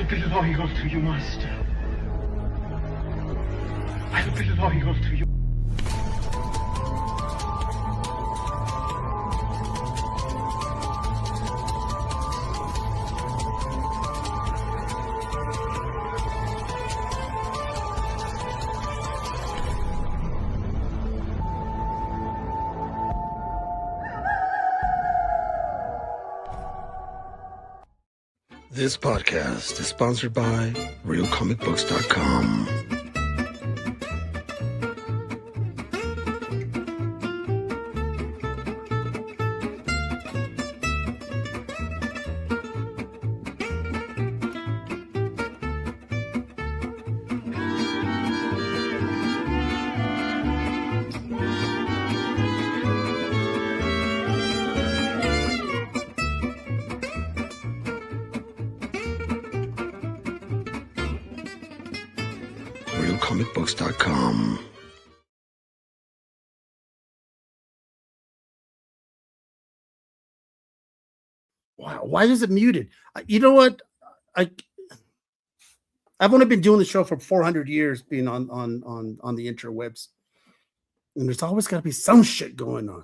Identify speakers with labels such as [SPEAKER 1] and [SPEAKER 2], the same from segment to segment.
[SPEAKER 1] be loyal to you, Master. I'll be loyal to you.
[SPEAKER 2] This podcast is sponsored by RealComicBooks.com. RealComicBooks.com.
[SPEAKER 3] Wow, why is it muted? You know what? I've only been doing the show for 400 years, being on the interwebs, and there's always got to be some shit going on.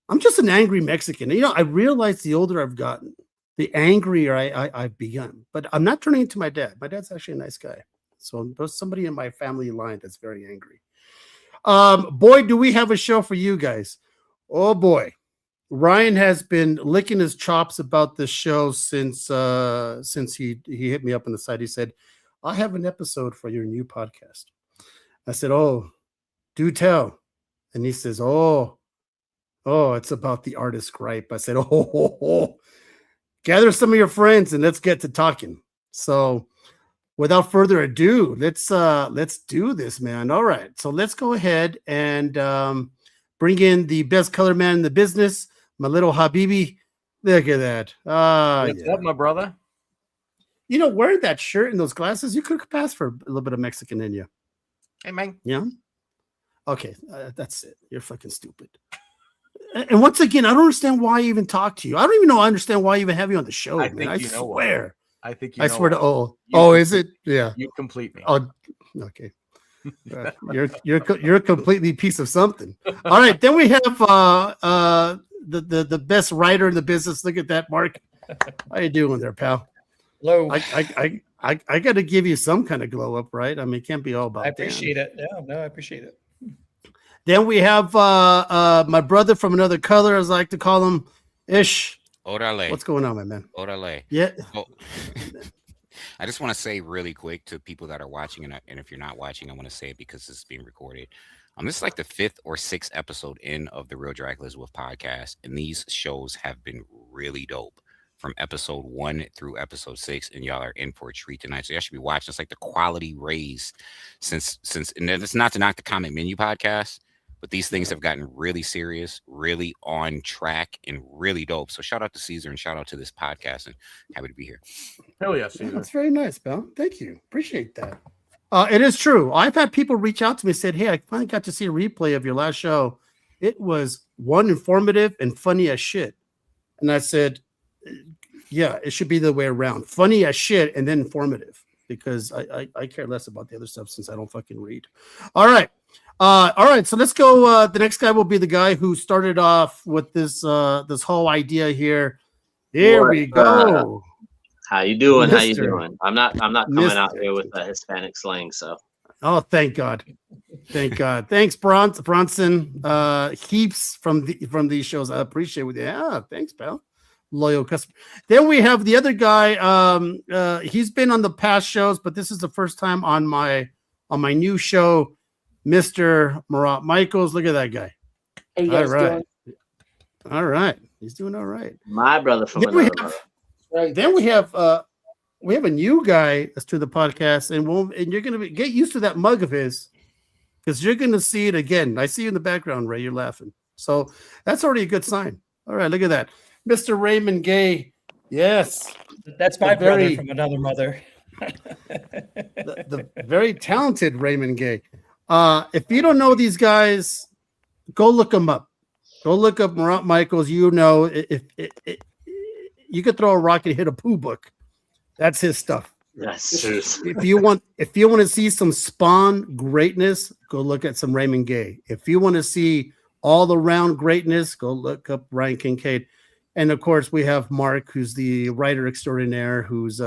[SPEAKER 3] I'm just an angry Mexican. You know, I realize the older I've gotten, the angrier I've begun. But I'm not turning into my dad. My dad's actually a nice guy. So there's somebody in my family line that's very angry. Boy, do we have a show for you guys. Oh, boy. Ryan has been licking his chops about this show since he hit me up on the side. He said, I have an episode for your new podcast. I said, oh, do tell. And he says, oh, it's about the artist gripe. I said, oh, gather some of your friends and let's get to talking. So without further ado, let's do this, man. All right. So let's go ahead and bring in the best color man in the business, my little Habibi. Look at that.
[SPEAKER 4] What's up, my brother?
[SPEAKER 3] You know, wearing that shirt and those glasses, you could pass for a little bit of Mexican in you.
[SPEAKER 4] Hey, man.
[SPEAKER 3] Yeah. Okay. That's it. You're fucking stupid. And once again, I don't understand why I even talk to you. I don't even understand why I even have you on the show. I swear.
[SPEAKER 4] I think
[SPEAKER 3] I swear to is it? Yeah.
[SPEAKER 4] You complete me.
[SPEAKER 3] Oh, okay. You're a completely piece of something. All right, then we have the best writer in the business. Look at that, Mark. How you doing there, pal?
[SPEAKER 5] Hello.
[SPEAKER 3] I got to give you some kind of glow up, right? I mean, it can't be all about.
[SPEAKER 5] I appreciate it. No, I appreciate it.
[SPEAKER 3] Then we have my brother from another color, as I like to call him, Ish.
[SPEAKER 6] Orale.
[SPEAKER 3] What's going on, my man?
[SPEAKER 6] Orale.
[SPEAKER 3] Yeah.
[SPEAKER 6] Oh, I just want to say really quick to people that are watching, and if you're not watching, I want to say it because this is being recorded. This is like the 5th or 6th episode in of the Real Dracula's Wolf podcast, and these shows have been really dope from episode 1 through episode 6, and y'all are in for a treat tonight. So y'all should be watching. It's like the quality raised since, and it's not to knock the Comic Menu podcast, but these things have gotten really serious, really on track, and really dope. So shout out to Caesar and shout out to this podcast, and happy to be here.
[SPEAKER 4] Hell yeah, Caesar.
[SPEAKER 3] That's very nice, pal. Thank you. Appreciate that. It is true. I've had people reach out to me and said, hey, I finally got to see a replay of your last show. It was one, informative and funny as shit. And I said, yeah, it should be the way around. Funny as shit and then informative, because I care less about the other stuff since I don't fucking read. All right. So let's go. The next guy will be the guy who started off with this whole idea here. Here we go.
[SPEAKER 7] How you doing?
[SPEAKER 3] Mister.
[SPEAKER 7] How you doing? I'm not coming out here with a Hispanic slang, so.
[SPEAKER 3] Oh, thank God. Thank God. Thanks, Bronson. Heaps from these shows. I appreciate it. Yeah, thanks, pal. Loyal customer. Then we have the other guy. He's been on the past shows, but this is the first time on my new show, Mr. Marat Mychaels. Look at that guy.
[SPEAKER 8] How you guys doing?
[SPEAKER 3] All right. He's doing all right.
[SPEAKER 7] My brother from another mother.
[SPEAKER 8] Right.
[SPEAKER 3] Then we have a new guy that's to the podcast, and you're gonna get used to that mug of his, because you're gonna see it again. I see you in the background, Ray. You're laughing, so that's already a good sign. All right, look at that, Mr. Raymond Gay. Yes,
[SPEAKER 5] That's my brother from another mother.
[SPEAKER 3] the very talented Raymond Gay. If you don't know these guys, go look them up. Go look up Marat Mychaels. You know, if you could throw a rock and hit a poo book. That's his stuff.
[SPEAKER 7] That's true.
[SPEAKER 3] If you want to see some Spawn greatness, go look at some Raymond Gay. If you want to see all around greatness, go look up Ryan Kincaid. And of course, we have Mark, who's the writer extraordinaire, who's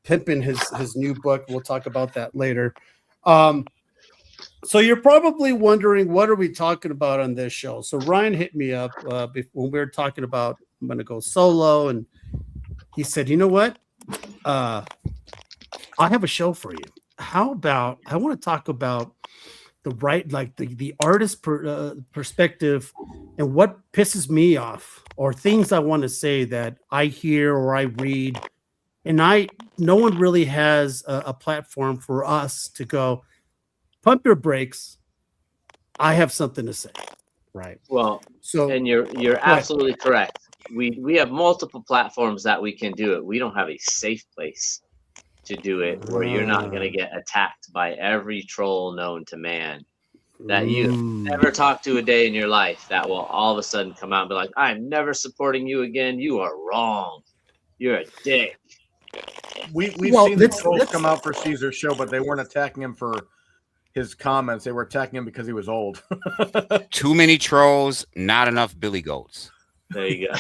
[SPEAKER 3] pimping his new book. We'll talk about that later. So you're probably wondering, what are we talking about on this show? So Ryan hit me up when we were talking about I'm going to go solo, and he said, "You know what? I have a show for you. How about I want to talk about the artist perspective and what pisses me off, or things I want to say that I hear or I read, and no one really has a platform for us to go pump your brakes. I have something to say." Right.
[SPEAKER 7] Well, and you're absolutely correct. We have multiple platforms that we can do it. We don't have a safe place to do it where you're not going to get attacked by every troll known to man that you've never talked to a day in your life, that will all of a sudden come out and be like, "I'm never supporting you again. You are wrong. You're a dick."
[SPEAKER 4] We've seen the trolls come out for Caesar's show, but they weren't attacking him for his comments. They were attacking him because he was old.
[SPEAKER 6] Too many trolls, not enough billy goats.
[SPEAKER 7] There you go.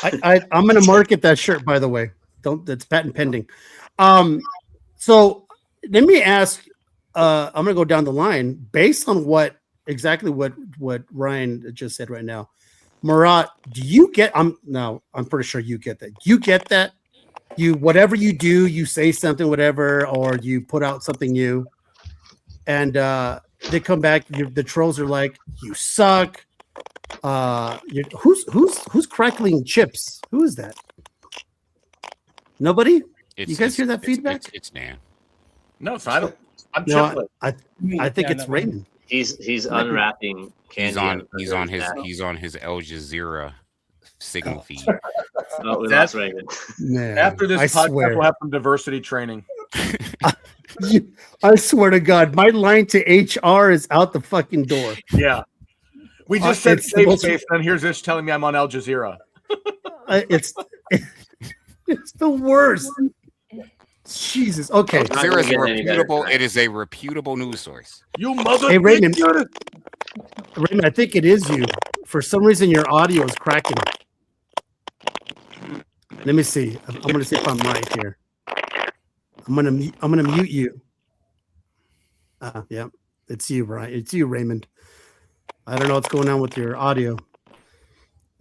[SPEAKER 3] I'm going to market that shirt, by the way. That's patent pending. So let me ask. I'm going to go down the line based on what Ryan just said right now. Marat, do you get? I'm pretty sure you get that. You get that. Whatever you do, you say something, whatever, or you put out something new, and they come back. The trolls are like, "You suck." Who's crackling chips? Who is that? Nobody? You guys hear that feedback?
[SPEAKER 6] It's Dan.
[SPEAKER 4] No, it's not. I'm
[SPEAKER 3] no, I think it's Raymond.
[SPEAKER 7] He's unwrapping candy.
[SPEAKER 6] He's on his Al Jazeera signal feed.
[SPEAKER 7] Oh, that's Raymond.
[SPEAKER 3] Man,
[SPEAKER 4] after this podcast, we'll have some diversity training.
[SPEAKER 3] I swear to God, my line to HR is out the fucking door.
[SPEAKER 4] Yeah. We just said safe space, and here's this telling me I'm on Al Jazeera.
[SPEAKER 3] It's the worst. Jesus. Okay.
[SPEAKER 6] It is a reputable news source.
[SPEAKER 4] You mother.
[SPEAKER 3] Hey, Raymond, I think it is you. For some reason, your audio is cracking. Let me see. I'm going to see if I'm right here. I'm gonna mute you. Yeah, it's you, Brian. It's you, Raymond. I don't know what's going on with your audio.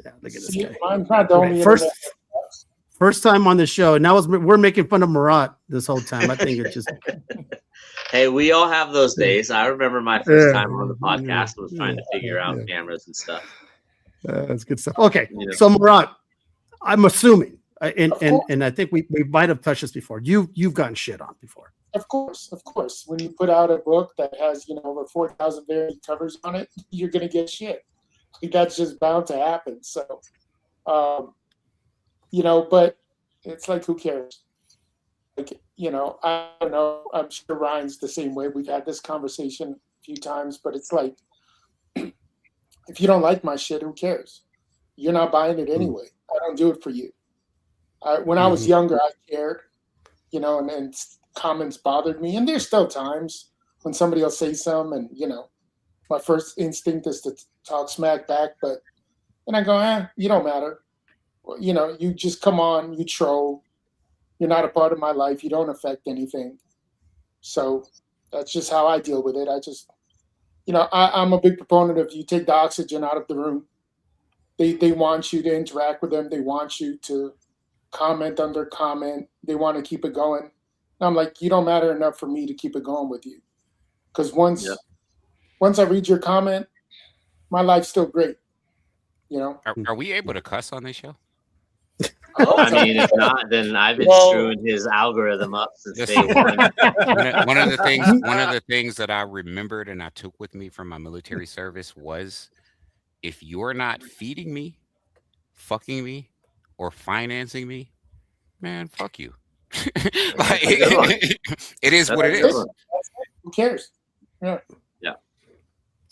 [SPEAKER 3] Yeah, look at this guy.
[SPEAKER 8] I'm not the only
[SPEAKER 3] first time on the show. Now we're making fun of Marat this whole time. I think it's just.
[SPEAKER 7] Hey, we all have those days. I remember my first time on the podcast was trying to figure out cameras and stuff.
[SPEAKER 3] That's good stuff. Okay, so Marat, I'm assuming. And I think we might have touched this before. You've gotten shit on before.
[SPEAKER 8] Of course. When you put out a book that has over 4,000 variant covers on it, you're gonna get shit. That's just bound to happen. So, but it's like, who cares? Like, I don't know. I'm sure Ryan's the same way. We've had this conversation a few times, but it's like, if you don't like my shit, who cares? You're not buying it anyway. I don't do it for you. When I was younger, I cared, and comments bothered me. And there's still times when somebody will say something, and, my first instinct is to talk smack back. But then I go, you don't matter. Well, you just come on, you troll. You're not a part of my life. You don't affect anything. So that's just how I deal with it. I just, I'm a big proponent of you take the oxygen out of the room. They want you to interact with them. They want you to comment under comment. They want to keep it going. And I'm like, you don't matter enough for me to keep it going with you. Because once I read your comment, my life's still great.
[SPEAKER 6] Are we able to cuss on this show?
[SPEAKER 7] I mean, if not, then I've been screwing his algorithm up since day one.
[SPEAKER 6] One of the things that I remembered and I took with me from my military service was, if you're not feeding me, fucking me, or financing me, man, fuck you. It is what it is.
[SPEAKER 8] Who cares? Yeah.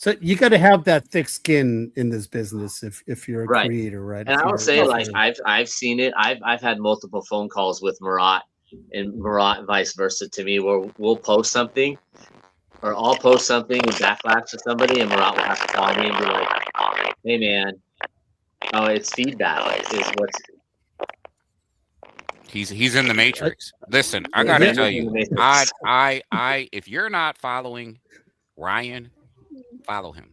[SPEAKER 3] So you got to have that thick skin in this business if you're a creator, right?
[SPEAKER 7] And I would say, like, I've seen it. I've had multiple phone calls with Marat and Marat vice versa to me, where we'll post something, or I'll post something and backlash to somebody, and Marat will have to call me and be like, "Hey, man, oh, it's feedback. Is what's."
[SPEAKER 6] He's in the matrix. Listen, I gotta tell you, I if you're not following Ryan, follow him.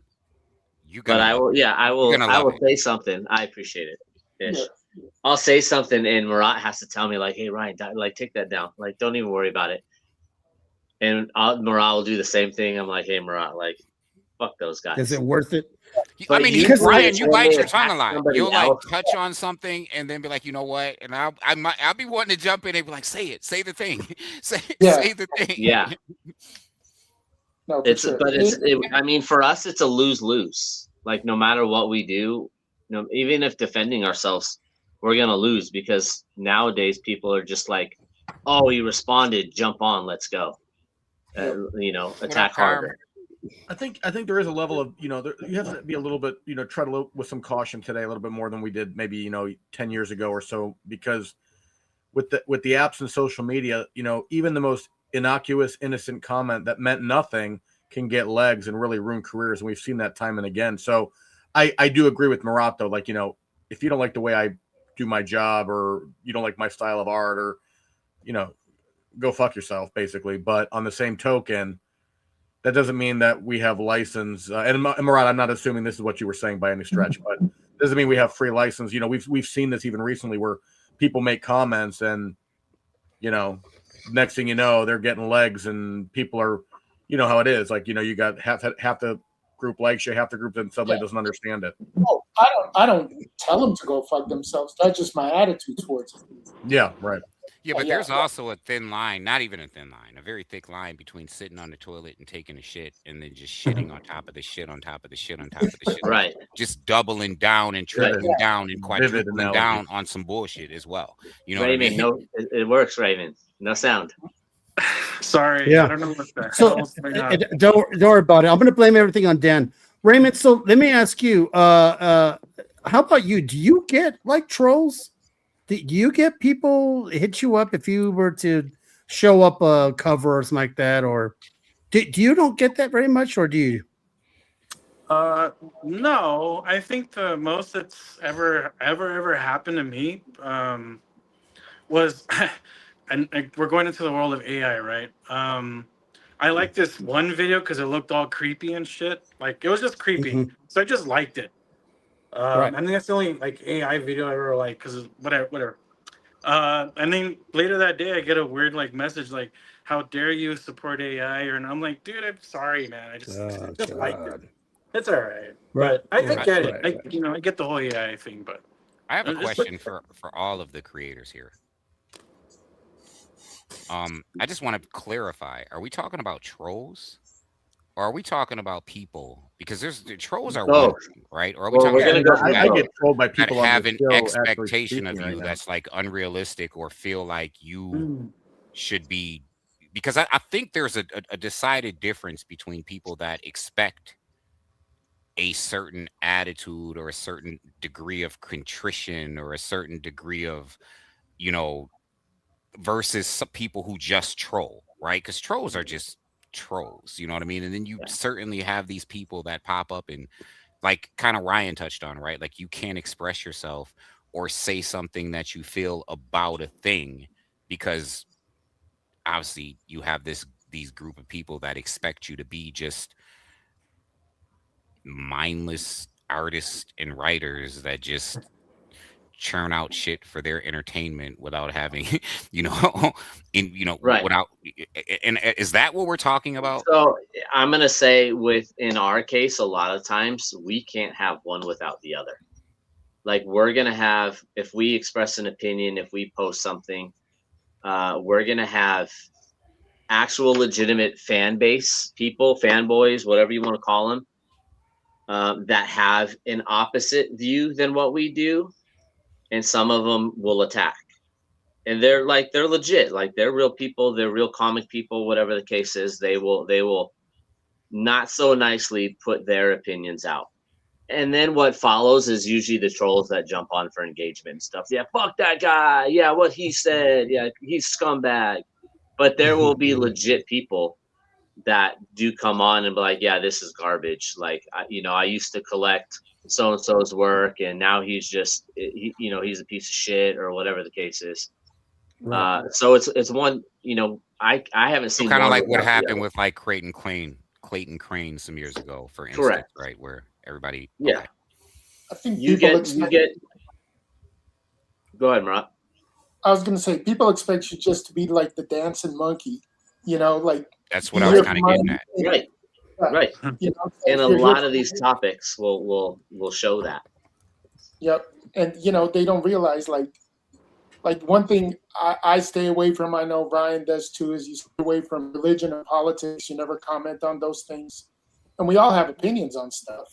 [SPEAKER 7] But I will, I will say something. I appreciate it. Ish. I'll say something, and Marat has to tell me, like, "Hey, Ryan, like, take that down. Like, don't even worry about it." And Marat will do the same thing. I'm like, "Hey, Marat, like, fuck those guys.
[SPEAKER 3] Is it worth it?"
[SPEAKER 6] I mean, Ryan, you bite your tongue a lot. You'll like touch on something and then be like, you know what? And I'll be wanting to jump in and be like, say the thing, say the thing.
[SPEAKER 7] Yeah. No, I mean, for us, it's a lose-lose. Like, no matter what we do, even if defending ourselves, we're gonna lose, because nowadays people are just like, "Oh, he responded, jump on, let's go." Attack harder.
[SPEAKER 4] I think there is a level of, you have to be a little bit, tread with some caution today, a little bit more than we did maybe 10 years ago or so, because with the apps and social media, even the most innocuous, innocent comment that meant nothing can get legs and really ruin careers, and we've seen that time and again. So I do agree with Marat, though. Like, if you don't like the way I do my job, or you don't like my style of art, or go fuck yourself, basically. But on the same token, that doesn't mean that we have license. And Marat, I'm not assuming this is what you were saying by any stretch, but doesn't mean we have free license. We've seen this even recently, where people make comments, and next thing you know, they're getting legs, and people are, how it is. Like, you got half the group likes you, half the group then suddenly doesn't understand it.
[SPEAKER 8] No, I don't tell them to go fuck themselves. That's just my attitude towards it.
[SPEAKER 4] Yeah, right.
[SPEAKER 6] Yeah, but there's also a thin line, not even a thin line, a very thick line between sitting on the toilet and taking a shit, and then just shitting on top of the shit on top of the shit on top of the shit.
[SPEAKER 7] Right.
[SPEAKER 6] Just doubling down and tripling down and quadrupling down on some bullshit as well. You know
[SPEAKER 7] Raymond,
[SPEAKER 6] what I mean?
[SPEAKER 7] No, it works, Raymond. No sound.
[SPEAKER 9] Sorry.
[SPEAKER 3] Yeah.
[SPEAKER 9] I don't know what the
[SPEAKER 3] So don't worry about it. I'm going to blame everything on Dan. Raymond, so let me ask you, how about you? Do you get like trolls? Do you get people hit you up if you were to show up a cover or something like that? Or do you don't get that very much, or do you?
[SPEAKER 9] No, I think the most that's ever happened to me was, and we're going into the world of AI, right? I liked this one video because it looked all creepy and shit. Like, it was just creepy, so I just liked it. I think that's the only like AI video I ever like, because whatever. And then later that day, I get a weird like message like, "How dare you support AI?" And I'm like, "Dude, I'm sorry, man. I just liked it. It's all right." But I get it. I get the whole AI thing. But
[SPEAKER 6] I have a question for all of the creators here. I just want to clarify: are we talking about trolls? Or are we talking about people? Because the trolls are one thing, right? Or are we talking about people
[SPEAKER 4] I get trolled by people
[SPEAKER 6] that have an
[SPEAKER 4] expectation
[SPEAKER 6] expectation of you that's like unrealistic, or feel like you should be? Because I think there's a decided difference between people that expect a certain attitude or a certain degree of contrition or a certain degree of, versus some people who just troll, right? Because trolls are just trolls, you know what I mean? And then you certainly have these people that pop up and, like, kind of Ryan touched on, right? Like, you can't express yourself or say something that you feel about a thing because obviously you have these group of people that expect you to be just mindless artists and writers that just churn out shit for their entertainment without having, without. And is that what we're talking about?
[SPEAKER 7] So I'm gonna say, in our case, a lot of times we can't have one without the other. Like, we're gonna have, if we express an opinion, if we post something, we're gonna have actual legitimate fan base people, fanboys, whatever you want to call them, that have an opposite view than what we do. And some of them will attack, and they're legit, like they're real people, they're real comic people, whatever the case is. They will not so nicely put their opinions out. And then what follows is usually the trolls that jump on for engagement and stuff. Yeah, fuck that guy. Yeah, what he said. Yeah, he's scumbag. But there will be legit people that do come on and be like, yeah, this is garbage. Like, I used to collect so-and-so's work, and now he's just, he's a piece of shit, or whatever the case is. Right. So it's one, I haven't seen.
[SPEAKER 6] Kind of like what happened with like Clayton Crane some years ago, for instance. Correct. Right, where everybody.
[SPEAKER 7] Yeah.
[SPEAKER 6] Okay.
[SPEAKER 8] I think
[SPEAKER 7] you get. Go ahead, Marat.
[SPEAKER 8] I was going to say, people expect you just to be like the dancing monkey, like.
[SPEAKER 6] That's what I was kind of getting at.
[SPEAKER 7] Right. And a lot of these topics will show that.
[SPEAKER 8] Yep. And they don't realize like one thing I stay away from, I know Ryan does too, is you stay away from religion and politics. You never comment on those things. And we all have opinions on stuff.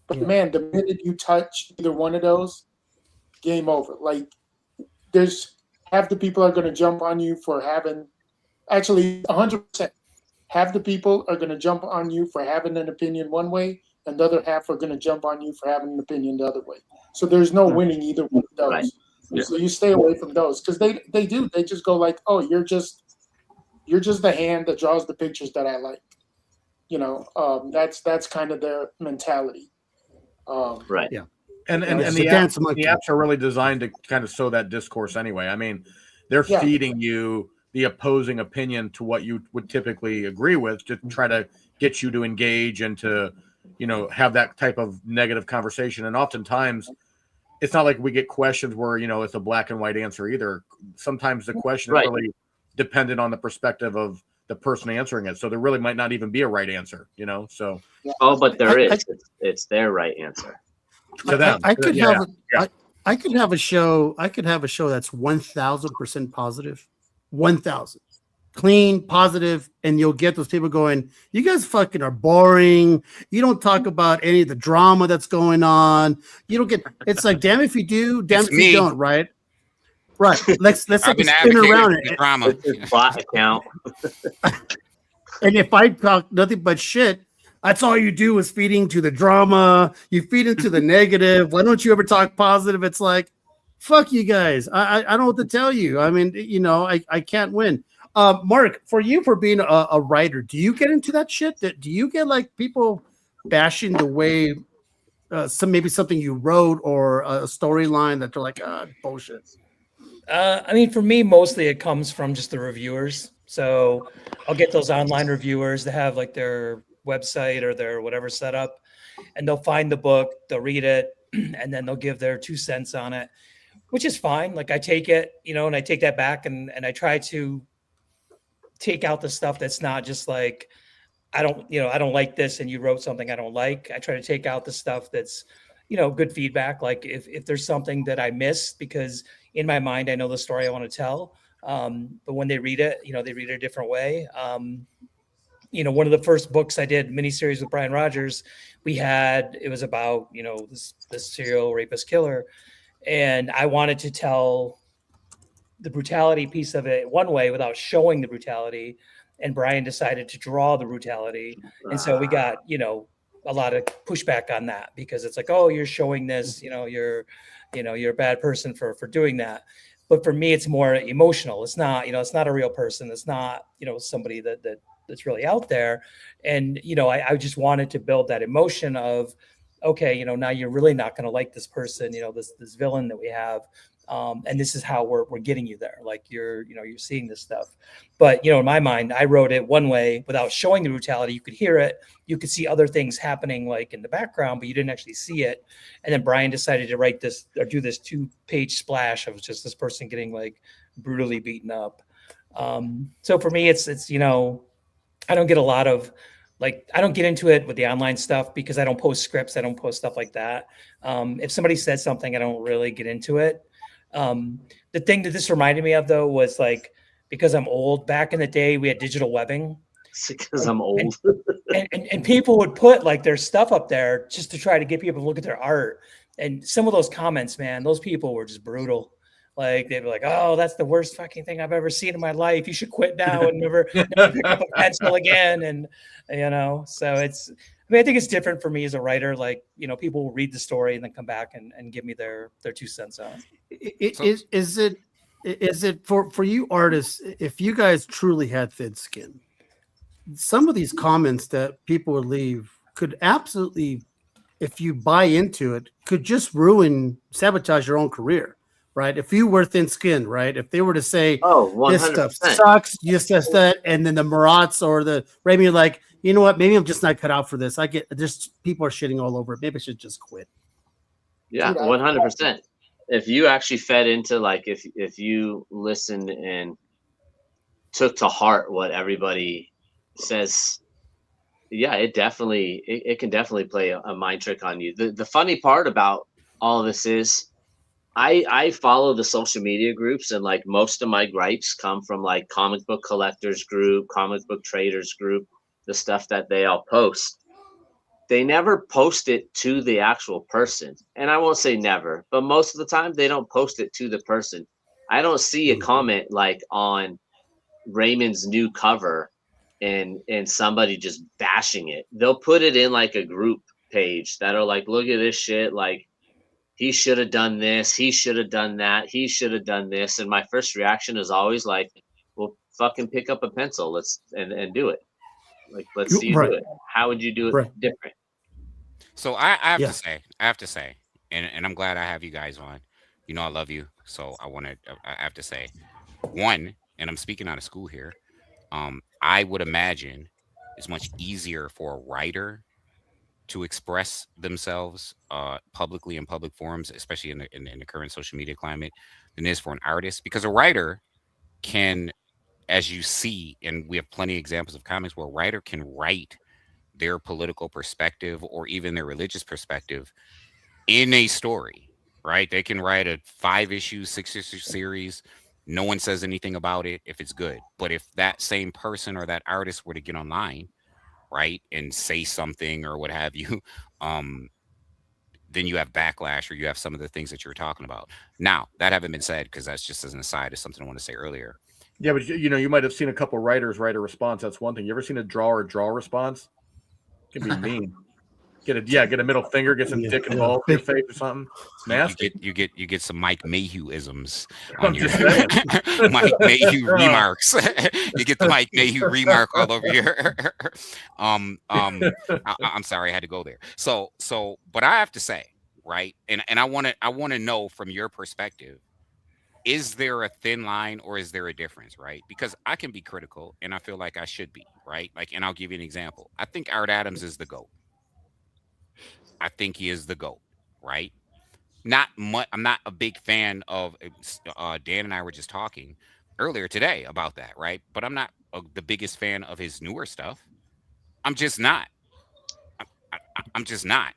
[SPEAKER 8] But man, the minute you touch either one of those, game over. Like there's half the people are going to jump on you for having, actually 100%, half the people are going to jump on you for having an opinion one way, and the other half are going to jump on you for having an opinion the other way. So there's no winning either one of those. Right. Yeah. So you stay away from those, because they just go like, oh, you're just the hand that draws the pictures that I like. That's kind of their mentality.
[SPEAKER 7] Right.
[SPEAKER 3] Yeah.
[SPEAKER 4] And the apps are really designed to kind of sow that discourse anyway. I mean, they're feeding you the opposing opinion to what you would typically agree with, to try to get you to engage and to, have that type of negative conversation. And oftentimes it's not like we get questions where, it's a black and white answer either. Sometimes the question is really dependent on the perspective of the person answering it. So there really might not even be a right answer, so.
[SPEAKER 7] Oh, but there is. It's their right answer.
[SPEAKER 3] To them. I could have a show that's 1,000% positive. 1,000 clean, positive, and you'll get those people going, you guys fucking are boring. You don't talk about any of the drama that's going on. You don't get, it's like, damn if you do, damn if you don't, right? Right. Let's spin around it.
[SPEAKER 6] Drama.
[SPEAKER 7] Bot account.
[SPEAKER 3] And if I talk nothing but shit, that's all you do is feeding to the drama. You feed into the negative. Why don't you ever talk positive? It's like, fuck you guys. I don't know what to tell you. I mean, I can't win. Mark, for you, for being a writer, do you get into that shit? Do you get like people bashing the way maybe something you wrote or a storyline that they're like, bullshit?
[SPEAKER 5] I mean, for me, mostly it comes from just the reviewers. So I'll get those online reviewers that have like their website or their whatever set up, and they'll find the book, they'll read it, and then they'll give their 2 cents on it, which is fine. Like I take it, and I take that back, and I try to take out the stuff that's not just like, I don't like this and you wrote something I don't like. I try to take out the stuff that's, good feedback. Like if there's something that I missed, because in my mind, I know the story I want to tell. But when they read it, they read it a different way. One of the first books I did, miniseries with Brian Rogers, it was about, this serial rapist killer. And I wanted to tell the brutality piece of it one way without showing the brutality. And Brian decided to draw the brutality. And so we got, a lot of pushback on that, because it's like, oh, you're showing this, you're a bad person for doing that. But for me, it's more emotional. It's not, it's not a real person. It's not, somebody that's really out there. And, I just wanted to build that emotion of, okay, now you're really not going to like this person, this villain that we have. And this is how we're getting you there. Like you're seeing this stuff. But, in my mind, I wrote it one way without showing the brutality. You could hear it. You could see other things happening like in the background, but you didn't actually see it. And then Brian decided to write this or do this 2-page splash of just this person getting like brutally beaten up. So for me, it's I don't get a lot of, like, I don't get into it with the online stuff because I don't post scripts. I don't post stuff like that. If somebody says something, I don't really get into it. The thing that this reminded me of, though, was like, because I'm old, back in the day, we had digital webbing.
[SPEAKER 7] Because I'm old.
[SPEAKER 5] and people would put like their stuff up there just to try to get people to look at their art. And some of those comments, man, those people were just brutal. Like they'd be like, "Oh, that's the worst fucking thing I've ever seen in my life. You should quit now and never pick up a pencil again." And so I think it's different for me as a writer. Like, people will read the story and then come back and give me their 2 cents on it.
[SPEAKER 3] Is it for you artists, if you guys truly had thin skin, some of these comments that people would leave could absolutely, if you buy into it, could just sabotage your own career, right? If you were thin skinned, right? If they were to say, this stuff sucks, just as that, and then the Marats or the Raymond, you're like, you know what? Maybe I'm just not cut out for this. People are shitting all over it. Maybe I should just quit.
[SPEAKER 7] Yeah, 100%. If you actually fed into, like, if you listened and took to heart what everybody says, yeah, it can definitely play a mind trick on you. The funny part about all of this is I follow the social media groups, and like most of my gripes come from like comic book collectors group, comic book traders group, the stuff that they all post. They never post it to the actual person. And I won't say never, but most of the time they don't post it to the person. I don't see a comment like on Raymond's new cover and somebody just bashing it. They'll put it in like a group page that are like, look at this shit, like he should have done this, he should have done that, he should have done this. And my first reaction is always like, well, fucking pick up a pencil, and do it. Like, let's see you do it. How would you do it different?
[SPEAKER 6] So I have to say, and I'm glad I have you guys on. I love you. So I have to say, one, and I'm speaking out of school here. I would imagine it's much easier for a writer to express themselves publicly in public forums, especially in the current social media climate, than it is for an artist, because a writer can, as you see, and we have plenty of examples of comics where a writer can write their political perspective or even their religious perspective in a story, right? They can write a 5-issue, 6-issue series. No one says anything about it if it's good. But if that same person or that artist were to get online, right, and say something or what have you, then you have backlash, or you have some of the things that you were talking about. Now, that haven't been said, because that's just as an aside, is something I want to say earlier.
[SPEAKER 4] Yeah, but you might have seen a couple writers write a response. That's one thing. You ever seen a drawer response? It can be mean. Get a middle finger, get some dick and ball in your face or something. It's nasty.
[SPEAKER 6] You get some Mike Mayhew isms on your Mike Mayhew remarks. You get the Mike Mayhew remark all over your. I'm sorry, I had to go there. So, but I have to say, right, and I want to know from your perspective, is there a thin line or is there a difference, right? Because I can be critical, and I feel like I should be, right? Like, and I'll give you an example. I think Art Adams is the GOAT. I think he is the GOAT, right? Not much. I'm not a big fan of. Dan and I were just talking earlier today about that, right? But I'm not the biggest fan of his newer stuff. I'm just not. I'm just not.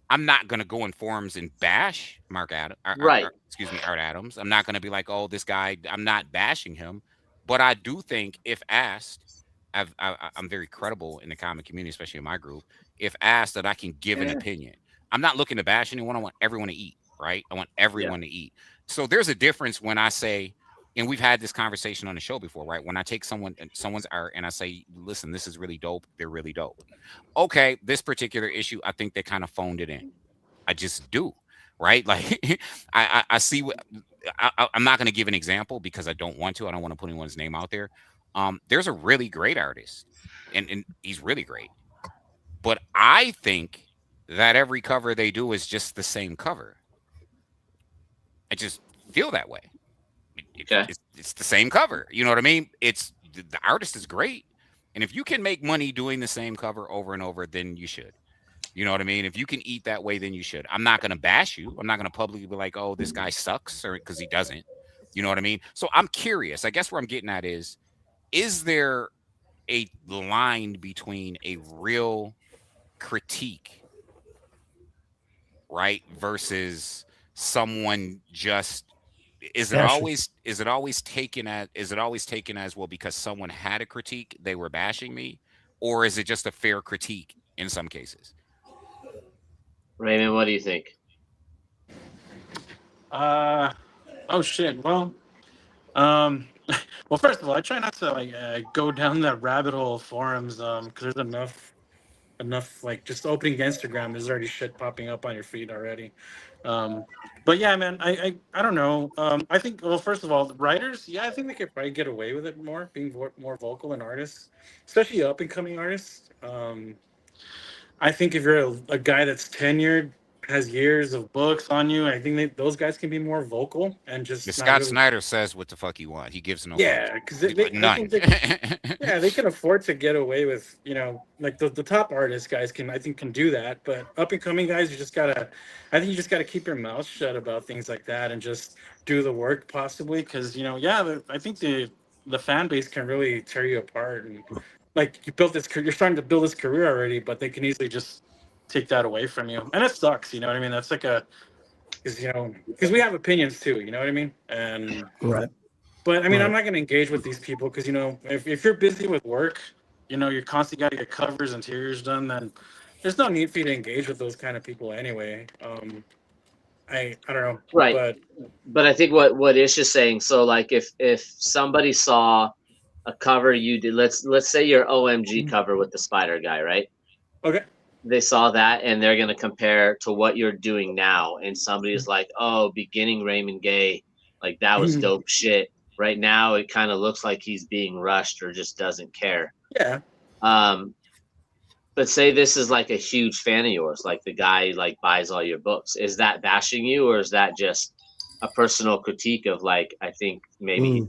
[SPEAKER 6] I'm not going to go in forums and bash Art Adams. I'm not going to be like, oh, this guy, I'm not bashing him. But I do think, if asked, I'm very credible in the comic community, especially in my group. If asked, that I can give an opinion. I'm not looking to bash anyone. I want everyone to eat, right? I want everyone to eat. So there's a difference when I say, and we've had this conversation on the show before, right? When I take someone's art and I say, listen, this is really dope. They're really dope. Okay, this particular issue, I think they kind of phoned it in. I just do, right? Like, I see what I'm not going to give an example because I don't want to. I don't want to put anyone's name out there. There's a really great artist, and he's really great. But I think that every cover they do is just the same cover. I just feel that way. It's the same cover. You know what I mean? It's the artist is great. And if you can make money doing the same cover over and over, then you should. You know what I mean? If you can eat that way, then you should. I'm not going to bash you. I'm not going to publicly be like, oh, this guy sucks, or because he doesn't. You know what I mean? So I'm curious. I guess where I'm getting at is there a line between a real critique, right, versus someone just is it always taken as well, because someone had a critique, they were bashing me, or is it just a fair critique in some cases?
[SPEAKER 7] Raymond, what do you think?
[SPEAKER 9] Oh shit. Um, well, first of all, I try not to go down that rabbit hole of forums because there's enough like just opening Instagram. There's already shit popping up on your feed already. Um, but yeah, man, I don't know. I think well, first of all, the writers, yeah, I think they could probably get away with it more, being more vocal than artists, especially up and coming artists. I think if you're a guy that's tenured, has years of books on you, I think those guys can be more vocal and
[SPEAKER 6] The
[SPEAKER 9] just not
[SPEAKER 6] Scott
[SPEAKER 9] really.
[SPEAKER 6] Snyder says what the fuck you want. He gives no
[SPEAKER 9] Yeah,
[SPEAKER 6] fucks.
[SPEAKER 9] because I
[SPEAKER 6] None.
[SPEAKER 9] think yeah, they can afford to get away with, like the top artist guys I think can do that, but up and coming guys, I think you just gotta keep your mouth shut about things like that and just do the work possibly, because I think the fan base can really tear you apart, and like you're starting to build this career already, but they can easily just take that away from you, and it sucks. You know what I mean? That's like because we have opinions too. You know what I mean? And
[SPEAKER 3] Right.
[SPEAKER 9] but I mean, I'm
[SPEAKER 3] Right.
[SPEAKER 9] not going to engage with these people because if you're busy with work, you're constantly got to get covers and interiors done. Then there's no need for you to engage with those kind of people anyway. I don't know,
[SPEAKER 7] Right.
[SPEAKER 9] but
[SPEAKER 7] I think what Ish is saying. So like if somebody saw a cover you did, let's say your OMG cover with the spider guy, right?
[SPEAKER 9] okay,
[SPEAKER 7] They saw that and they're going to compare to what you're doing now, and somebody's like, oh, beginning Raymond Gay, like that was dope shit. Right now it kind of looks like he's being rushed or just doesn't care.
[SPEAKER 9] yeah,
[SPEAKER 7] But say this is like a huge fan of yours, like the guy like buys all your books. Is that bashing you, or is that just a personal critique of like, I think maybe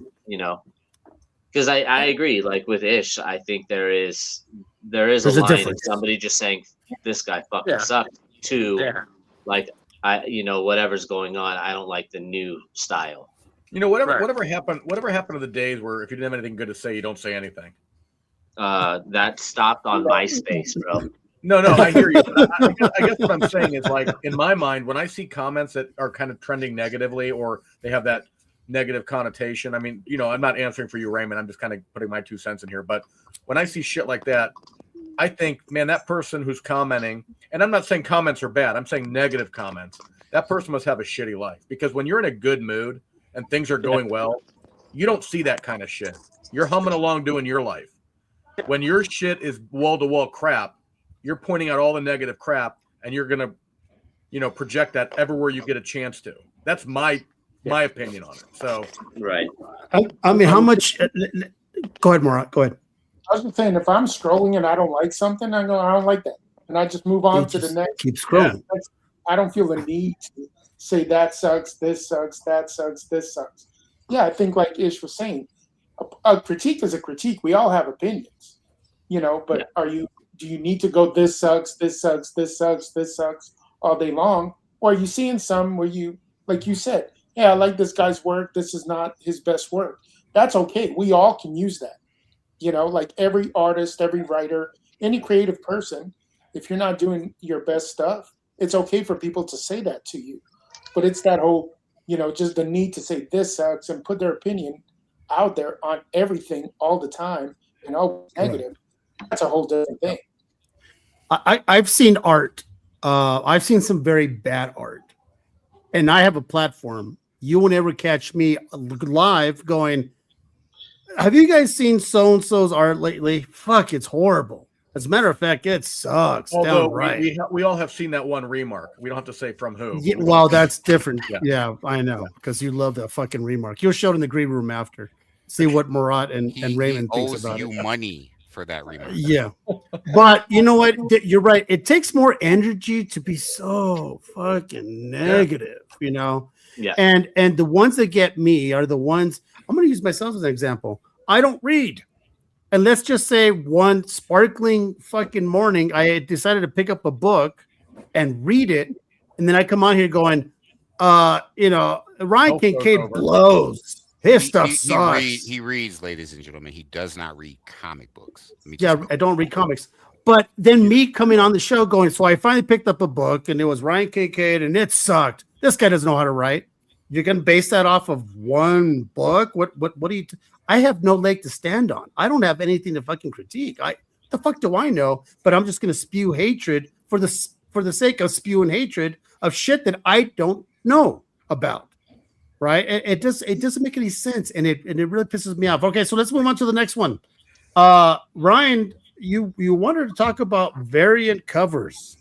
[SPEAKER 7] because I agree, like with Ish, I think there's
[SPEAKER 3] There's
[SPEAKER 7] a
[SPEAKER 3] a
[SPEAKER 7] line of
[SPEAKER 3] difference.
[SPEAKER 7] somebody just saying this guy fucking
[SPEAKER 9] Yeah.
[SPEAKER 7] sucks to
[SPEAKER 9] yeah,
[SPEAKER 7] like whatever's going on, I don't like the new style.
[SPEAKER 4] Whatever
[SPEAKER 9] Right.
[SPEAKER 4] whatever happened to the days where if you didn't have anything good to say, you don't say anything.
[SPEAKER 7] That stopped on MySpace, bro.
[SPEAKER 4] No, I hear you. I guess what I'm saying is, like, in my mind, when I see comments that are kind of trending negatively or they have that negative connotation, I mean, I'm not answering for you, Raymond. I'm just kind of putting my 2 cents in here. But when I see shit like that, I think, man, that person who's commenting, and I'm not saying comments are bad, I'm saying negative comments, that person must have a shitty life. Because when you're in a good mood and things are going well, you don't see that kind of shit. You're humming along doing your life. When your shit is wall-to-wall crap, you're pointing out all the negative crap, and you're gonna, project that everywhere you get a chance to. That's my opinion on it. So,
[SPEAKER 7] Right.
[SPEAKER 3] I mean, how much? Go ahead, Marat. Go ahead.
[SPEAKER 8] I was just saying, if I'm scrolling and I don't like something, I go, I don't like that, and I just move on to the next.
[SPEAKER 3] Keep scrolling.
[SPEAKER 8] I don't feel the need to say that sucks, this sucks, that sucks, this sucks. Yeah, I think like Ish was saying, a critique is a critique. We all have opinions, but do you need to go, this sucks, this sucks, this sucks, this sucks all day long? Or are you seeing some where you, like you said, yeah, I like this guy's work, this is not his best work. That's okay. We all can use that. Like every artist, every writer, any creative person, if you're not doing your best stuff, it's okay for people to say that to you. But it's that whole, just the need to say this sucks and put their opinion out there on everything all the time and all negative. Right. That's a whole different thing.
[SPEAKER 3] I've seen art. I've seen some very bad art. And I have a platform. You won't ever catch me live going, have you guys seen so-and-so's art lately? Fuck, it's horrible. As a matter of fact, it sucks.
[SPEAKER 4] although
[SPEAKER 3] Downright.
[SPEAKER 4] we all have seen that one remark. We don't have to say from who.
[SPEAKER 3] Yeah, well, that's different.
[SPEAKER 4] Yeah.
[SPEAKER 3] Yeah, I know, because you love that fucking remark. You'll show it in the green room after. See what Marat and Raymond thinks
[SPEAKER 6] owes
[SPEAKER 3] about
[SPEAKER 6] you
[SPEAKER 3] it.
[SPEAKER 6] money for that remark.
[SPEAKER 3] Yeah, but you know what? You're right. It takes more energy to be so fucking negative,
[SPEAKER 7] Yeah.
[SPEAKER 3] And the ones that get me are the ones. I'm going to use myself as an example. I don't read. And let's just say one sparkling fucking morning, I decided to pick up a book and read it. And then I come on here going, Ryan Kincaid blows. His stuff sucks.
[SPEAKER 6] He reads, ladies and gentlemen. He does not read comic books.
[SPEAKER 3] I don't read comics. But then me coming on the show going, so I finally picked up a book and it was Ryan Kincaid and it sucked. This guy doesn't know how to write. You're going to base that off of one book? What do you... I have no leg to stand on. I don't have anything to fucking critique. The fuck do I know? But I'm just going to spew hatred for the sake of spewing hatred of shit that I don't know about. right? It doesn't make any sense, and it really pisses me off. Okay, so let's move on to the next one. Ryan, you wanted to talk about variant covers.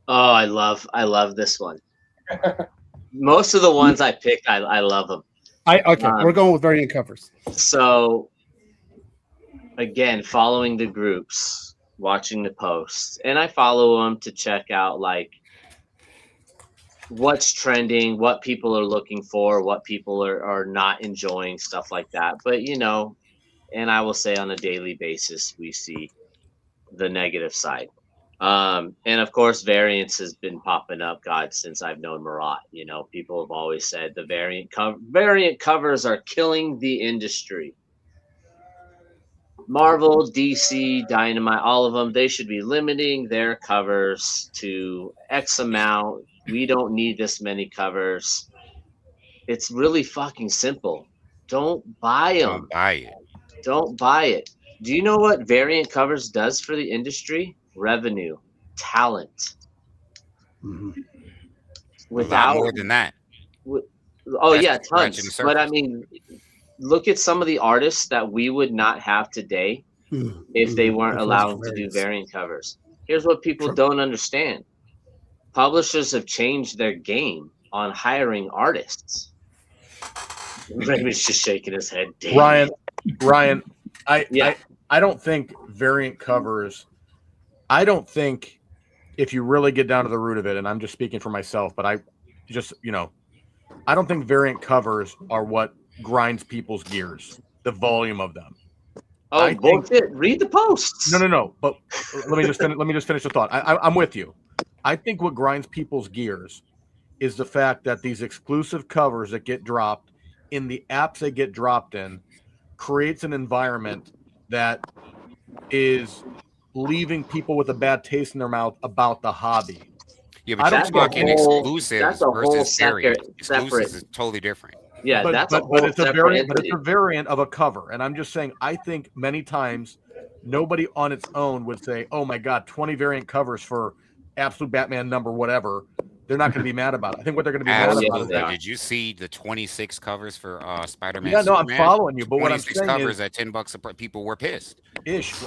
[SPEAKER 7] Oh, I love this one. Most of the ones I picked, I love them.
[SPEAKER 3] We're going with variant covers.
[SPEAKER 7] So again, following the groups, watching the posts, and I follow them to check out like what's trending, what people are looking for, what people are not enjoying, stuff like that. But and I will say on a daily basis, we see the negative side. And of course, variants has been popping up, God, since I've known Marat. People have always said the variant covers are killing the industry. Marvel, DC, Dynamite, all of them, they should be limiting their covers to X amount. We don't need this many covers. It's really fucking simple. Don't buy them.
[SPEAKER 6] Don't buy it.
[SPEAKER 7] Don't buy it. Do you know what variant covers does for the industry? Revenue, talent.
[SPEAKER 3] Mm-hmm.
[SPEAKER 6] Without more than that.
[SPEAKER 7] Tons. But I mean, look at some of the artists that we would not have today if they weren't allowed to do variant covers. Here's what people don't understand. Publishers have changed their game on hiring artists. Raymond's just shaking his head. Damn.
[SPEAKER 4] Ryan, I don't think variant covers. I don't think if you really get down to the root of it, and I'm just speaking for myself, but I don't think variant covers are what grinds people's gears. The volume of them.
[SPEAKER 7] Oh, bullshit! Read the posts.
[SPEAKER 4] No. But let me just finish the thought. I'm with you. I think what grinds people's gears is the fact that these exclusive covers that get dropped in the apps they get dropped in creates an environment that is leaving people with a bad taste in their mouth about the hobby.
[SPEAKER 6] Yeah, but you're talking exclusives versus variant. Exclusives is totally different.
[SPEAKER 7] Yeah,
[SPEAKER 4] but
[SPEAKER 7] it's
[SPEAKER 4] a variant. But it's a variant of a cover, and I'm just saying. I think many times nobody on its own would say, "Oh my God, 20 variant covers for Absolute Batman number whatever." They're not going to be mad about it. I think what they're going to be mad about is that.
[SPEAKER 6] Did you see the 26 covers for Spider-Man?
[SPEAKER 4] Yeah, no, I'm following you. But what I'm saying
[SPEAKER 6] covers at $10 people were pissed.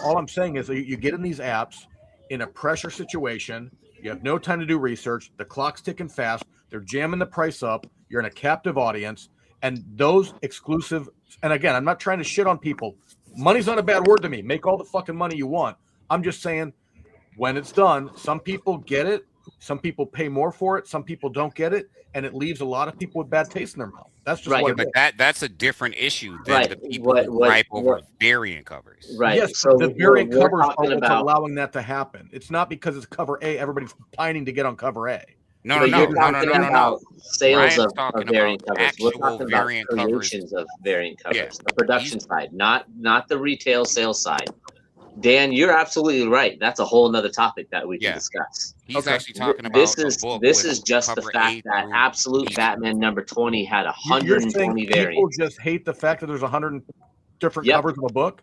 [SPEAKER 4] All I'm saying is you get in these apps in a pressure situation. You have no time to do research. The clock's ticking fast. They're jamming the price up. You're in a captive audience. And those exclusive, and again, I'm not trying to shit on people. Money's not a bad word to me. Make all the fucking money you want. I'm just saying when it's done, some people get it. Some people pay more for it. Some people don't get it. And it leaves a lot of people with bad taste in their mouth. That's just
[SPEAKER 6] right.
[SPEAKER 4] What
[SPEAKER 6] but that's a different issue than the people who gripe over variant covers.
[SPEAKER 7] Right.
[SPEAKER 4] Yes, so the variant covers are what's allowing that to happen. It's not because it's cover A. Everybody's pining to get on cover A.
[SPEAKER 7] No. Sales of variant covers. We're talking about creations of variant covers. Yeah. The production side, not the retail sales side. Dan, you're absolutely right. That's a whole nother topic that we can discuss.
[SPEAKER 6] He's actually talking about
[SPEAKER 7] this is just the fact that Absolute Batman number 20 had 120 variants.
[SPEAKER 4] People just hate the fact that there's 100 different covers of a book.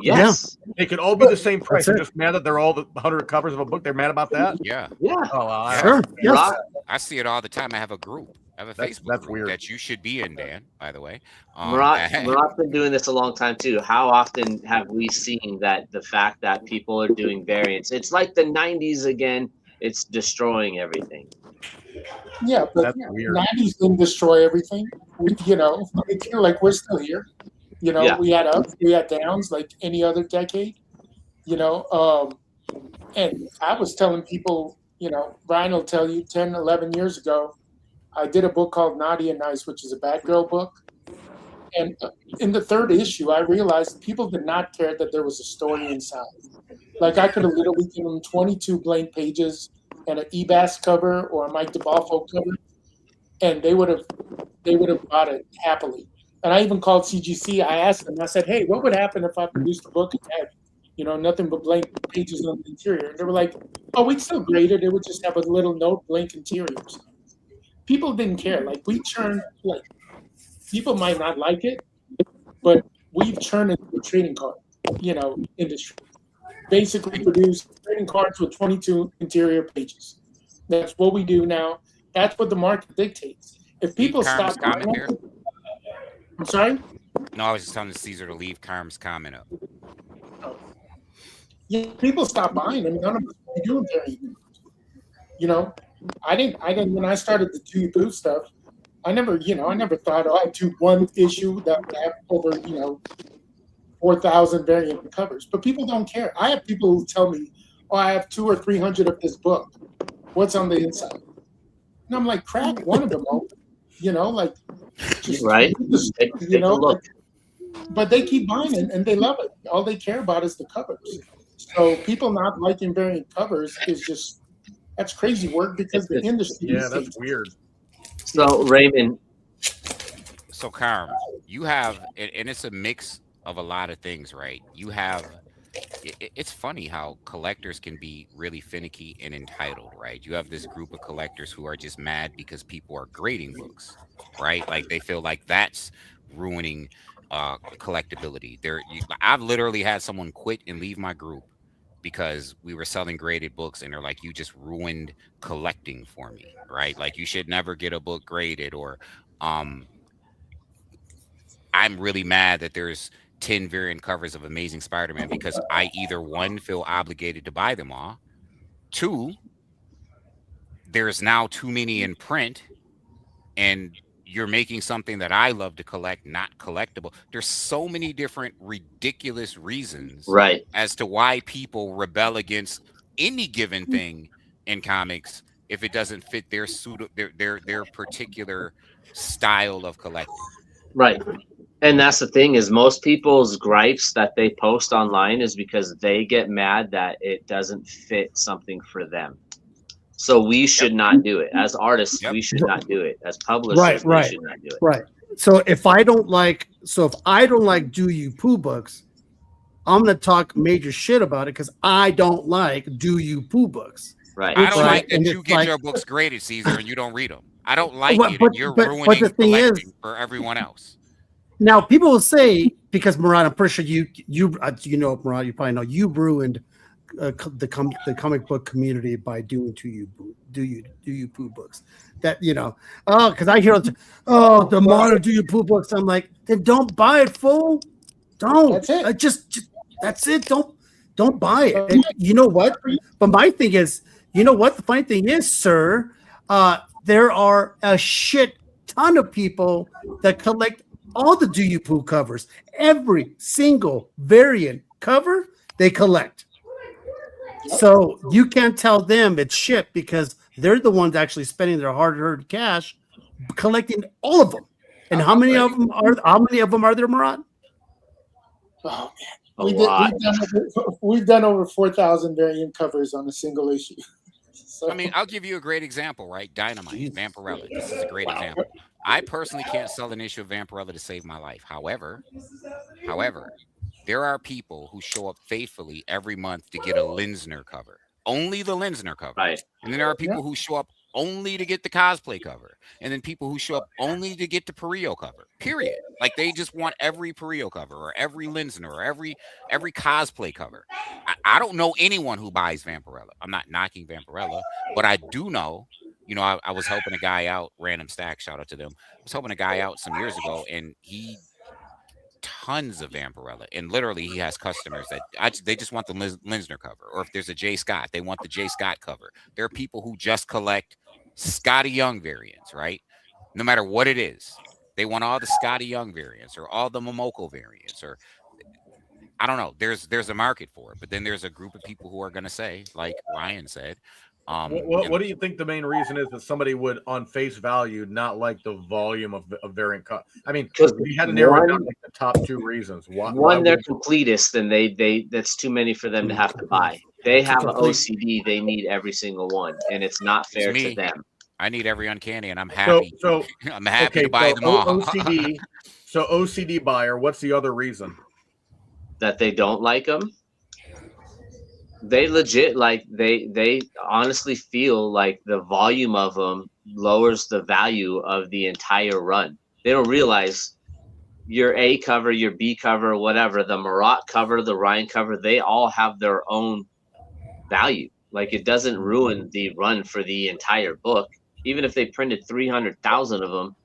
[SPEAKER 7] Yes.
[SPEAKER 4] They could all be the same price. They're just mad that they're all the 100 covers of a book. They're mad about that?
[SPEAKER 6] Yeah.
[SPEAKER 4] Oh, well,
[SPEAKER 3] sure. Yes.
[SPEAKER 6] I see it all the time. I have a group. I have a Facebook group that you should be in, Dan, by the way.
[SPEAKER 7] Marat's been doing this a long time, too. How often have we seen that the fact that people are doing variants? It's like the 90s again. It's destroying everything.
[SPEAKER 8] Yeah, but 90s didn't destroy everything. We feel like we're still here. We had ups, we had downs like any other decade, and I was telling people, Ryan will tell you 10, 11 years ago, I did a book called Naughty and Nice, which is a bad girl book. And in the third issue, I realized people did not care that there was a story inside. Like I could have literally given them 22 blank pages and an Ebas cover or a Mike DeBalfo cover, and they would have bought it happily. And I even called CGC. I asked them, I said, hey, what would happen if I produced a book and had, nothing but blank pages on the interior? And they were like, oh, we'd still grade it. It would just have a little note, blank interiors. People didn't care. Like we churned, people might not like it, but we've churned into a trading card, industry. Basically produce trading cards with 22 interior pages. That's what we do now. That's what the market dictates. If people stop buying I'm sorry.
[SPEAKER 6] No, I was just telling Caesar to leave Carm's comment up.
[SPEAKER 8] Yeah, people stop buying. I mean, none of us are doing very. You know, I didn't. When I started the two booth stuff, I never thought, oh, I'd do one issue that would have over 4,000 variant covers. But people don't care. I have people who tell me, oh, I have 200 or 300 of this book. What's on the inside? And I'm like, crack one of them open. Like, just,
[SPEAKER 7] right? Take a look.
[SPEAKER 8] But they keep buying it and they love it. All they care about is the covers. So people not liking variant covers is that's crazy work because the industry.
[SPEAKER 4] Yeah, that's weird.
[SPEAKER 7] So Raymond.
[SPEAKER 6] So Carm, you have, and it's a mix of a lot of things, right? You have, it's funny how collectors can be really finicky and entitled, right? You have this group of collectors who are just mad because people are grading books, right? Like they feel like that's ruining collectability. I've literally had someone quit and leave my group because we were selling graded books and they're like, you just ruined collecting for me, right? Like you should never get a book graded, or I'm really mad that there's 10 variant covers of Amazing Spider-Man because I either one, feel obligated to buy them all, two, there's now too many in print and you're making something that I love to collect not collectible. There's so many different ridiculous reasons,
[SPEAKER 7] right,
[SPEAKER 6] as to why people rebel against any given thing in comics if it doesn't fit their particular style of collecting.
[SPEAKER 7] Right. And that's the thing, is most people's gripes that they post online is because they get mad that it doesn't fit something for them. So we should not do it. As artists, we should not do it. As publishers, we should not do it.
[SPEAKER 3] Right. So if I don't like Do You Poo books, I'm gonna talk major shit about it because I don't like Do You Poo books.
[SPEAKER 7] Right.
[SPEAKER 6] I don't like that you get your books graded, Caesar, and you don't read them. I don't like it. And you're ruining
[SPEAKER 3] the thing
[SPEAKER 6] collecting for everyone else.
[SPEAKER 3] Now people will say, because Marat, I'm pretty sure Marat, you probably know you ruined the comic book community by doing Do You Poo books. That because I hear the modern Do You Poo books. I'm like, then don't buy it, fool. Don't.
[SPEAKER 8] That's it.
[SPEAKER 3] Just that's it. Don't buy it. And you know what? But my thing is, you know what? The funny thing is, sir, there are a shit ton of people that collect all the Do You Poo covers. Every single variant cover they collect. So you can't tell them it's shit because they're the ones actually spending their hard-earned cash collecting all of them. And how many of them are there, Marat?
[SPEAKER 8] Oh man, we've done over 4,000 variant covers on a single issue. So.
[SPEAKER 6] I mean, I'll give you a great example, right? Dynamite, Vampirella. This is a great example. I personally can't sell an issue of Vampirella to save my life. However, there are people who show up faithfully every month to get a Linsner cover, only the Linsner cover.
[SPEAKER 7] Right.
[SPEAKER 6] And then there are people who show up only to get the cosplay cover, and then people who show up only to get the Perillo cover. Period. Like they just want every Perillo cover or every Linsner or every cosplay cover. I don't know anyone who buys Vampirella. I'm not knocking Vampirella, but I do know. I was helping a guy out, Random Stack, shout out to them. I was helping a guy out some years ago, and he tons of Vampirella, and literally he has customers that they just want the Linsner cover, or if there's a J. Scott, they want the J. Scott cover. There are people who just collect Scotty Young variants, right? No matter what it is, they want all the Scotty Young variants or all the Momoko variants, or I don't know. There's a market for it, but then there's a group of people who are going to say, like Ryan said.
[SPEAKER 4] What do you think the main reason is that somebody would, on face value, not like the volume of variant cut? I mean, if you had to narrow it down like the top two reasons.
[SPEAKER 7] One, they're completists, and they that's too many for them to have to buy. They have an OCD; they need every single one, and it's not fair to them.
[SPEAKER 6] I need every uncanny, and I'm happy.
[SPEAKER 4] So
[SPEAKER 6] I'm happy to buy them all.
[SPEAKER 4] OCD buyer. What's the other reason?
[SPEAKER 7] That they don't like them. They legit they honestly feel like the volume of them lowers the value of the entire run. They don't realize your A cover, your B cover, whatever, the Marat cover, the Ryan cover, they all have their own value. Like it doesn't ruin the run for the entire book. Even if they printed 300,000 of them,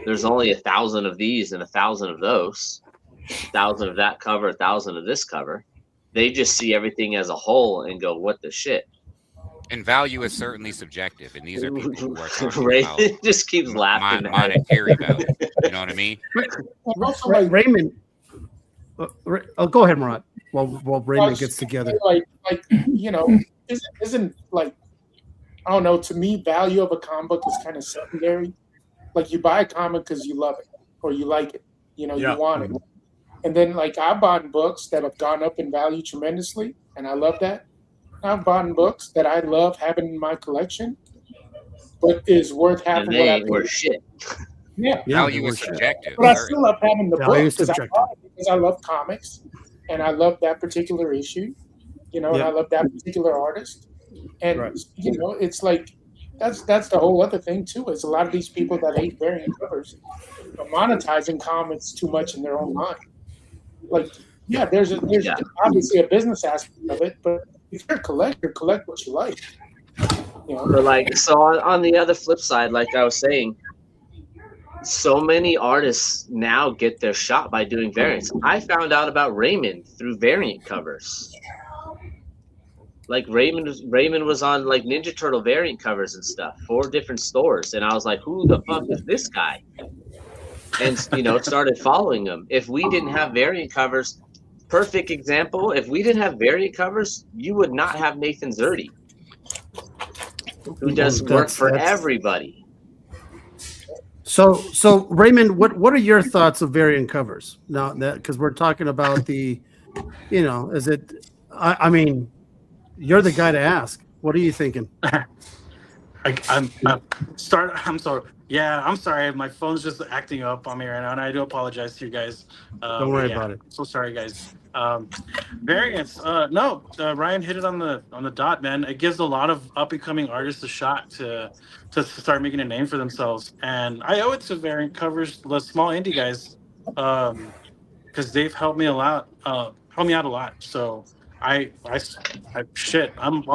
[SPEAKER 7] there's only 1,000 of these and 1,000 of those, 1,000 of that cover, 1,000 of this cover. They just see everything as a whole and go, what the shit?
[SPEAKER 6] And value is certainly subjective, and these are people who are talking
[SPEAKER 7] Ray
[SPEAKER 6] about
[SPEAKER 7] just keeps laughing.
[SPEAKER 6] monetary value. You know what I mean?
[SPEAKER 8] Also, like,
[SPEAKER 3] Raymond. Oh, go ahead, Marat. While Raymond gets together.
[SPEAKER 8] Like isn't like, I don't know. To me, value of a comic book is kind of secondary. Like, you buy a comic because you love it or you like it. You want it. And then, like, I've bought books that have gone up in value tremendously, and I love that. I've bought books that I love having in my collection, but is worth having.
[SPEAKER 7] And they ain't worth shit.
[SPEAKER 8] Yeah,
[SPEAKER 6] Value is subjective.
[SPEAKER 8] but I still love having the
[SPEAKER 3] Value
[SPEAKER 8] book
[SPEAKER 3] is
[SPEAKER 8] because
[SPEAKER 3] subjective.
[SPEAKER 8] I love comics, and I love that particular issue. And I love that particular artist, and it's like that's the whole other thing too. Is a lot of these people that hate variant covers are monetizing comics too much in their own mind. Like, there's obviously a business aspect of it, but if you're a collector, collect what you like.
[SPEAKER 7] But like, so on the other flip side, like I was saying, so many artists now get their shot by doing variants. I found out about Raymond through variant covers. Like, Raymond was on like Ninja Turtle variant covers and stuff, 4 different stores, and I was like, who the fuck is this guy? And started following him. If we didn't have variant covers, perfect example, if we didn't have variant covers, you would not have Nathan Zerdy, who does work for everybody.
[SPEAKER 3] So Raymond, what are your thoughts of variant covers now? That because we're talking about the, is it? I mean, you're the guy to ask. What are you thinking?
[SPEAKER 9] I'm sorry. Yeah, I'm sorry. My phone's just acting up on me right now, and I do apologize to you guys.
[SPEAKER 3] Don't worry about it.
[SPEAKER 9] So sorry, guys. Variants. No, Ryan hit it on the dot, man. It gives a lot of up and coming artists a shot to start making a name for themselves, and I owe it to variant covers, the small indie guys, because they've helped me a lot. Helped me out a lot. So I'm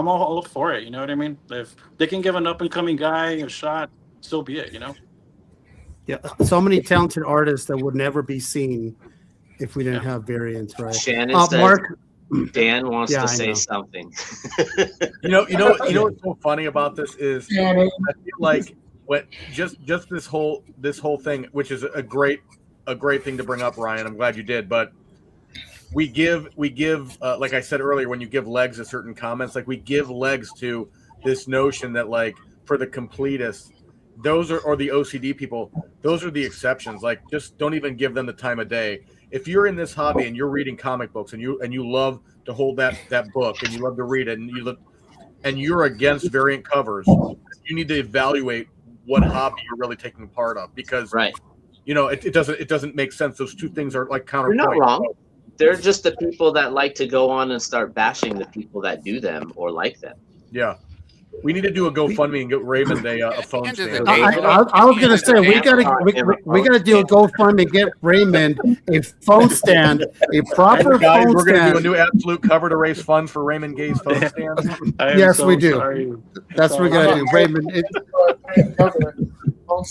[SPEAKER 9] all for it. You know what I mean? If they can give an up and coming guy a shot, so be it.
[SPEAKER 3] Yeah, so many talented artists that would never be seen if we didn't have variants, right?
[SPEAKER 7] Shannon says,
[SPEAKER 3] Mark,
[SPEAKER 7] Dan wants to say something.
[SPEAKER 4] You know what's so funny about this is I feel like just this whole thing, which is a great thing to bring up, Ryan. I'm glad you did, but we give like I said earlier, when you give legs to certain comments, like we give legs to this notion that, like, for the completists, those are, or the OCD people, those are the exceptions. Like, just don't even give them the time of day. If you're in this hobby and you're reading comic books and you love to hold that book and you love to read it and you're against variant covers, you need to evaluate what hobby you're really taking part of, because it doesn't make sense. Those two things are like counterpoint.
[SPEAKER 7] You're not wrong. They're just the people that like to go on and start bashing the people that do them or like them.
[SPEAKER 4] Yeah. We need to do a GoFundMe and get Raymond a phone stand.
[SPEAKER 3] I was gonna say we gotta do a GoFundMe and get Raymond a phone stand, a proper
[SPEAKER 4] guys,
[SPEAKER 3] phone
[SPEAKER 4] we're
[SPEAKER 3] stand.
[SPEAKER 4] gonna do a new absolute cover to raise funds for Raymond Gay's phone stand.
[SPEAKER 3] Yes, we do. That's what we gotta do, Raymond.
[SPEAKER 9] I'm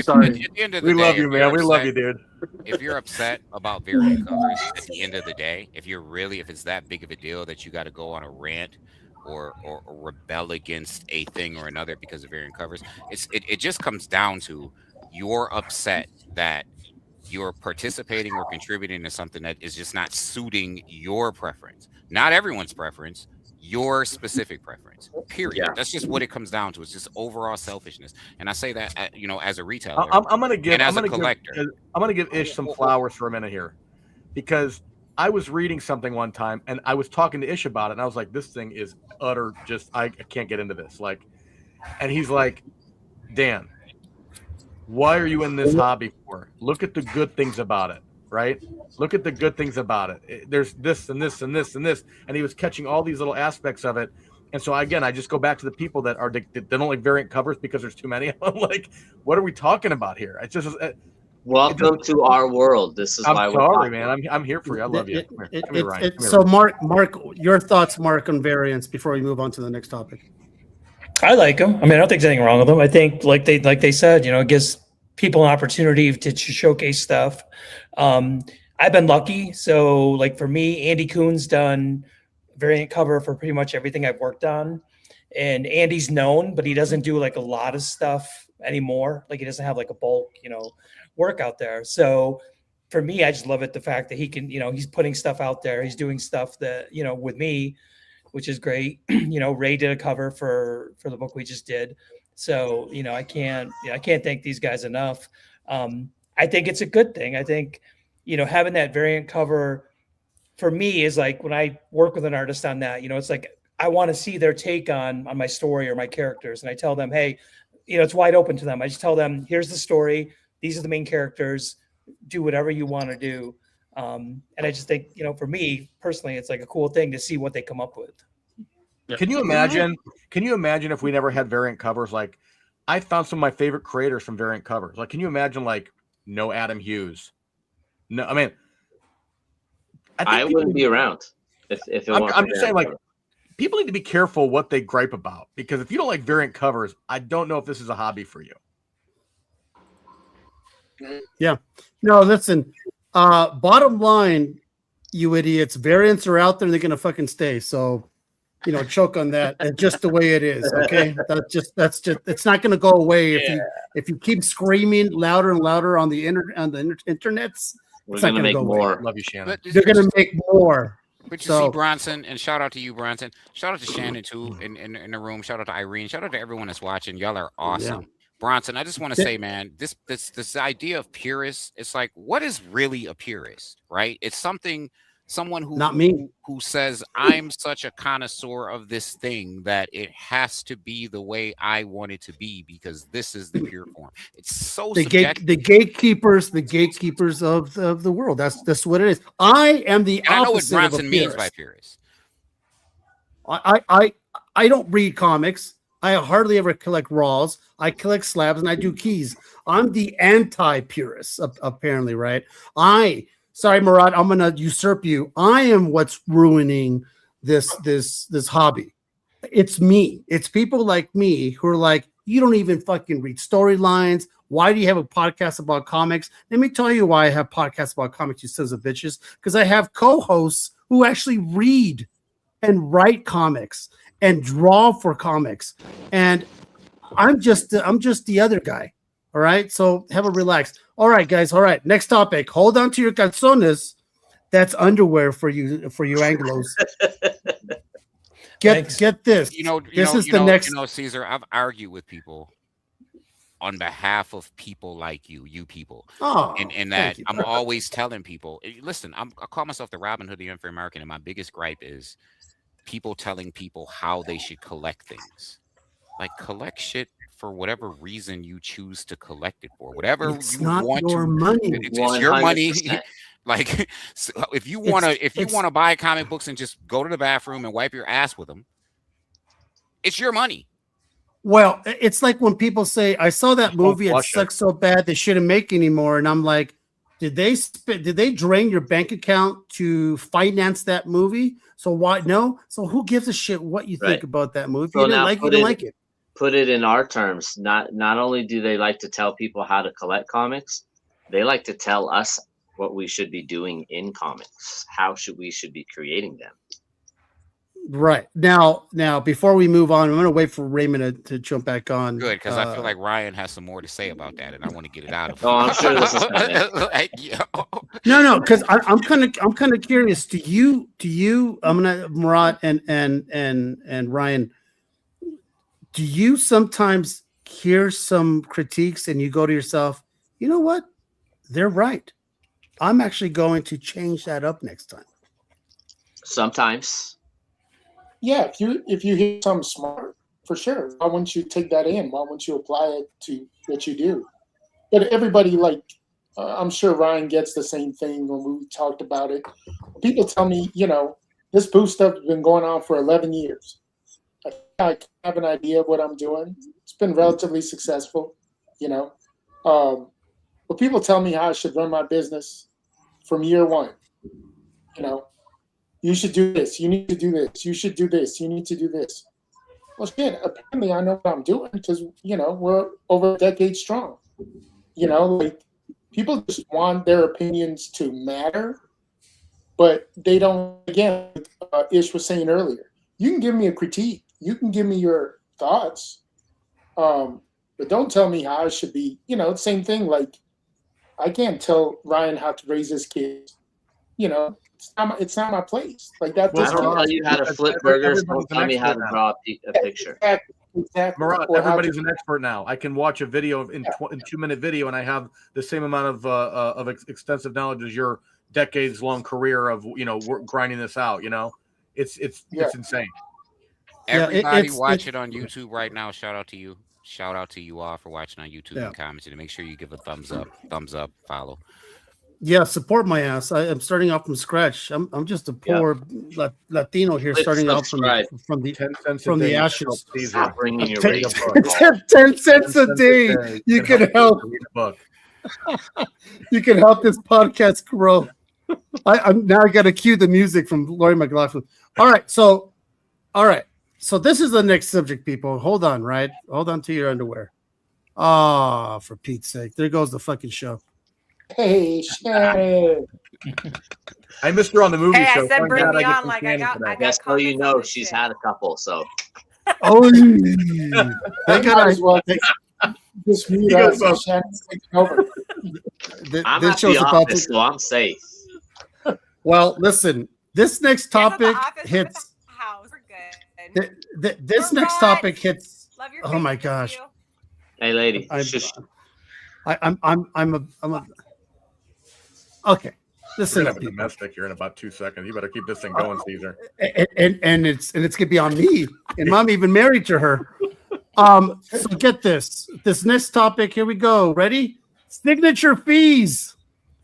[SPEAKER 9] sorry.
[SPEAKER 6] At the end of the
[SPEAKER 4] We
[SPEAKER 6] day,
[SPEAKER 4] love you,
[SPEAKER 6] if
[SPEAKER 4] man.
[SPEAKER 6] you're
[SPEAKER 4] We love
[SPEAKER 6] upset-
[SPEAKER 4] you, dude.
[SPEAKER 6] If you're upset about variant covers at the end of the day, if it's that big of a deal that you got to go on a rant or rebel against a thing or another because of variant covers, it just comes down to you're upset that you're participating or contributing to something that is just not suiting your preference. Not everyone's preference, your specific preference. Period.
[SPEAKER 7] Yeah.
[SPEAKER 6] That's just what it comes down to. It's just overall selfishness. And I say that as a retailer.
[SPEAKER 4] I'm gonna give Ish some flowers for a minute here, because I was reading something one time and I was talking to Ish about it, and I was like, this thing is utter just I can't get into this. Like, and he's like, Dan, why are you in this hobby for? Look at the good things about it, right? Look at the good things about it. There's this and this and this and this. And he was catching all these little aspects of it. And so again, I just go back to the people that don't like variant covers because there's too many of them. Like, what are we talking about here? It's just
[SPEAKER 7] welcome to our world. This is why
[SPEAKER 4] I'm sorry, man. I'm here for you. I love you. Come here, Ryan.
[SPEAKER 3] So Mark, your thoughts, Mark, on variants before we move on to the next topic.
[SPEAKER 5] I like them. I mean, I don't think there's anything wrong with them. I think, like they said, it gives people an opportunity to showcase stuff. I've been lucky. So like for me, Andy Kuhn's done variant cover for pretty much everything I've worked on. And Andy's known, but he doesn't do like a lot of stuff anymore. Like he doesn't have like a bulk, work out there. So for me, I just love it. The fact that he can, he's putting stuff out there. He's doing stuff that, with me, which is great. Ray did a cover for the book we just did. So, I can't thank these guys enough. I think it's a good thing. I think, having that variant cover for me is like when I work with an artist on that, it's like, I want to see their take on my story or my characters. And I tell them, hey, it's wide open to them. I just tell them, here's the story. These are the main characters. Do whatever you want to do. And I just think, for me personally, it's like a cool thing to see what they come up with.
[SPEAKER 4] Can you imagine if we never had variant covers? Like I found some of my favorite creators from variant covers. Like, can you imagine like no Adam Hughes? No, I mean,
[SPEAKER 7] I wouldn't be around if it wasn't.
[SPEAKER 4] I'm just saying, like, people need to be careful what they gripe about, because if you don't like variant covers, I don't know if this is a hobby for you.
[SPEAKER 3] Yeah. No, listen, bottom line, you idiots, variants are out there and they're going to fucking stay. So, choke on that. It's just the way it is. Okay. That's just, it's not going to go away. If you keep screaming louder and louder on the internets,
[SPEAKER 7] we're going to make more.
[SPEAKER 4] Love you, Shannon.
[SPEAKER 3] They're going to make more.
[SPEAKER 6] But you see, Bronson, and shout out to you, Bronson. Shout out to Shannon too in the room. Shout out to Irene. Shout out to everyone that's watching. Y'all are awesome. Yeah. Bronson, I just want to say, man, this idea of purist, it's like, what is really a purist, right? It's someone who
[SPEAKER 3] not me,
[SPEAKER 6] who says I'm such a connoisseur of this thing that it has to be the way I want it to be because this is the pure form. It's so
[SPEAKER 3] the gatekeepers of the world. That's what it is. I am the opposite.
[SPEAKER 6] I know what Bronson means by purist.
[SPEAKER 3] I don't read comics. I hardly ever collect raws. I collect slabs and I do keys. I'm the anti-purist, apparently, right? Sorry, Marat, I'm gonna usurp you. I am what's ruining this hobby. It's me. It's people like me who are like, you don't even fucking read storylines. Why do you have a podcast about comics? Let me tell you why I have podcasts about comics, you sons of bitches. Because I have co-hosts who actually read and write comics and draw for comics. And I'm just the other guy. All right. So have a relax. All right, guys. All right. Next topic. Hold on to your calzones. That's underwear for you Anglos. Get this. This is the next.
[SPEAKER 6] Caesar, I've argued with people on behalf of people like you people. And that I'm always telling people, listen, I call myself the Robin Hood, the unfair American, and my biggest gripe is people telling people how they should collect things. Like, collect shit for whatever reason you choose to collect it for. Whatever
[SPEAKER 3] it's
[SPEAKER 6] you
[SPEAKER 3] not
[SPEAKER 6] want
[SPEAKER 3] your
[SPEAKER 6] to
[SPEAKER 3] money.
[SPEAKER 6] It's your money. Like, so if you want to buy comic books and just go to the bathroom and wipe your ass with them, it's your money.
[SPEAKER 3] Well, it's like when people say, I saw that movie, it sucks so bad they shouldn't make anymore. And I'm like, did they drain your bank account to finance that movie? So why? No. So who gives a shit what you think about that movie?
[SPEAKER 7] So
[SPEAKER 3] you didn't like it, you didn't like it.
[SPEAKER 7] Put it in our terms. Not only do they like to tell people how to collect comics, they like to tell us what we should be doing in comics, how we should be creating them.
[SPEAKER 3] Right. Now, before we move on, I'm going to wait for Raymond to jump back on.
[SPEAKER 6] Good, because I feel like Ryan has some more to say about that, and I want to get it out of him.
[SPEAKER 7] Oh, I'm sure this is
[SPEAKER 3] No, because I'm kind of curious. Do you? I'm gonna Marat and Ryan. Do you sometimes hear some critiques and you go to yourself, you know what? They're right. I'm actually going to change that up next time.
[SPEAKER 7] Sometimes.
[SPEAKER 8] Yeah, if you hear something smart, for sure. Why wouldn't you take that in? Why wouldn't you apply it to what you do? But everybody, I'm sure Ryan gets the same thing when we talked about it. People tell me, this booth stuff has been going on for 11 years. I have an idea of what I'm doing. It's been relatively successful, But people tell me how I should run my business from year one. You should do this. You need to do this. You should do this. You need to do this. Well, shit, apparently I know what I'm doing because, we're over a decade strong. You know, like people just want their opinions to matter, but they don't. Again, Ish was saying earlier, you can give me a critique, you can give me your thoughts, but don't tell me how I should be. You know, same thing. Like I can't tell Ryan how to raise his kids. You know, it's not my place. Like that.
[SPEAKER 7] I don't tell you how to flip burgers. Don't tell me how to draw a picture.
[SPEAKER 8] Exactly.
[SPEAKER 4] Marat, everybody's an expert now. I can watch a video in 2-minute video, and I have the same amount of extensive knowledge as your decades-long career of grinding this out. You know, it's insane.
[SPEAKER 6] Everybody watch it on YouTube right now. Shout out to you. Shout out to you all for watching on YouTube and commenting. And make sure you give a thumbs up, follow.
[SPEAKER 3] Yeah, support my ass. I'm starting off from scratch. I'm just a poor Latino here, starting out from the ashes.
[SPEAKER 7] Stop bringing your
[SPEAKER 3] 10 cents a day. You can help. You can help this podcast grow. I'm now. I got to cue the music from Lori McLaughlin. All right, so this is the next subject, people. Hold on, right? Hold on to your underwear. Ah, for Pete's sake, there goes the fucking show.
[SPEAKER 8] Hey, shit.
[SPEAKER 4] I missed her on the movie show.
[SPEAKER 10] I said bring me on. Like I got
[SPEAKER 7] That's how you know she's had a couple. So.
[SPEAKER 3] Oh,
[SPEAKER 8] I might as well just mute us and Shannon's taking over.
[SPEAKER 7] I'm at the office, so I'm safe.
[SPEAKER 3] Well, listen. This next topic hits. This next topic hits. Oh my gosh.
[SPEAKER 7] Hey, lady.
[SPEAKER 3] I'm a. Okay, listen up, people.
[SPEAKER 4] Domestic. You're in about 2 seconds. You better keep this thing going, Caesar.
[SPEAKER 3] And it's gonna be on me. And Mom even married to her. So get this. This next topic. Here we go. Ready? Signature fees.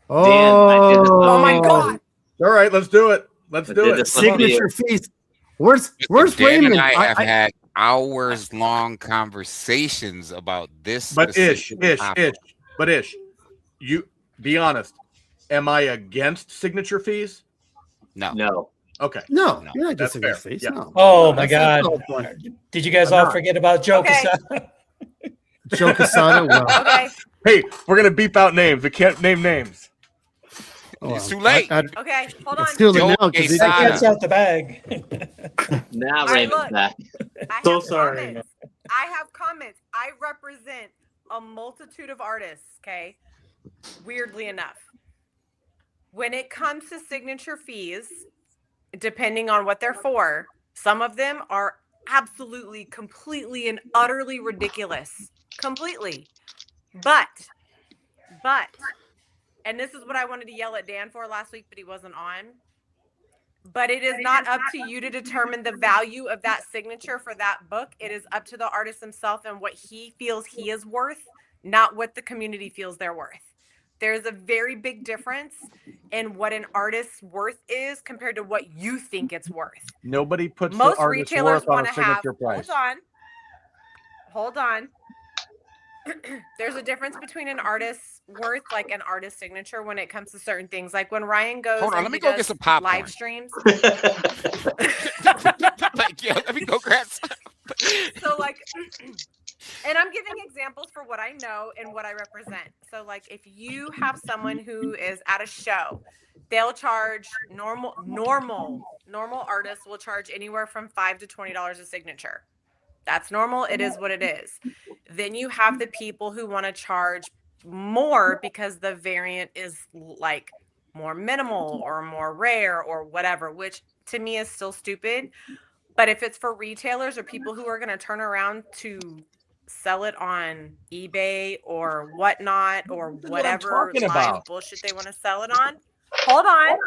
[SPEAKER 10] Oh my God.
[SPEAKER 4] All right, let's do it. Let's do it.
[SPEAKER 3] Signature fees. Where's
[SPEAKER 6] Dan
[SPEAKER 3] Raymond?
[SPEAKER 6] and I have had hours-long conversations about this.
[SPEAKER 4] But Ish, you be honest. Am I against signature fees?
[SPEAKER 7] No.
[SPEAKER 4] Okay.
[SPEAKER 3] No, you're not against signature fees.
[SPEAKER 4] Yeah.
[SPEAKER 3] No.
[SPEAKER 5] Oh my God! Did you guys all forget about Joe Quesada?
[SPEAKER 3] Joe Quesada. Well.
[SPEAKER 10] Okay.
[SPEAKER 4] Hey, we're gonna beep out names. We can't name names.
[SPEAKER 6] It's too late.
[SPEAKER 10] Okay, hold on.
[SPEAKER 3] It's too late now because
[SPEAKER 5] that gets out the bag.
[SPEAKER 7] Now Raymond's back.
[SPEAKER 9] So sorry.
[SPEAKER 10] I have comments. I represent a multitude of artists. Okay, weirdly enough, when it comes to signature fees, depending on what they're for, some of them are absolutely, completely, and utterly ridiculous. Completely, but. And this is what I wanted to yell at Dan for last week, but he wasn't on. But it is not up to you to determine the value of that signature for that book. It is up to the artist himself and what he feels he is worth, not what the community feels they're worth. There's a very big difference in what an artist's worth is compared to what you think it's worth.
[SPEAKER 4] Nobody puts
[SPEAKER 10] most
[SPEAKER 4] the artist's
[SPEAKER 10] retailers
[SPEAKER 4] worth on
[SPEAKER 10] want
[SPEAKER 4] a
[SPEAKER 10] to have.
[SPEAKER 4] signature price.
[SPEAKER 10] Hold on. There's a difference between an artist's worth, like an artist signature, when it comes to certain things. Like when Ryan goes,
[SPEAKER 6] hold on, let me go get some popcorn.
[SPEAKER 10] Live streams.
[SPEAKER 6] Let me go grab some.
[SPEAKER 10] So like, and I'm giving examples for what I know and what I represent. So like, if you have someone who is at a show, they'll charge normal artists will charge anywhere from $5 to $20 a signature. That's normal. It is what it is. Then you have the people who want to charge more because the variant is like more minimal or more rare or whatever, which to me is still stupid. But if it's for retailers or people who are going to turn around to sell it on eBay or whatnot or whatever live bullshit they want to sell it on, hold on.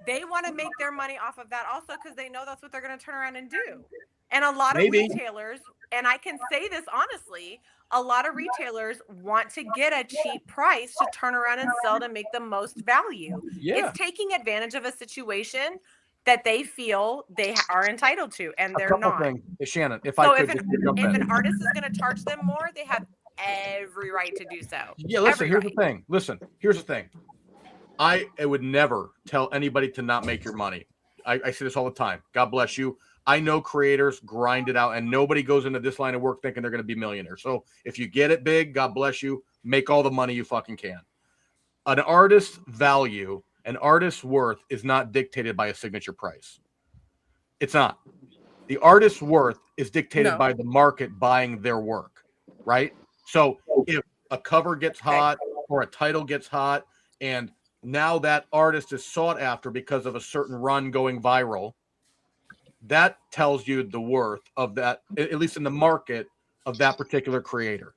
[SPEAKER 10] They want to make their money off of that also because they know that's what they're going to turn around and do. And a lot of retailers, and I can say this honestly, a lot of retailers want to get a cheap price to turn around and sell to make the most value. Yeah. It's taking advantage of a situation that they feel they are entitled to, and they're not.
[SPEAKER 4] Shannon, if
[SPEAKER 10] an artist is going to charge them more, they have every right to do so.
[SPEAKER 4] Yeah, listen, here's the thing. I would never tell anybody to not make your money. I say this all the time. God bless you. I know creators grind it out, and nobody goes into this line of work thinking they're going to be millionaires. So if you get it big, God bless you. Make all the money you fucking can. An artist's value, an artist's worth is not dictated by a signature price. It's not. The artist's worth is dictated by the market buying their work, right? So if a cover gets hot or a title gets hot, and now that artist is sought after because of a certain run going viral, that tells you the worth of that, at least in the market, of that particular creator.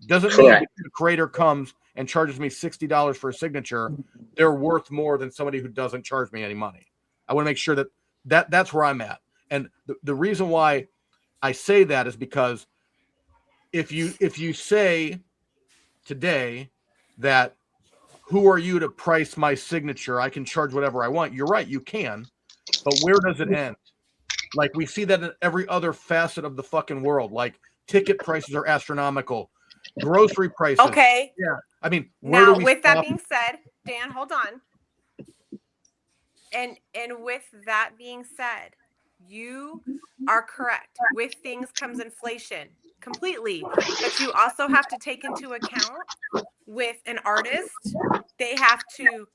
[SPEAKER 4] Doesn't mean if the creator comes and charges me $60 for a signature, they're worth more than somebody who doesn't charge me any money. I want to make sure that's where I'm at. And the reason why I say that is because if you say today that who are you to price my signature, I can charge whatever I want. You're right, you can. But where does it end? Like, we see that in every other facet of the fucking world. Like, ticket prices are astronomical. Grocery prices.
[SPEAKER 10] Okay.
[SPEAKER 4] Yeah. I mean,
[SPEAKER 10] now with that being said, Dan, hold on. And with that being said, you are correct. With things comes inflation completely. But you also have to take into account with an artist, they have to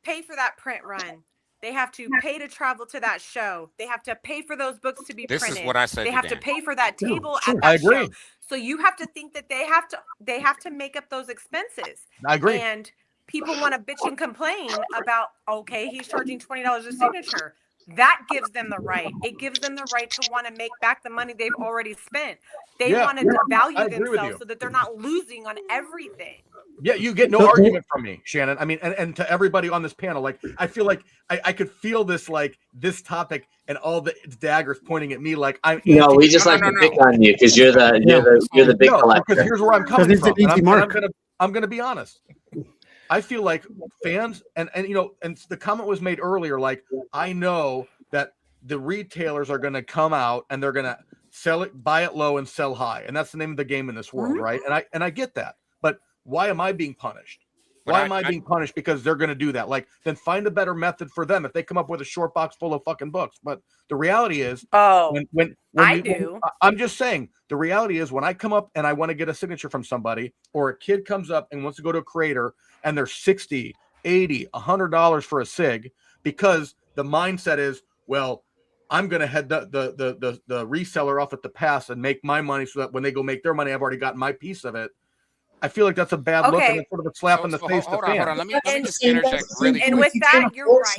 [SPEAKER 10] pay for that print run. They have to pay to travel to that show. They have to pay for those books to be printed.
[SPEAKER 6] This is what I said.
[SPEAKER 10] They have to pay for that table at that
[SPEAKER 4] I agree.
[SPEAKER 10] show. So you have to think that they have to make up those expenses.
[SPEAKER 4] I agree.
[SPEAKER 10] And people want to bitch and complain about, okay, he's charging $20 a signature. That gives them the right. It gives them the right to want to make back the money they've already spent. They want to value themselves so that they're not losing on everything.
[SPEAKER 4] Yeah, you get no argument from me, Shannon. I mean, and to everybody on this panel, like, I feel like I could feel this, like, this topic and all the daggers pointing at me, like I'm.
[SPEAKER 7] No, we just like to pick on you because you're the big collector.
[SPEAKER 4] Because here's where I'm coming from. And I'm gonna be honest. I feel like fans and you know, and the comment was made earlier, like, I know that the retailers are gonna come out and they're gonna sell it, buy it low and sell high, and that's the name of the game in this world, right? And I get that, but why am I being punished? Why am I being punished because they're going to do that? Like, then find a better method for them if they come up with a short box full of fucking books. But the reality is, when I'm just saying, the reality is when I come up and I want to get a signature from somebody, or a kid comes up and wants to go to a creator and they're $60, $80, $100 for a sig, because the mindset is, well, I'm going to head the reseller off at the pass and make my money so that when they go make their money, I've already gotten my piece of it. I feel like that's a bad look and it's sort of a slap in the face to fans.
[SPEAKER 6] Hold on. Let me just interject really quick.
[SPEAKER 10] And with that, you're right.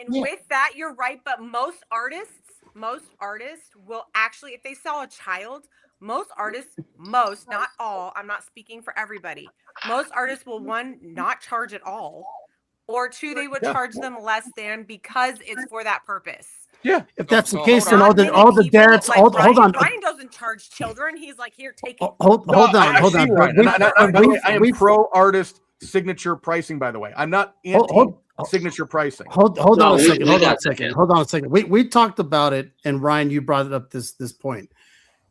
[SPEAKER 10] And with that, you're right. But most artists will actually, if they sell a child, most artists, not all, I'm not speaking for everybody. Most artists will, one, not charge at all, or two, they would charge them less than, because it's for that purpose.
[SPEAKER 3] Yeah, if that's the case, then all the dads,
[SPEAKER 10] like
[SPEAKER 3] hold on.
[SPEAKER 10] Ryan doesn't charge children. He's like, here, take it.
[SPEAKER 3] Hold on.
[SPEAKER 4] I am pro artist signature pricing, by the way. I'm not anti signature pricing. Hold
[SPEAKER 3] on a second. We talked about it, and Ryan, you brought it up this point,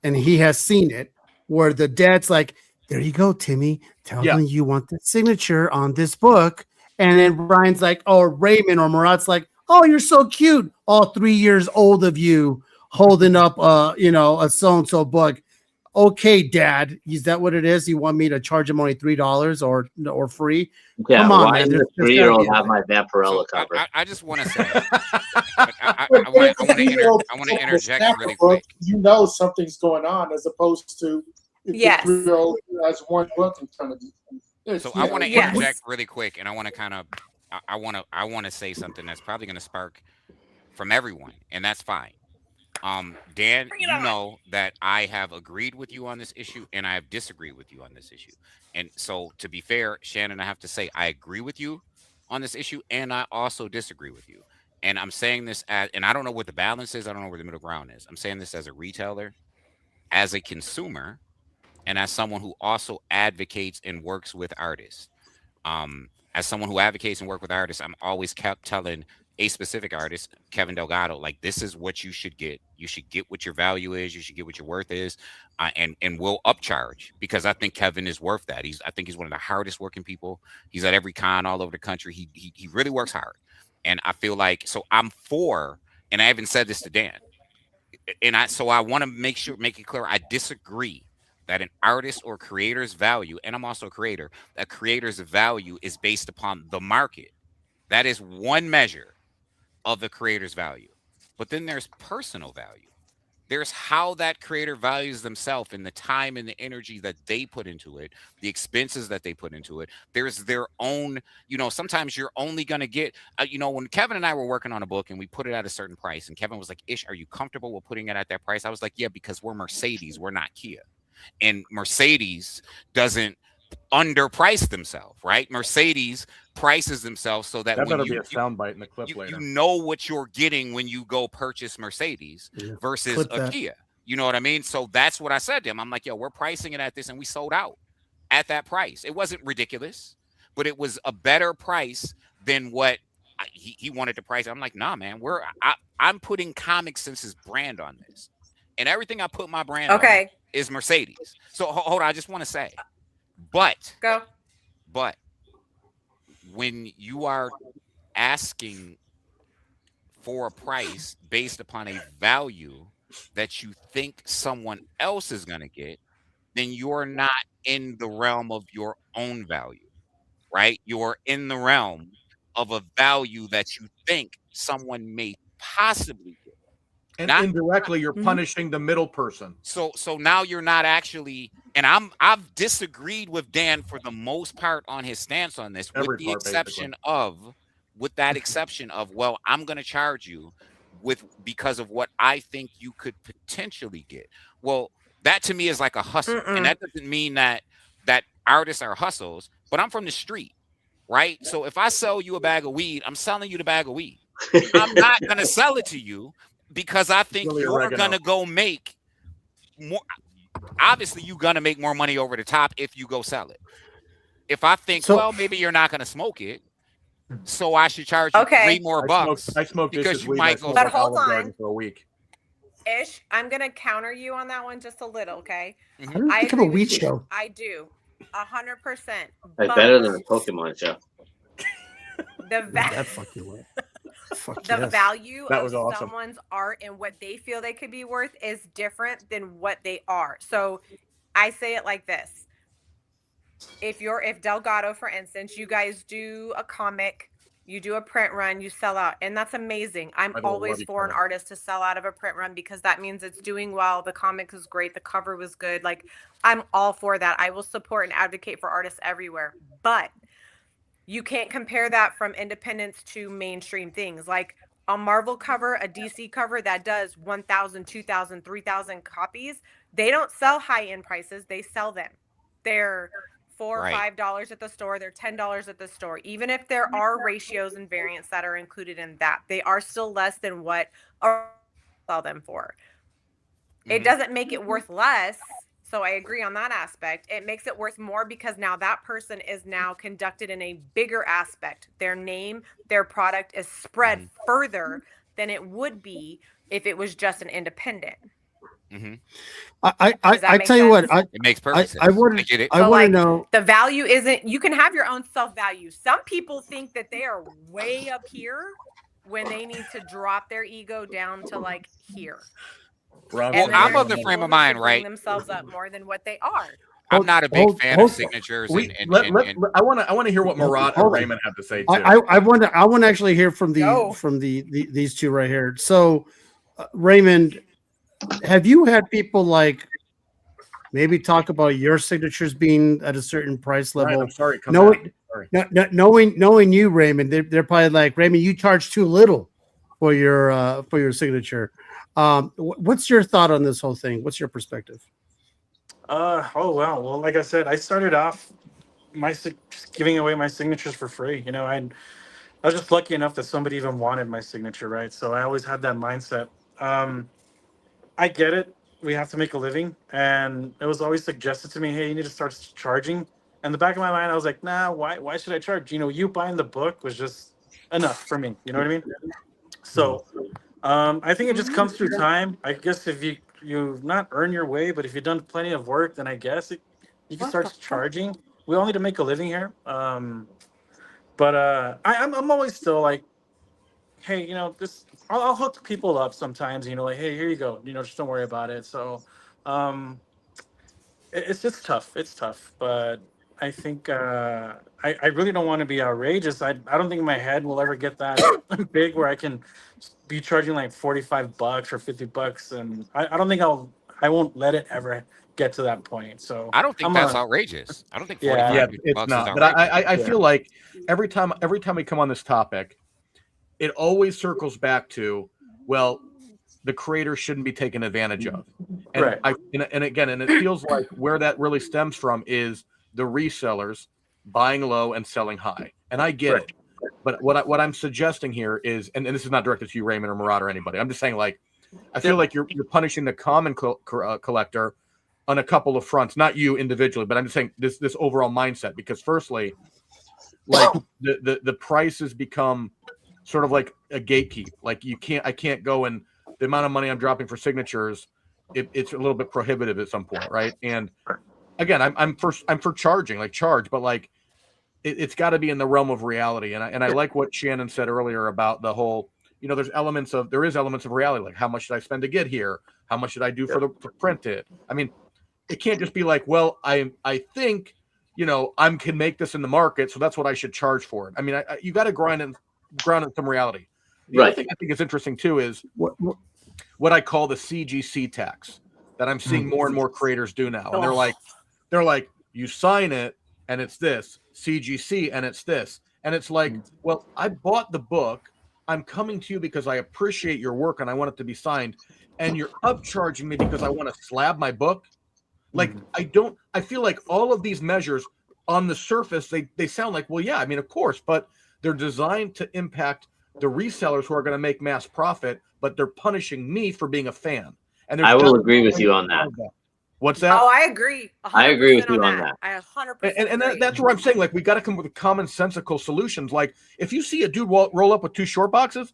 [SPEAKER 3] and he has seen it where the dad's like, there you go, Timmy. Tell them you want the signature on this book. And then Ryan's like, oh, Raymond or Marat's like, oh, you're so cute. All 3 years old of you holding up, a so-and-so book. Okay, Dad, is that what it is? You want me to charge him only $3 or free?
[SPEAKER 7] Yeah,
[SPEAKER 3] come on,
[SPEAKER 7] why
[SPEAKER 3] man.
[SPEAKER 7] does a 3-year-old have my Vaporella cover?
[SPEAKER 6] I just want to say, I want to interject really quick.
[SPEAKER 8] You know something's going on, as opposed to if the 3-year-old has one book in front of you.
[SPEAKER 6] So I want to interject really quick, and I want to kind of, I want to say something that's probably going to spark from everyone, and that's fine. Dan, you know that I have agreed with you on this issue, and I have disagreed with you on this issue. And so, to be fair, Shannon, I have to say I agree with you on this issue, and I also disagree with you. And I'm saying this and I don't know what the balance is. I don't know where the middle ground is. I'm saying this as a retailer, as a consumer, and as someone who also advocates and works with artists. As someone who advocates and works with artists, I'm always kept telling a specific artist, Kevin Delgado, like, this is what you should get. You should get what your value is. You should get what your worth is, and we'll upcharge, because I think Kevin is worth that. I think he's one of the hardest working people. He's at every con all over the country. He really works hard, and I feel like, so I'm for, and I even said this to Dan, So I want to make it clear I disagree that an artist or creator's value, and I'm also a creator, a creator's value is based upon the market. That is one measure of the creator's value. But then there's personal value. There's how that creator values themselves and the time and the energy that they put into it, the expenses that they put into it. There's their own, sometimes you're only going to get, when Kevin and I were working on a book and we put it at a certain price, and Kevin was like, Ish, are you comfortable with putting it at that price? I was like, yeah, because we're Mercedes, we're not Kia. And Mercedes doesn't underprice themselves, right? Mercedes prices themselves so that
[SPEAKER 4] better be a soundbite in the clip later.
[SPEAKER 6] You know what you're getting when you go purchase Mercedes versus a Kia. You know what I mean? So that's what I said to him. I'm like, yo, we're pricing it at this, and we sold out at that price. It wasn't ridiculous, but it was a better price than what he wanted to price. I'm like, nah, man, I'm putting Comic Sense's brand on this, and everything I put my brand on is Mercedes. So hold on, I just want to say, but when you are asking for a price based upon a value that you think someone else is going to get, then you're not in the realm of your own value, right? You're in the realm of a value that you think someone may possibly get.
[SPEAKER 4] And indirectly, you're punishing the middle person.
[SPEAKER 6] So now you're not actually, and I've disagreed with Dan for the most part on his stance on this, with the exception of, well, I'm going to charge you because of what I think you could potentially get. Well, that to me is like a hustle, and that doesn't mean that artists are hustles. But I'm from the street, right? So if I sell you a bag of weed, I'm selling you the bag of weed. I'm not going to sell it to you because I think you're going to go make more. Obviously, you're going to make more money over the top if you go sell it. If I think, well, maybe you're not going to smoke it, so I should charge you $3 more bucks.
[SPEAKER 4] I smoked
[SPEAKER 6] because you might go.
[SPEAKER 10] But hold on.
[SPEAKER 4] For a week.
[SPEAKER 10] Ish, I'm going to counter you on that one just a little, okay?
[SPEAKER 3] I think of a weed show.
[SPEAKER 10] I do. 100%.
[SPEAKER 7] Like better than a Pokemon show.
[SPEAKER 3] That fucking way.
[SPEAKER 10] The value of someone's art and what they feel they could be worth is different than what they are. So I say it like this. If Delgado, for instance, you guys do a comic, you do a print run, you sell out, and that's amazing. I'm always for an artist to sell out of a print run because that means it's doing well. The comic was great. The cover was good. Like, I'm all for that. I will support and advocate for artists everywhere. But you can't compare that from independence to mainstream things. Like a Marvel cover, a DC cover that does 1,000, 2,000, 3,000 copies, they don't sell high-end prices. They sell them. They're $4 or $5 at the store. They're $10 at the store. Even if there are ratios and variants that are included in that, they are still less than what I sell them for. It doesn't make it worth less. So I agree on that aspect. It makes it worth more because now that person is now conducted in a bigger aspect. Their name, their product is spread further than it would be if it was just an independent.
[SPEAKER 3] I tell you what,
[SPEAKER 6] it makes perfect sense.
[SPEAKER 3] I want to know
[SPEAKER 10] the value isn't. You can have your own self value. Some people think that they are way up here when they need to drop their ego down to like here.
[SPEAKER 6] Well, I'm of the frame of mind, right?
[SPEAKER 10] Themselves up more than what they are.
[SPEAKER 6] I'm not a big fan of signatures.
[SPEAKER 4] I want to hear what Marat and Raymond have to say too.
[SPEAKER 3] I want to actually hear from these two right here. So, Raymond, have you had people like maybe talk about your signatures being at a certain price level?
[SPEAKER 4] Ryan, I'm sorry.
[SPEAKER 3] Knowing you, Raymond, they're probably like, Raymond, you charge too little for your signature. What's your thought on this whole thing? What's your perspective?
[SPEAKER 9] Well, like I said, I started off just giving away my signatures for free. You know, I was just lucky enough that somebody even wanted my signature, right? So I always had that mindset. I get it. We have to make a living, and it was always suggested to me, hey, you need to start charging. In the back of my mind, I was like, nah, why should I charge? You know, you buying the book was just enough for me. You know what I mean? So I think it just comes through time. I guess if you've not earned your way, but if you've done plenty of work, then I guess you can start charging. We all need to make a living here. But I'm always still like, hey, this, I'll hook people up sometimes, like, hey, here you go, just don't worry about it. So, it's just tough. It's tough, but I think I really don't want to be outrageous. I don't think my head will ever get that big where I can be charging like $45 or $50, and I don't think I won't let it ever get to that point. So
[SPEAKER 6] I don't think that's outrageous. I don't think 45
[SPEAKER 4] Yeah, it's
[SPEAKER 6] bucks
[SPEAKER 4] not.
[SPEAKER 6] is
[SPEAKER 4] But
[SPEAKER 6] outrageous.
[SPEAKER 4] I feel like every time we come on this topic, it always circles back to, well, the creator shouldn't be taken advantage of. And
[SPEAKER 9] Right.
[SPEAKER 4] And it feels like where that really stems from is the resellers buying low and selling high. And I get it. But what I'm suggesting here is, and this is not directed to you, Raymond or Marat or anybody. I'm just saying, like, I feel like you're punishing the common collector on a couple of fronts, not you individually, but I'm just saying this overall mindset, because firstly, like the prices become sort of like a gatekeep. Like I can't go, and the amount of money I'm dropping for signatures, it's a little bit prohibitive at some point, right? And again, I'm for charging, like charge, but like it's got to be in the realm of reality. And I like what Shannon said earlier about the whole, there is elements of reality, like how much should I spend to get here? How much should I do to print it? I mean, it can't just be like, well, I think, I can make this in the market, so that's what I should charge for it. I mean, you got to ground in some reality. The other thing I think is interesting too is what I call the CGC tax that I'm seeing more and more creators do now. And they're like, you sign it and it's this, CGC and it's this. And it's like, well, I bought the book. I'm coming to you because I appreciate your work and I want it to be signed. And you're upcharging me because I want to slab my book. Like, I feel like all of these measures on the surface, they sound like, well, yeah, I mean, of course, but they're designed to impact the resellers who are going to make mass profit, but they're punishing me for being a fan. And
[SPEAKER 7] I will agree with you on that.
[SPEAKER 4] What's that?
[SPEAKER 10] Oh, I agree.
[SPEAKER 7] I agree with you on that.
[SPEAKER 10] I 100%.
[SPEAKER 4] And that's where I'm saying, like, we got to come up with commonsensical solutions. Like, if you see a dude roll up with 2 short boxes,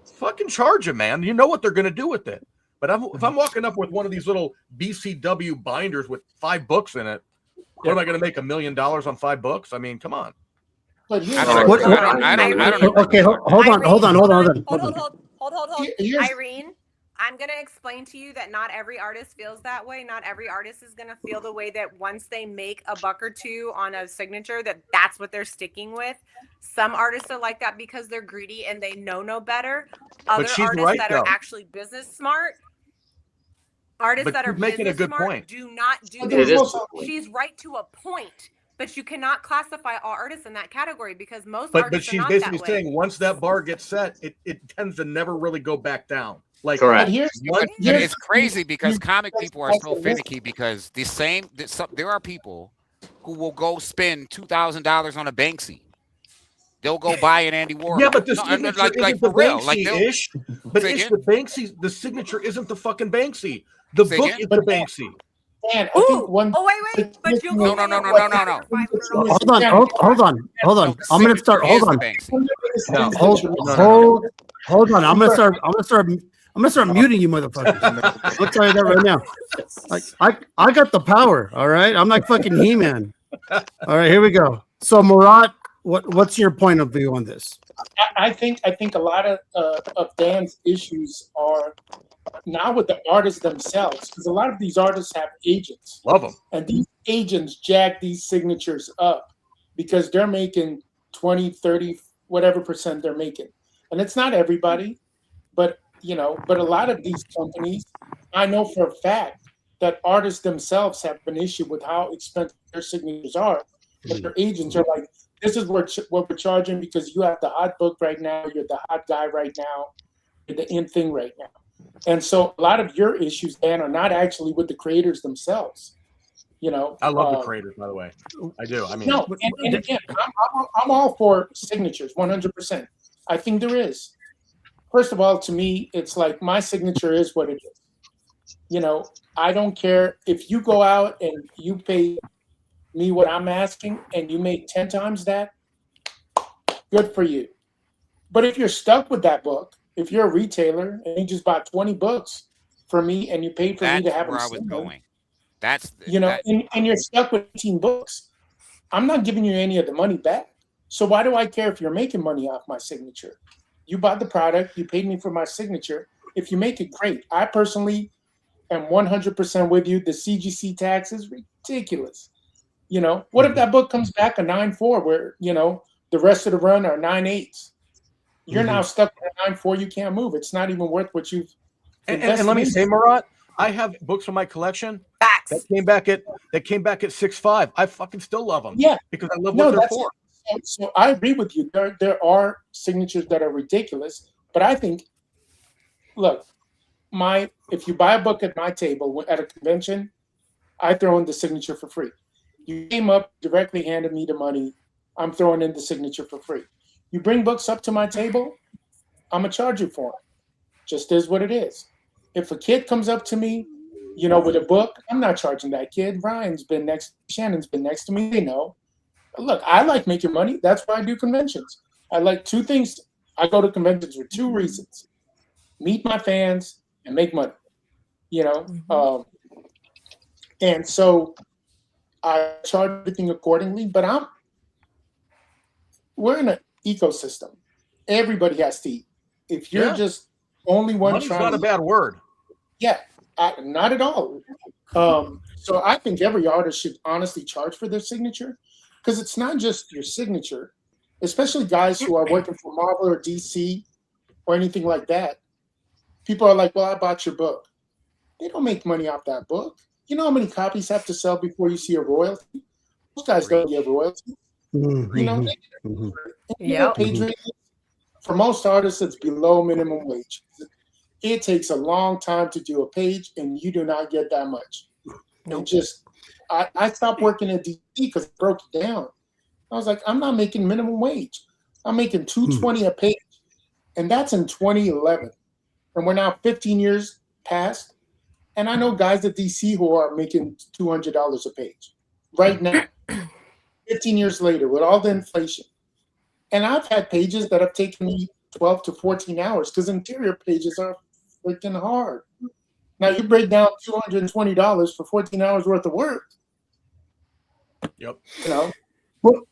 [SPEAKER 4] fucking charge him, man. You know what they're going to do with it. But if I'm walking up with one of these little BCW binders with 5 books in it, what am I going to make $1 million on 5 books? I mean, come on.
[SPEAKER 10] But
[SPEAKER 6] I don't.
[SPEAKER 3] Okay, hold on.
[SPEAKER 10] Irene, I'm going to explain to you that not every artist feels that way. Not every artist is going to feel the way that once they make $1 or $2 on a signature, that's what they're sticking with. Some artists are like that because they're greedy and they know no better. Other artists that are actually business smart, artists that are
[SPEAKER 4] making a good
[SPEAKER 10] smart,
[SPEAKER 4] point.
[SPEAKER 10] do not do that. She's right to a point. But you cannot classify all artists in that category because most artists
[SPEAKER 4] but she's
[SPEAKER 10] are not
[SPEAKER 4] basically
[SPEAKER 10] that way.
[SPEAKER 4] saying once that bar gets set, it tends to never really go back down. Like,
[SPEAKER 7] correct.
[SPEAKER 6] But it's crazy because comic people are so finicky because there are people who will go spend $2,000 on a Banksy. They'll go buy an Andy Warhol.
[SPEAKER 4] Yeah, but the signature isn't the Banksy-ish. But it's the Banksy. The signature isn't the fucking Banksy. The book is the Banksy.
[SPEAKER 8] And I think one.
[SPEAKER 10] Oh wait! But you
[SPEAKER 6] No.
[SPEAKER 3] Hold on. I'm gonna start. Hold on. Hold on. I'm gonna start muting you, motherfuckers. I'll tell you that right now. Like I got the power. All right. I'm like fucking He-Man. All right. Here we go. So Marat, what's your point of view on this?
[SPEAKER 8] I think a lot of Dan's issues are now with the artists themselves, because a lot of these artists have agents.
[SPEAKER 4] Love them.
[SPEAKER 8] And these agents jack these signatures up because they're making 20, 30, whatever percent they're making. And it's not everybody, but a lot of these companies, I know for a fact that artists themselves have an issue with how expensive their signatures are. But their agents are like, this is what we're charging because you have the hot book right now, you're the hot guy right now, you're the in thing right now. And so a lot of your issues, Dan, are not actually with the creators themselves.
[SPEAKER 4] I love the creators, by the way. I do. I mean,
[SPEAKER 8] no, and again, I'm all for signatures, 100%. I think there is. First of all, to me, it's like my signature is what it is. I don't care if you go out and you pay me what I'm asking and you make 10 times that, good for you. But if you're stuck with that book, if you're a retailer and you just bought 20 books for me and you paid for me to have them,
[SPEAKER 6] where I was going.
[SPEAKER 8] And you're stuck with 18 books, I'm not giving you any of the money back. So why do I care if you're making money off my signature? You bought the product. You paid me for my signature. If you make it great, I personally am 100% with you. The CGC tax is ridiculous. What if that book comes back a 9.4 where, the rest of the run are 9.8s? You're now stuck with a 9.4. You can't move. It's not even worth what you've invested.
[SPEAKER 4] And let me say, Marat, I have books from my collection that came back at 6.5. I fucking still love them.
[SPEAKER 8] Yeah,
[SPEAKER 4] because I love what they're for.
[SPEAKER 8] So I agree with you. There are signatures that are ridiculous, but I think, look, if you buy a book at my table at a convention, I throw in the signature for free. You came up, directly handed me the money, I'm throwing in the signature for free. You bring books up to my table, I'm gonna charge you for them. Just is what it is. If a kid comes up to me, with a book, I'm not charging that kid. Shannon's been next to me. They know. Look, I like making money. That's why I do conventions. I like two things. I go to conventions for two reasons: meet my fans and make money. And so I charge everything accordingly. But we're in an ecosystem. Everybody has to eat. If you're just only one
[SPEAKER 4] Money's
[SPEAKER 8] trying,
[SPEAKER 4] not a bad word.
[SPEAKER 8] Yeah, not at all. So I think every artist should honestly charge for their signature, because it's not just your signature, especially guys who are working for Marvel or DC or anything like that. People are like, well, I bought your book. They don't make money off that book. You know how many copies have to sell before you see a royalty? Those guys don't get royalties. For most artists, it's below minimum wage. It takes a long time to do a page, and you do not get that much. Nope. I stopped working at DC because it broke it down. I was like, I'm not making minimum wage. I'm making $220 a page, and that's in 2011. And we're now 15 years past, and I know guys at DC who are making $200 a page right now, 15 years later with all the inflation. And I've had pages that have taken me 12 to 14 hours because interior pages are freaking hard. Now you break down $220 for 14 hours worth of work.
[SPEAKER 4] Yep.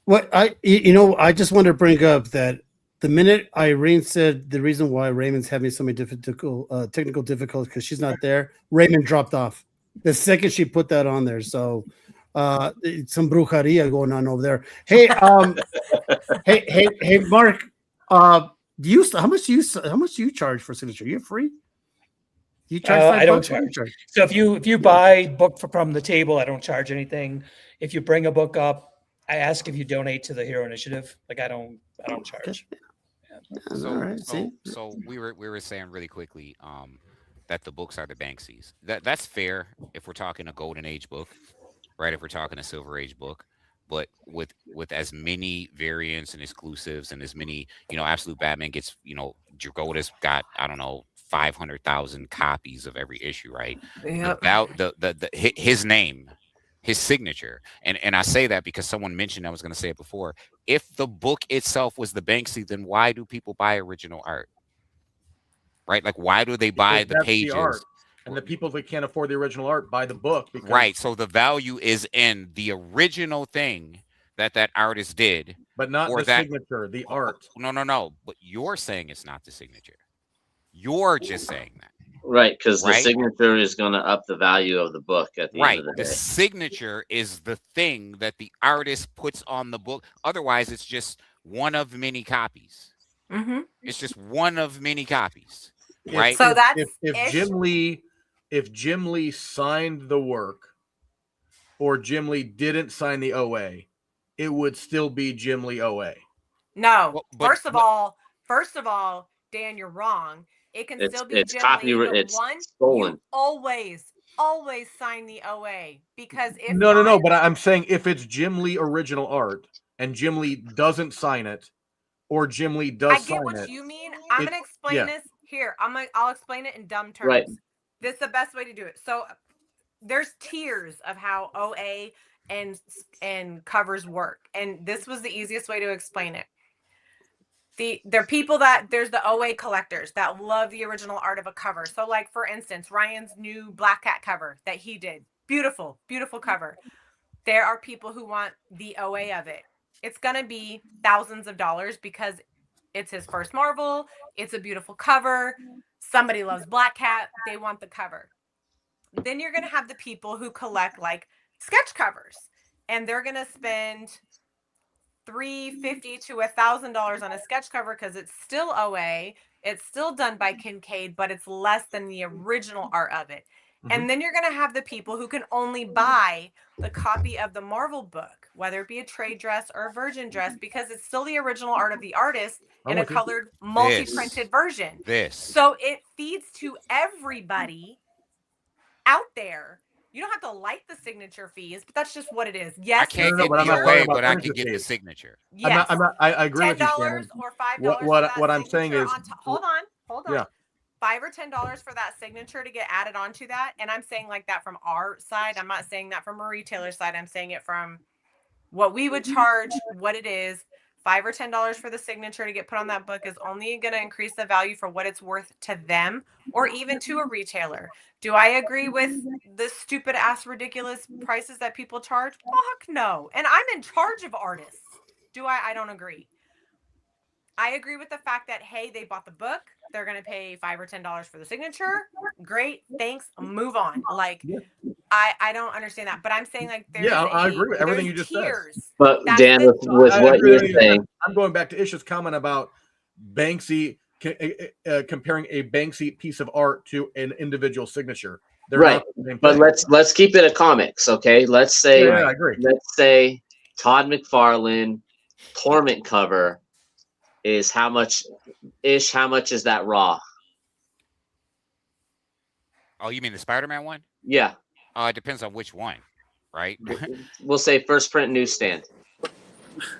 [SPEAKER 3] I just want to bring up that the minute Irene said the reason why Raymond's having so many technical difficulties because she's not there, Raymond dropped off. The second she put that on there, so some brujeria going on over there. Hey, hey, Mark, how much do you charge for signature? You're free. You charge $5?
[SPEAKER 5] I don't charge. So if you buy book from the table, I don't charge anything. If you bring a book up, I ask if you donate to the Hero Initiative. Like I don't charge.
[SPEAKER 3] Okay.
[SPEAKER 6] Yeah. So we were saying really quickly that the books are the Banksies. That's fair if we're talking a golden age book, right? If we're talking a silver age book, but with as many variants and exclusives and as many, Absolute Batman gets, Dragota's got, I don't know, 500,000 copies of every issue, right?
[SPEAKER 10] Yep.
[SPEAKER 6] About his name, his signature, and I say that because someone mentioned, I was going to say it before, if the book itself was the Banksy, then why do people buy original art, right? Like why do they buy the pages?
[SPEAKER 4] The art. And the people that can't afford the original art buy the book.
[SPEAKER 6] Right. So the value is in the original thing that artist did,
[SPEAKER 4] but not the signature, the art.
[SPEAKER 6] No. But you're saying it's not the signature. You're just saying that.
[SPEAKER 7] Right, because the signature is going to up the value of the book at the end of the day.
[SPEAKER 6] The signature is the thing that the artist puts on the book. Otherwise, it's just one of many copies.
[SPEAKER 10] Mm-hmm.
[SPEAKER 6] It's just one of many copies, right?
[SPEAKER 10] So that's
[SPEAKER 4] if Jim Lee signed the work, or Jim Lee didn't sign the OA, it would still be Jim Lee OA.
[SPEAKER 10] No. First of all, Dan, you're wrong. It can still be Jim Lee.
[SPEAKER 7] It's
[SPEAKER 10] one,
[SPEAKER 7] stolen.
[SPEAKER 10] You always sign the OA, because if
[SPEAKER 4] No. But I'm saying if it's Jim Lee original art and Jim Lee doesn't sign it, or Jim Lee does sign it.
[SPEAKER 10] I get what you mean. I'm gonna explain this here. I'll explain it in dumb terms.
[SPEAKER 7] Right.
[SPEAKER 10] This is the best way to do it. So there's tiers of how OA and covers work, and this was the easiest way to explain it. There are people there's the OA collectors that love the original art of a cover. So like, for instance, Ryan's new Black Cat cover that he did. Beautiful, beautiful cover. There are people who want the OA of it. It's going to be thousands of dollars because It's his first Marvel. It's a beautiful cover. Somebody loves Black Cat. They want the cover. Then you're going to have the people who collect like sketch covers, and they're going to spend $350 to $1,000 on a sketch cover because it's still OA. It's still done by Kincaid, but it's less than the original art of it. And then you're going to have the people who can only buy the copy of the Marvel book, whether it be a trade dress or a virgin dress, because it's still the original art of the artist in a colored, multi-printed version. So it feeds to everybody out there. You don't have to like the signature fees, but that's just what it is. Yes,
[SPEAKER 6] I can't get the OA, but I can get the signature.
[SPEAKER 10] Yes.
[SPEAKER 4] I agree with you,
[SPEAKER 10] $10 or $5.
[SPEAKER 4] What I'm saying is,
[SPEAKER 10] hold on.
[SPEAKER 4] Yeah.
[SPEAKER 10] $5 or $10 for that signature to get added onto that. And I'm saying like that from our side. I'm not saying that from a retailer side. I'm saying it from what we would charge, what it is. $5 or $10 for the signature to get put on that book is only going to increase the value for what it's worth to them or even to a retailer. Do I agree with the stupid ass ridiculous prices that people charge? Fuck no. And I'm in charge of artists. Do I? I don't agree. I agree with the fact that, hey, they bought the book. They're going to pay $5 or $10 for the signature. Great. Thanks. Move on. Like, I don't understand that. But I'm saying, like, there's
[SPEAKER 4] I agree with everything you just said.
[SPEAKER 7] But Dan, with what you're saying,
[SPEAKER 4] I'm going back to Ish's comment about Banksy comparing a Banksy piece of art to an individual signature. They're
[SPEAKER 7] right. But let's keep it a comics, okay? Let's say
[SPEAKER 4] I agree.
[SPEAKER 7] Let's say Todd McFarlane Torment cover is how much is that raw?
[SPEAKER 6] Oh, you mean the Spider-Man one?
[SPEAKER 7] Yeah.
[SPEAKER 6] It depends on which one, right?
[SPEAKER 7] We'll say first print newsstand.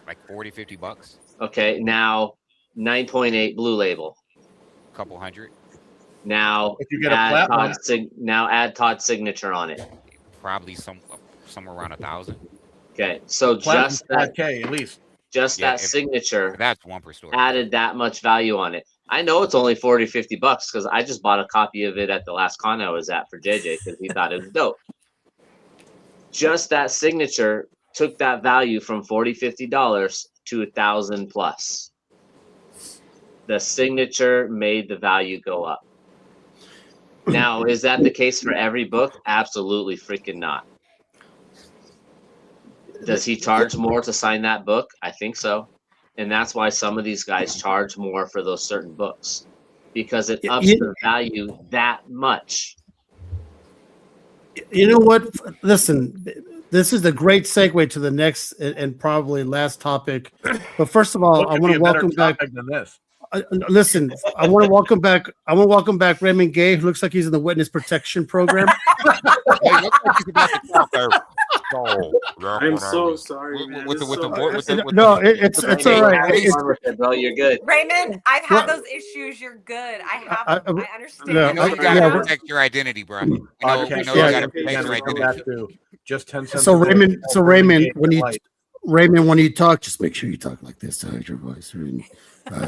[SPEAKER 6] Like $40-$50.
[SPEAKER 7] Okay, now 9.8 blue label.
[SPEAKER 6] Couple hundred.
[SPEAKER 7] Now
[SPEAKER 4] if you get a
[SPEAKER 7] add Todd's signature on it.
[SPEAKER 6] Probably somewhere around 1,000.
[SPEAKER 7] Okay, so just that
[SPEAKER 4] K at least.
[SPEAKER 7] Just that signature.
[SPEAKER 6] That's one per store.
[SPEAKER 7] Added that much value on it. I know it's only $40-$50 because I just bought a copy of it at the last con I was at for JJ because he thought it was dope. Just that signature took that value from $40-$50 to $1,000 plus. The signature made the value go up. Now, is that the case for every book? Absolutely freaking not. Does he charge more to sign that book? I think so. And that's why some of these guys charge more for those certain books because it ups the value that much.
[SPEAKER 3] You know what? Listen, this is a great segue to the next and probably last topic. But first of all, I want to welcome back. Listen, I want to welcome back. I want to welcome back Raymond Gay, who looks like he's in the witness protection program.
[SPEAKER 11] I'm so sorry, man.
[SPEAKER 3] No, it's all right.
[SPEAKER 7] Bro, you're good.
[SPEAKER 10] Raymond, I've had those issues. You're good. I understand.
[SPEAKER 6] You gotta protect your identity, bro. You know you gotta protect your identity.
[SPEAKER 4] Just 10 cents.
[SPEAKER 3] So Raymond, when you talk, just make sure you talk like this. Hide your voice. I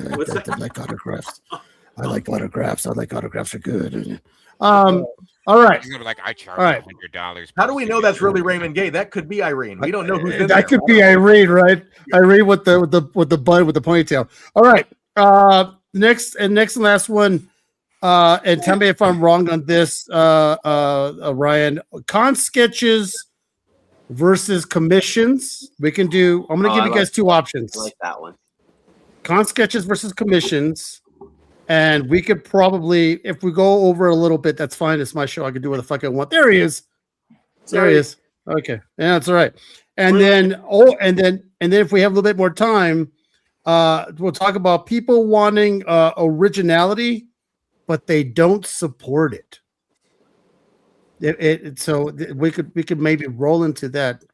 [SPEAKER 3] like autographs. I like autographs. Autographs are good. All right.
[SPEAKER 6] Like I charge $100.
[SPEAKER 4] How do we know that's really Raymond Gay? That could be Irene. We don't know who's in there.
[SPEAKER 3] That could be Irene, right? Irene with the bun with the ponytail. All right. Next and last one. And tell me if I'm wrong on this, Ryan. Con sketches versus commissions. We can do. I'm going to give you guys two options.
[SPEAKER 7] I like that one.
[SPEAKER 3] Con sketches versus commissions. And we could probably, if we go over a little bit, that's fine. It's my show. I can do what the fuck I want. There he is. There he is. Okay. Yeah, that's all right. And then if we have a little bit more time, we'll talk about people wanting originality, but they don't support it. So we could maybe roll into that.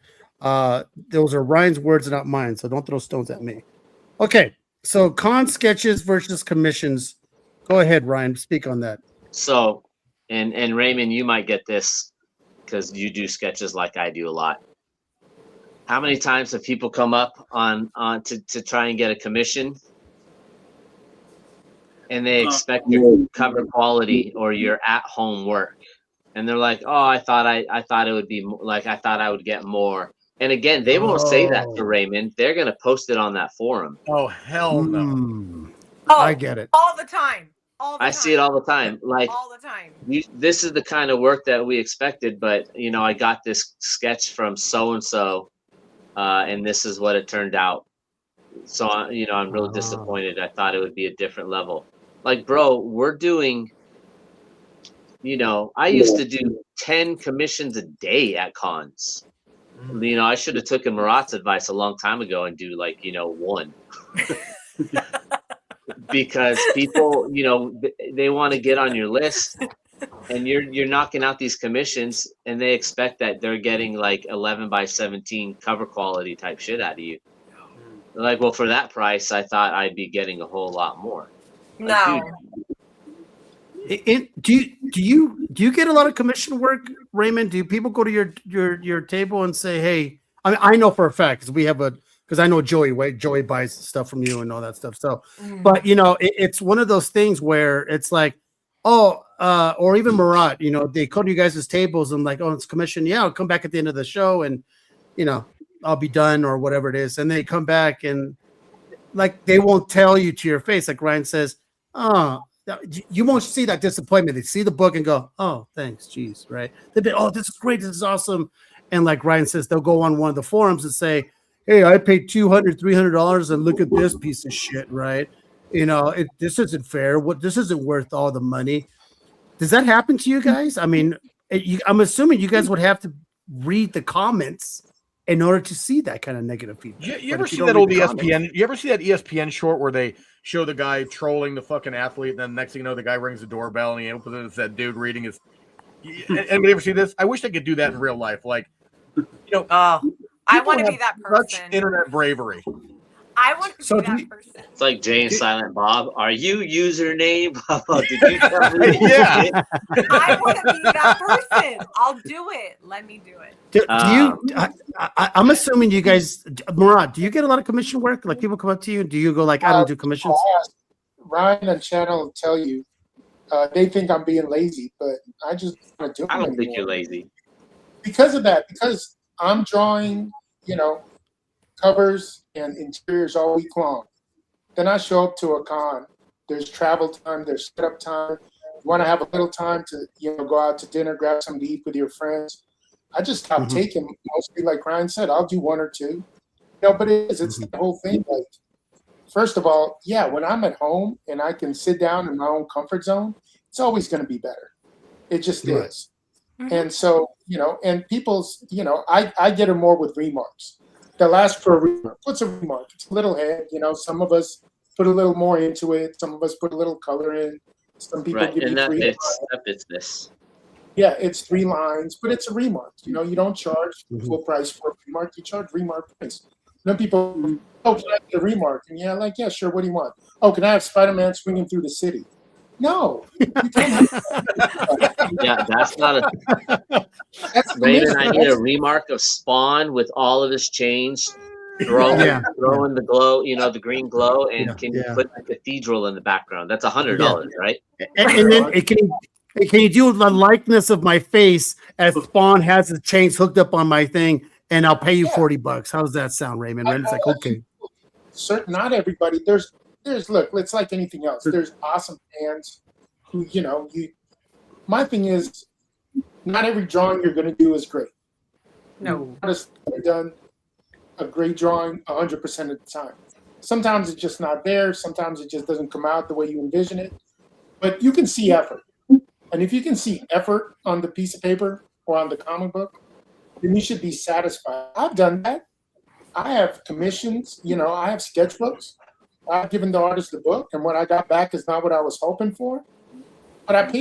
[SPEAKER 3] Those are Ryan's words, not mine. So don't throw stones at me. Okay. So con sketches versus commissions. Go ahead, Ryan. Speak on that.
[SPEAKER 7] So, and Raymond, you might get this because you do sketches like I do a lot. How many times have people come up on to try and get a commission, and they expect your cover quality or your at-home work, and they're like, "Oh, I thought it would be like I thought I would get more." And again, they won't say that to Raymond. They're going to post it on that forum.
[SPEAKER 4] Oh, hell no.
[SPEAKER 10] Oh,
[SPEAKER 3] I get it.
[SPEAKER 10] all the time. All the
[SPEAKER 7] I
[SPEAKER 10] time.
[SPEAKER 7] see it all the time. Like
[SPEAKER 10] all the time.
[SPEAKER 7] this is the kind of work that we expected, but I got this sketch from so and so, and this is what it turned out. So I'm real disappointed. I thought it would be a different level. Like, bro, we're doing. I used to do 10 commissions a day at cons. I should have taken Marat's advice a long time ago and do like one. Because people, they want to get on your list, and you're knocking out these commissions, and they expect that they're getting like 11 by 17 cover quality type shit out of you. They're like, well, for that price, I thought I'd be getting a whole lot more. Like,
[SPEAKER 10] No.
[SPEAKER 3] Do you get a lot of commission work, Raymond? Do people go to your table and say, hey, I know for a fact because I know Joey, right? Joey buys stuff from you and all that stuff. So, but it's one of those things where it's like, or even Marat, they go to you guys' tables and like, oh, it's commission. Yeah, I'll come back at the end of the show and, I'll be done or whatever it is. And they come back and like, they won't tell you to your face. Like Ryan says, you won't see that disappointment. They see the book and go, oh, thanks. Geez. Right. They'll be, oh, this is great. This is awesome. And like Ryan says, they'll go on one of the forums and say, hey, I paid $200, $300 and look at this piece of shit. Right. This isn't fair. This isn't worth all the money. Does that happen to you guys? I mean, I'm assuming you guys would have to read the comments in order to see that kind of negative feedback.
[SPEAKER 4] You ever see that old ESPN? You ever see that ESPN short where they show the guy trolling the fucking athlete, and then next thing you know, the guy rings the doorbell and he opens it and it's that dude reading his. Anybody ever see this? I wish they could do that in real life. Like,
[SPEAKER 10] I want to be that person.
[SPEAKER 4] Such internet bravery.
[SPEAKER 10] I want to be that person.
[SPEAKER 7] It's like Jay and Silent Bob. Are you username? Did you tell me?
[SPEAKER 4] Yeah.
[SPEAKER 10] I want to be that person. I'll do it. Let me do it.
[SPEAKER 3] Do you? I'm assuming you guys, Marat. Do you get a lot of commission work? Like people come up to you. Do you go like, I don't do commissions?
[SPEAKER 8] Ryan and Channel will tell you. They think I'm being lazy, but I just want to do it.
[SPEAKER 7] I don't think you're lazy.
[SPEAKER 8] Because of that. Because I'm drawing, covers and interiors all week long. Then I show up to a con. There's travel time. There's setup time. You want to have a little time to, go out to dinner, grab something to eat with your friends. I just stopped taking mostly, like Ryan said, I'll do one or two. But it's the whole thing. Like, first of all, when I'm at home and I can sit down in my own comfort zone, it's always going to be better. It just is. And so, and people's, I get it more with remarks. They'll ask for a remark. What's a remark? It's a little head. Some of us put a little more into it. Some of us put a little color in. Some people give you
[SPEAKER 7] that
[SPEAKER 8] 3
[SPEAKER 7] fits this.
[SPEAKER 8] Yeah, it's 3 lines, but it's a remark. You don't charge full price for a remark. You charge remark price. Then people, can I get a remark? And yeah, sure. What do you want? Oh, can I have Spider-Man swinging through the city? No.
[SPEAKER 7] Yeah, that's not a. Raven, I need a remark of Spawn with all of his chains, throwing the glow, the green glow, and can you put the cathedral in the background? That's $100, right?
[SPEAKER 3] And then can you do the likeness of my face as Spawn has his chains hooked up on my thing, and I'll pay you $40. How does that sound, Raymond? Raymond's like, okay.
[SPEAKER 8] Not everybody. There's look, it's like anything else. There's awesome fans who, my thing is, not every drawing you're going to do is great.
[SPEAKER 10] No.
[SPEAKER 8] I've done a great drawing 100% of the time. Sometimes it's just not there. Sometimes it just doesn't come out the way you envision it. But you can see effort. And if you can see effort on the piece of paper or on the comic book, then you should be satisfied. I've done that. I have commissions, I have sketchbooks. I've given the artist the book, and what I got back is not what I was hoping for. But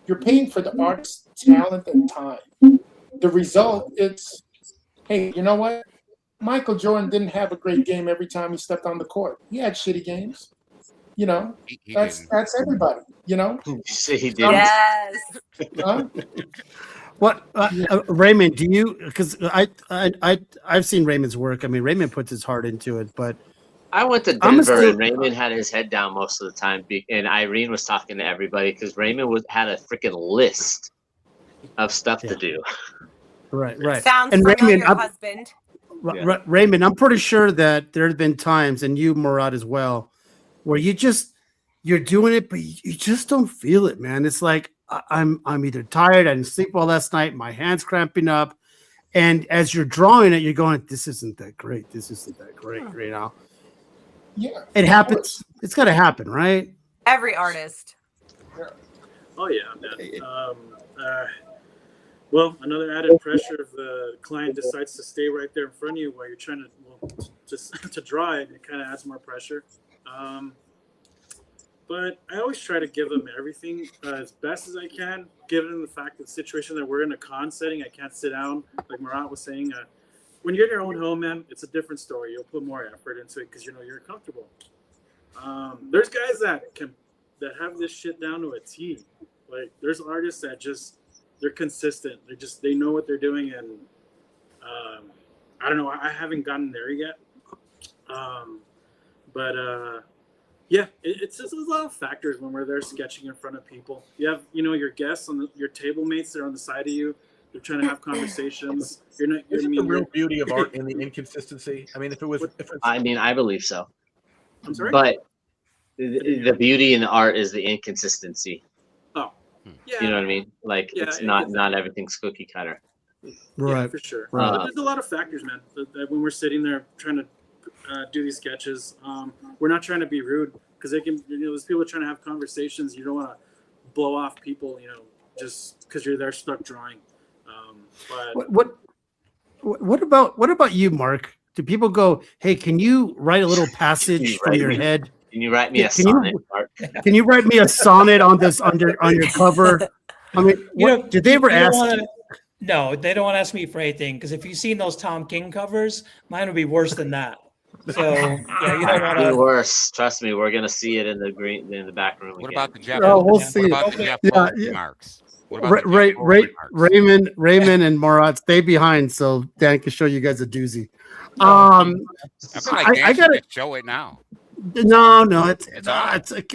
[SPEAKER 8] you're paying for the artist's talent and time. The result, it's, hey, you know what? Michael Jordan didn't have a great game every time he stepped on the court. He had shitty games. That's everybody,
[SPEAKER 7] He did.
[SPEAKER 10] Yes.
[SPEAKER 3] What, Raymond, do you, because I've seen Raymond's work. I mean, Raymond puts his heart into it, but
[SPEAKER 7] I went to Denver and Raymond had his head down most of the time, and Irene was talking to everybody because Raymond had a freaking list of stuff to do.
[SPEAKER 3] Right.
[SPEAKER 10] Sounds
[SPEAKER 3] and
[SPEAKER 10] familiar,
[SPEAKER 3] Raymond,
[SPEAKER 10] husband.
[SPEAKER 3] Raymond, I'm pretty sure that there have been times, and you, Marat, as well, where you're doing it, but you just don't feel it, man. It's like I'm either tired, I didn't sleep well last night, my hands cramping up, and as you're drawing it, you're going, "This isn't that great. This isn't that great." You know?
[SPEAKER 8] Yeah,
[SPEAKER 3] It happens. It's got to happen, right?
[SPEAKER 10] Every artist.
[SPEAKER 11] Oh yeah, man. Well, another added pressure if the client decides to stay right there in front of you while you're trying to draw it, it kind of adds more pressure. But I always try to give them everything as best as I can, given the fact that the situation that we're in a con setting, I can't sit down, like Marat was saying. When you're in your own home, man, it's a different story. You'll put more effort into it because you're comfortable. There's guys that have this shit down to a T. Like there's artists that they're consistent. They know what they're doing, and I don't know. I haven't gotten there yet. Yeah, it's just a lot of factors when we're there sketching in front of people. You have, your guests your table mates that are on the side of you. They're trying to have conversations.
[SPEAKER 4] Isn't the real beauty of art in the inconsistency? I mean,
[SPEAKER 7] I believe so.
[SPEAKER 11] I'm sorry?
[SPEAKER 7] But the beauty in the art is the inconsistency.
[SPEAKER 11] Oh, yeah.
[SPEAKER 7] You know what I mean? Like it's not everything's cookie cutter.
[SPEAKER 3] Right.
[SPEAKER 11] Yeah, for sure.
[SPEAKER 3] Right.
[SPEAKER 11] But there's a lot of factors, man. That when we're sitting there trying to do these sketches, we're not trying to be rude because there's people trying to have conversations. You don't want to blow off people, just because you're there stuck drawing. But
[SPEAKER 3] what about you, Mark? Do people go, "Hey, can you write a little passage from your head?
[SPEAKER 7] Can you write me a sonnet, Mark?
[SPEAKER 3] Can you write me a sonnet on this on your cover?" I mean, did they ever ask?
[SPEAKER 5] No, they don't want to ask me for anything because if you've seen those Tom King covers, mine would be worse than that. So yeah, you don't want to.
[SPEAKER 7] Worse. Trust me, we're gonna see it in the back room.
[SPEAKER 6] What
[SPEAKER 7] again.
[SPEAKER 6] about the Jeff?
[SPEAKER 3] Oh, we'll see.
[SPEAKER 6] What about the Jeff remarks?
[SPEAKER 3] Raymond and Marat, stay behind so Dan can show you guys a doozy.
[SPEAKER 6] I gotta show it now.
[SPEAKER 3] No, it's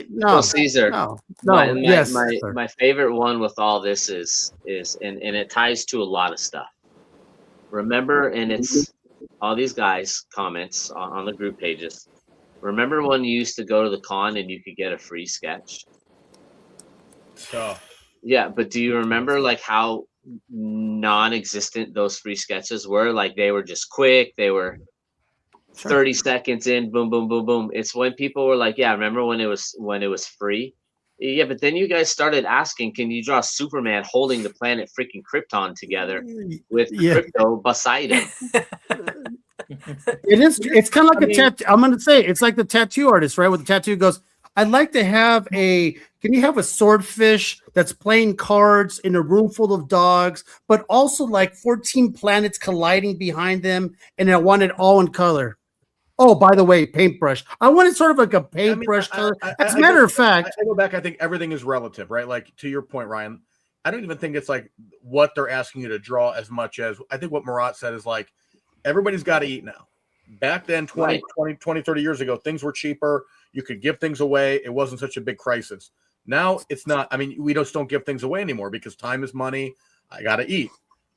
[SPEAKER 3] no.
[SPEAKER 7] So Caesar,
[SPEAKER 3] no.
[SPEAKER 7] My favorite one with all this is and it ties to a lot of stuff. Remember, and it's all these guys' comments on the group pages. Remember when you used to go to the con and you could get a free sketch? Yeah, but do you remember like how non-existent those free sketches were? Like they were just quick. They were 30 seconds in, boom, boom, boom, boom. It's when people were like, yeah, remember when it was free? Yeah, but then you guys started asking, can you draw Superman holding the planet freaking Krypton together with Crypto beside him?
[SPEAKER 3] It's kind of like a tattoo. I'm going to say it's like the tattoo artist, right? With the tattoo goes, I'd like to have can you have a swordfish that's playing cards in a room full of dogs, but also like 14 planets colliding behind them, and I want it all in color. Oh, by the way, paintbrush. I want it sort of like a paintbrush color. As a matter of fact,
[SPEAKER 4] I go back. I think everything is relative, right? Like to your point, Ryan. I don't even think it's like what they're asking you to draw as much as I think what Marat said is like everybody's got to eat now. Back then, 20, 30 years ago, things were cheaper. You could give things away. It wasn't such a big crisis. Now it's not. I mean, we just don't give things away anymore because time is money. I got to eat.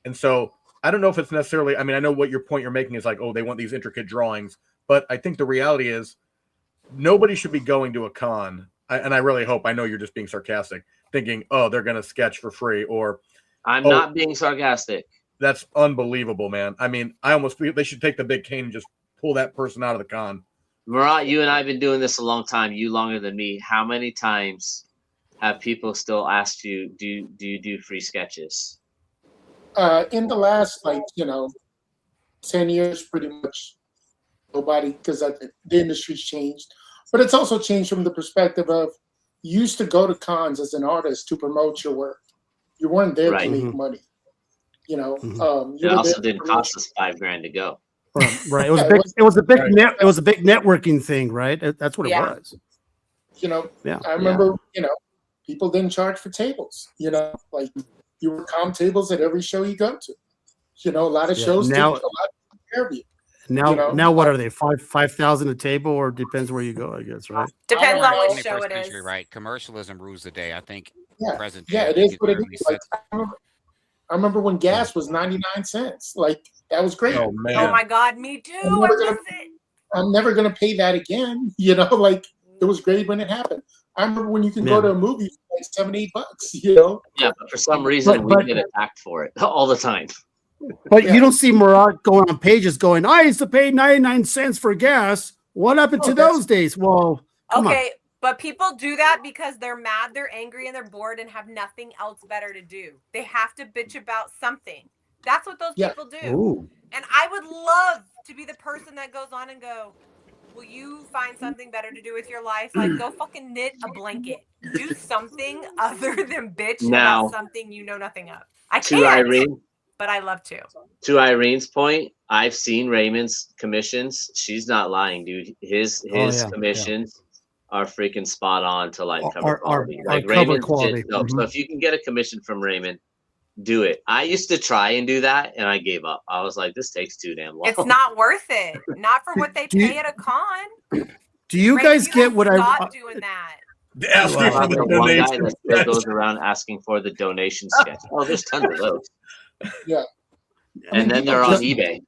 [SPEAKER 4] And so I don't know if it's necessarily, I mean, I know what your point you're making is like, oh, they want these intricate drawings. But I think the reality is nobody should be going to a con. And I really hope, I know you're just being sarcastic, thinking, oh, they're going to sketch for free. Or
[SPEAKER 7] I'm not being sarcastic.
[SPEAKER 4] That's unbelievable, man. I mean, they should take the big cane and just pull that person out of the con.
[SPEAKER 7] Marat, you and I have been doing this a long time. You longer than me. How many times have people still asked you, do you do free sketches?
[SPEAKER 8] In the last, 10 years, pretty much nobody, because the industry's changed. But it's also changed from the perspective of you used to go to cons as an artist to promote your work. You weren't there to make money.
[SPEAKER 7] It also didn't cost us $5,000 to go.
[SPEAKER 3] Right. It was a big networking thing, right? That's what it was.
[SPEAKER 8] I remember, people didn't charge for tables. Like you were comp tables at every show you go to. A lot of shows
[SPEAKER 3] now.
[SPEAKER 8] A lot of interview.
[SPEAKER 3] Now what are they? 5,000 a table, or depends where you go, I guess, right?
[SPEAKER 10] Depends on what show it is.
[SPEAKER 6] Right. Commercialism rules the day. I think present day.
[SPEAKER 8] Yeah, it is what it is. I remember when gas was 99 cents. Like that was great.
[SPEAKER 4] Oh man.
[SPEAKER 10] Oh my God, me too.
[SPEAKER 8] I'm never gonna pay that again. It was great when it happened. I remember when you can go to a movie for like $7-8, you know?
[SPEAKER 7] Yeah, but for some reason we get attacked for it all the time.
[SPEAKER 3] But you don't see Marat going on pages going, I used to pay 99 cents for gas. What happened to those days? Well, come on.
[SPEAKER 10] But people do that because they're mad, they're angry, and they're bored and have nothing else better to do. They have to bitch about something. That's what those people do.
[SPEAKER 3] Ooh.
[SPEAKER 10] And I would love to be the person that goes on and go, will you find something better to do with your life? Like, go fucking knit a blanket. Do something other than bitch about something you know nothing of. I can't,
[SPEAKER 7] Irene,
[SPEAKER 10] but I love to.
[SPEAKER 7] To Irene's point, I've seen Raymond's commissions. She's not lying, dude. His commissions are freaking spot on to like cover quality. Like Raymond's just dope. So if you can get a commission from Raymond, do it. I used to try and do that, and I gave up. I was like, this takes too damn long.
[SPEAKER 10] It's not worth it. Not for what they pay at a con.
[SPEAKER 3] Do you guys get what
[SPEAKER 10] Stop doing that.
[SPEAKER 7] Asking for the donation. One guy that goes around asking for the donation sketch. Oh, there's tons of those.
[SPEAKER 8] Yeah.
[SPEAKER 7] And then they're on eBay.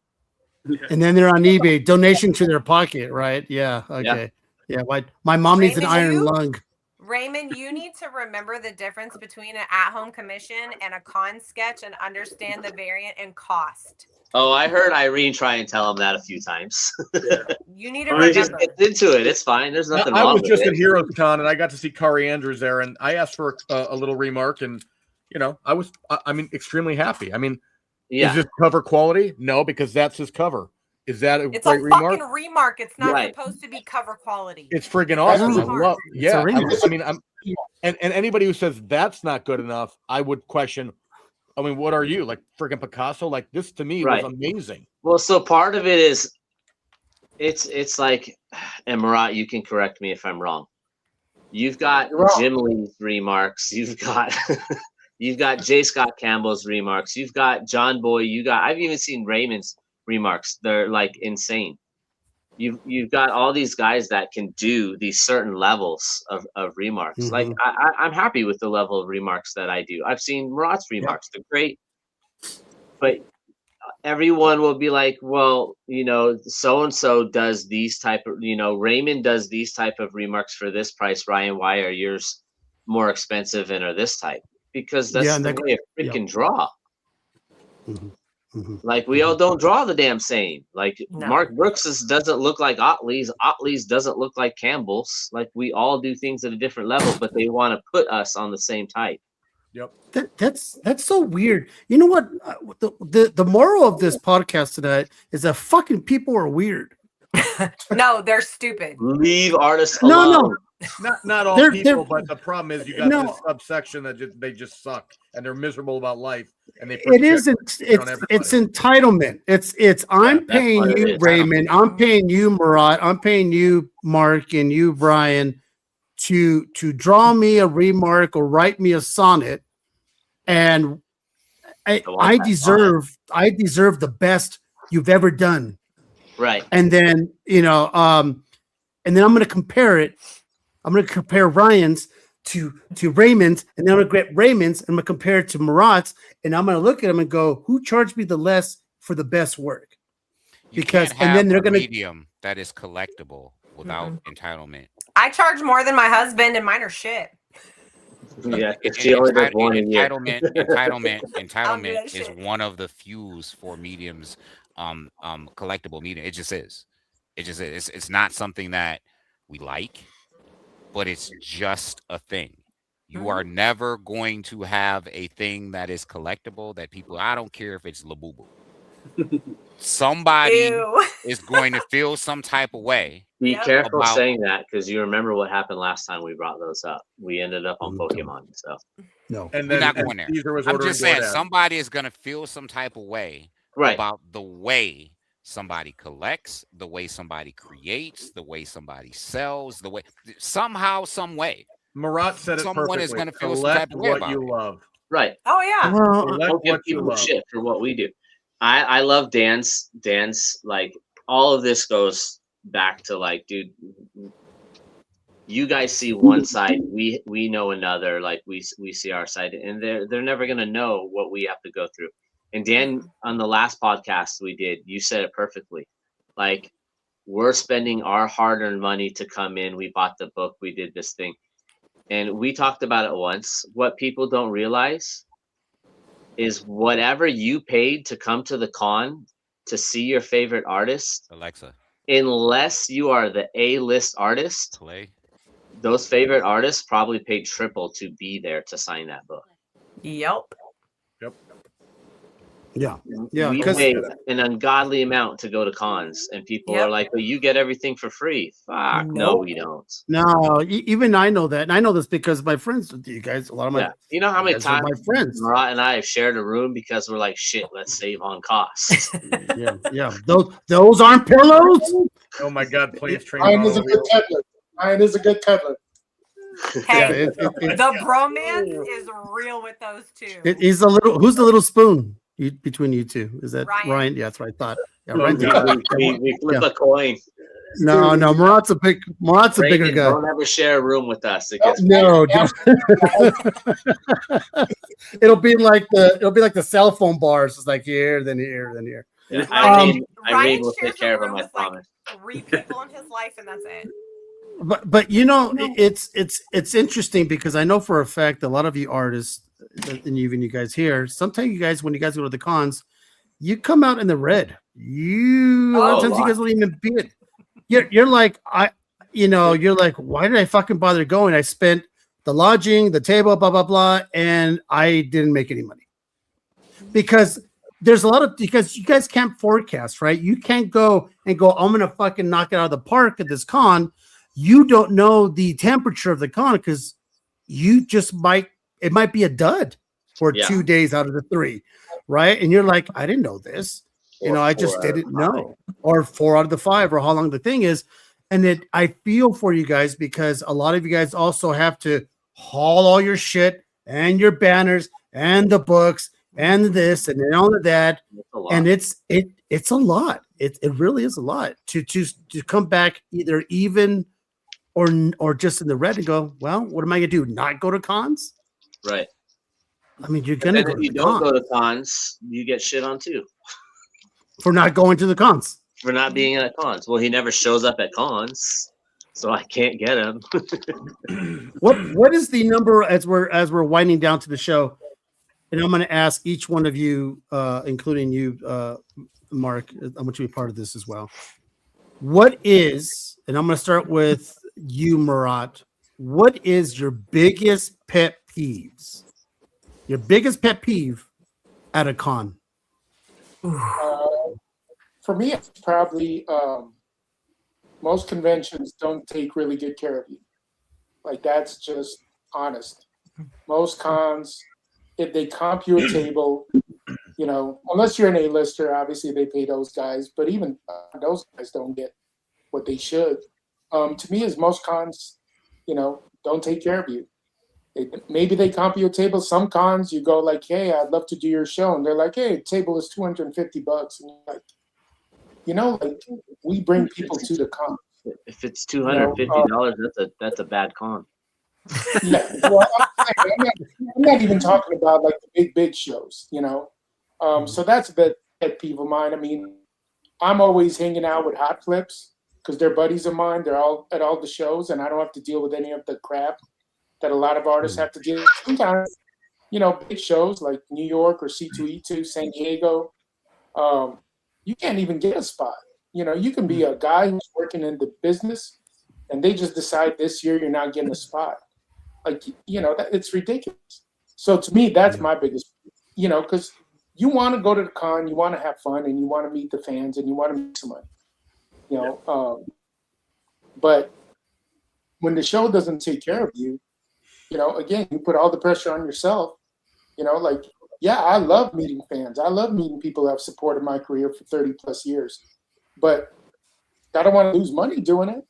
[SPEAKER 3] And then they're on eBay. Donation to their pocket, right? Yeah. Okay. Yeah. My mom needs an iron lung.
[SPEAKER 10] Raymond, you need to remember the difference between an at-home commission and a con sketch and understand the variant and cost.
[SPEAKER 7] Oh, I heard Irene try and tell him that a few times.
[SPEAKER 10] You need to remember.
[SPEAKER 7] He just gets into it. It's fine. There's nothing wrong with it.
[SPEAKER 4] I was just at Heroes Con, and I got to see Kari Andrews there, and I asked for a little remark, and I mean, extremely happy. I mean, is this cover quality? No, because that's his cover. Is that a
[SPEAKER 10] it's
[SPEAKER 4] great
[SPEAKER 10] a
[SPEAKER 4] remark?
[SPEAKER 10] fucking remark. It's not supposed to be cover quality.
[SPEAKER 4] It's friggin' awesome. And anybody who says that's not good enough, I would question. I mean, what are you, like friggin' Picasso? Like, this to me was amazing.
[SPEAKER 7] Well, so part of it is, it's like, and Marat, you can correct me if I'm wrong. You've got Jim Lee's remarks. You've got you've got J. Scott Campbell's remarks. You've got John Boy. I've even seen Raymond's remarks. They're like insane. You've got all these guys that can do these certain levels of remarks.
[SPEAKER 3] Mm-hmm.
[SPEAKER 7] Like I'm happy with the level of remarks that I do. I've seen Marat's remarks. They're great. But everyone will be like, well, so-and-so does these type of, Raymond does these type of remarks for this price. Ryan, why are yours more expensive and are this type? Because that's the way a freaking draw.
[SPEAKER 3] Mm-hmm. Mm-hmm.
[SPEAKER 7] Like, we all don't draw the damn same. Like, Mark Brooks's doesn't look like Otley's. Otley's doesn't look like Campbell's. Like, we all do things at a different level, but they want to put us on the same type.
[SPEAKER 4] Yep.
[SPEAKER 3] That's so weird. You know what? The moral of this podcast tonight is that fucking people are weird.
[SPEAKER 10] No, they're stupid.
[SPEAKER 7] Leave artists alone.
[SPEAKER 3] No.
[SPEAKER 4] Not all people, but the problem is you got this subsection that they just suck and they're miserable about life, and they
[SPEAKER 3] it's entitlement. It's I'm paying you, Raymond. I'm paying you, Marat. I'm paying you, Mark, and you, Brian, to draw me a remark or write me a sonnet, and I deserve the best you've ever done.
[SPEAKER 7] Right.
[SPEAKER 3] And then and then I'm going to compare it. I'm going to compare Ryan's to Raymond's, and then I'm going to get Raymond's, and I'm going to compare it to Marat's, and I'm going to look at them and go, who charged me the less for the best work? Because and then they're going to
[SPEAKER 6] medium that is collectible without entitlement.
[SPEAKER 10] I charge more than my husband, and mine are shit.
[SPEAKER 7] Yeah, if she only does one in here.
[SPEAKER 6] Entitlement is one of the fews for mediums, collectible medium. It just is. It's not something that we like, but it's just a thing. You are never going to have a thing that is collectible that people, I don't care if it's Labubu. Somebody is going to feel some type of way.
[SPEAKER 7] Be careful saying that, because you remember what happened last time we brought those up. We ended up on Pokemon. So
[SPEAKER 3] no,
[SPEAKER 6] and then not going there. I'm just saying somebody is going to feel some type of way about the way somebody collects, the way somebody creates, the way somebody sells, the way somehow, some way.
[SPEAKER 4] Marat said it perfectly.
[SPEAKER 6] Someone is going to feel some type of way about
[SPEAKER 4] you love.
[SPEAKER 7] Right.
[SPEAKER 10] Oh yeah.
[SPEAKER 7] Don't give people shit for what we do. I love Dan's like, all of this goes back to like, dude, you guys see one side, we know another, like we see our side, and they're never gonna know what we have to go through. And Dan, on the last podcast we did, you said it perfectly. Like, we're spending our hard-earned money to come in. We bought the book. We did this thing. And we talked about it once. What people don't realize is whatever you paid to come to the con to see your favorite artist,
[SPEAKER 6] Alexa,
[SPEAKER 7] unless you are the A-list artist,
[SPEAKER 6] play.
[SPEAKER 7] those favorite artists probably paid triple to be there to sign that book.
[SPEAKER 10] Yep.
[SPEAKER 3] Yeah. Yeah.
[SPEAKER 7] We
[SPEAKER 3] Because
[SPEAKER 7] pay an ungodly amount to go to cons, and people are like, well, you get everything for free. Fuck, no, we don't.
[SPEAKER 3] no, even I know that. And I know this because my friends, you guys, a lot of my,
[SPEAKER 7] You know how many
[SPEAKER 3] guys are
[SPEAKER 7] times
[SPEAKER 3] my friends.
[SPEAKER 7] Marat and I have shared a room because we're like, shit, let's save on costs.
[SPEAKER 3] Yeah. Those aren't pillows.
[SPEAKER 4] Oh my God, planes, trains,
[SPEAKER 8] Mine is a good cuddler. Mine is a good cuddler.
[SPEAKER 10] Hey, the bromance is real with those two.
[SPEAKER 3] Who's the little spoon between you two? Is that Ryan? Yeah, that's what I thought. Yeah,
[SPEAKER 7] we flip a coin.
[SPEAKER 3] No, Marat's a bigger guy.
[SPEAKER 7] Don't ever share a room with us. It gets
[SPEAKER 3] No, it'll be like the cell phone bars. It's like here, then here, then here.
[SPEAKER 7] Irene will take care of him, I promise.
[SPEAKER 10] 3 people in his life, and that's it.
[SPEAKER 3] But you know, it's interesting because I know for a fact a lot of you artists, and even you guys here, sometimes you guys, when you guys go to the cons, you come out in the red. A lot of times you guys don't even bid. You're like, you're like, why did I fucking bother going? I spent the lodging, the table, blah, blah, blah, and I didn't make any money. Because there's a lot of, because you guys can't forecast, right? You can't go, I'm going to fucking knock it out of the park at this con. You don't know the temperature of the con because you just it might be a dud for 2 days out of the 3, right? And you're like, I didn't know this. I just didn't know. Or 4 out of the 5, or how long the thing is. And I feel for you guys because a lot of you guys also have to haul all your shit and your banners and the books and this and all of that. And it's a lot. It really is a lot to come back either even or just in the red and go, well, what am I gonna do? Not go to cons?
[SPEAKER 7] Right.
[SPEAKER 3] I mean, you're gonna go
[SPEAKER 7] if you don't go to cons, you get shit on too.
[SPEAKER 3] For not going to the cons.
[SPEAKER 7] For not being at cons. Well, he never shows up at cons, so I can't get him.
[SPEAKER 3] What is the number as we're winding down to the show? And I'm gonna ask each one of you, including you, Mark, I want you to be part of this as well. What is, and I'm gonna start with you, Marat. What is your biggest pet peeves? Your biggest pet peeve at a con?
[SPEAKER 8] For me, it's probably most conventions don't take really good care of you. Like, that's just honest. Most cons, if they comp you a table, unless you're an A-lister, obviously they pay those guys, but even those guys don't get what they should. To me, is most cons, don't take care of you. Maybe they comp you a table. Some cons, you go like, hey, I'd love to do your show. And they're like, hey, table is $250. And you're like, we bring people to the con.
[SPEAKER 7] If it's $250, that's a bad con.
[SPEAKER 8] Yeah, well, I'm not even talking about like the big shows, So that's a pet peeve of mine. I mean, I'm always hanging out with hot flips because they're buddies of mine. They're all at all the shows, and I don't have to deal with any of the crap that a lot of artists have to deal with. Sometimes, big shows like New York or C2E2, San Diego, you can't even get a spot. You can be a guy who's working in the business, and they just decide this year you're not getting a spot. Like, it's ridiculous. So to me, that's my biggest, because you want to go to the con, you want to have fun, and you want to meet the fans, and you want to make some money, but when the show doesn't take care of you, again, you put all the pressure on yourself, I love meeting fans. I love meeting people who have supported my career for 30 plus years, but I don't want to lose money doing it.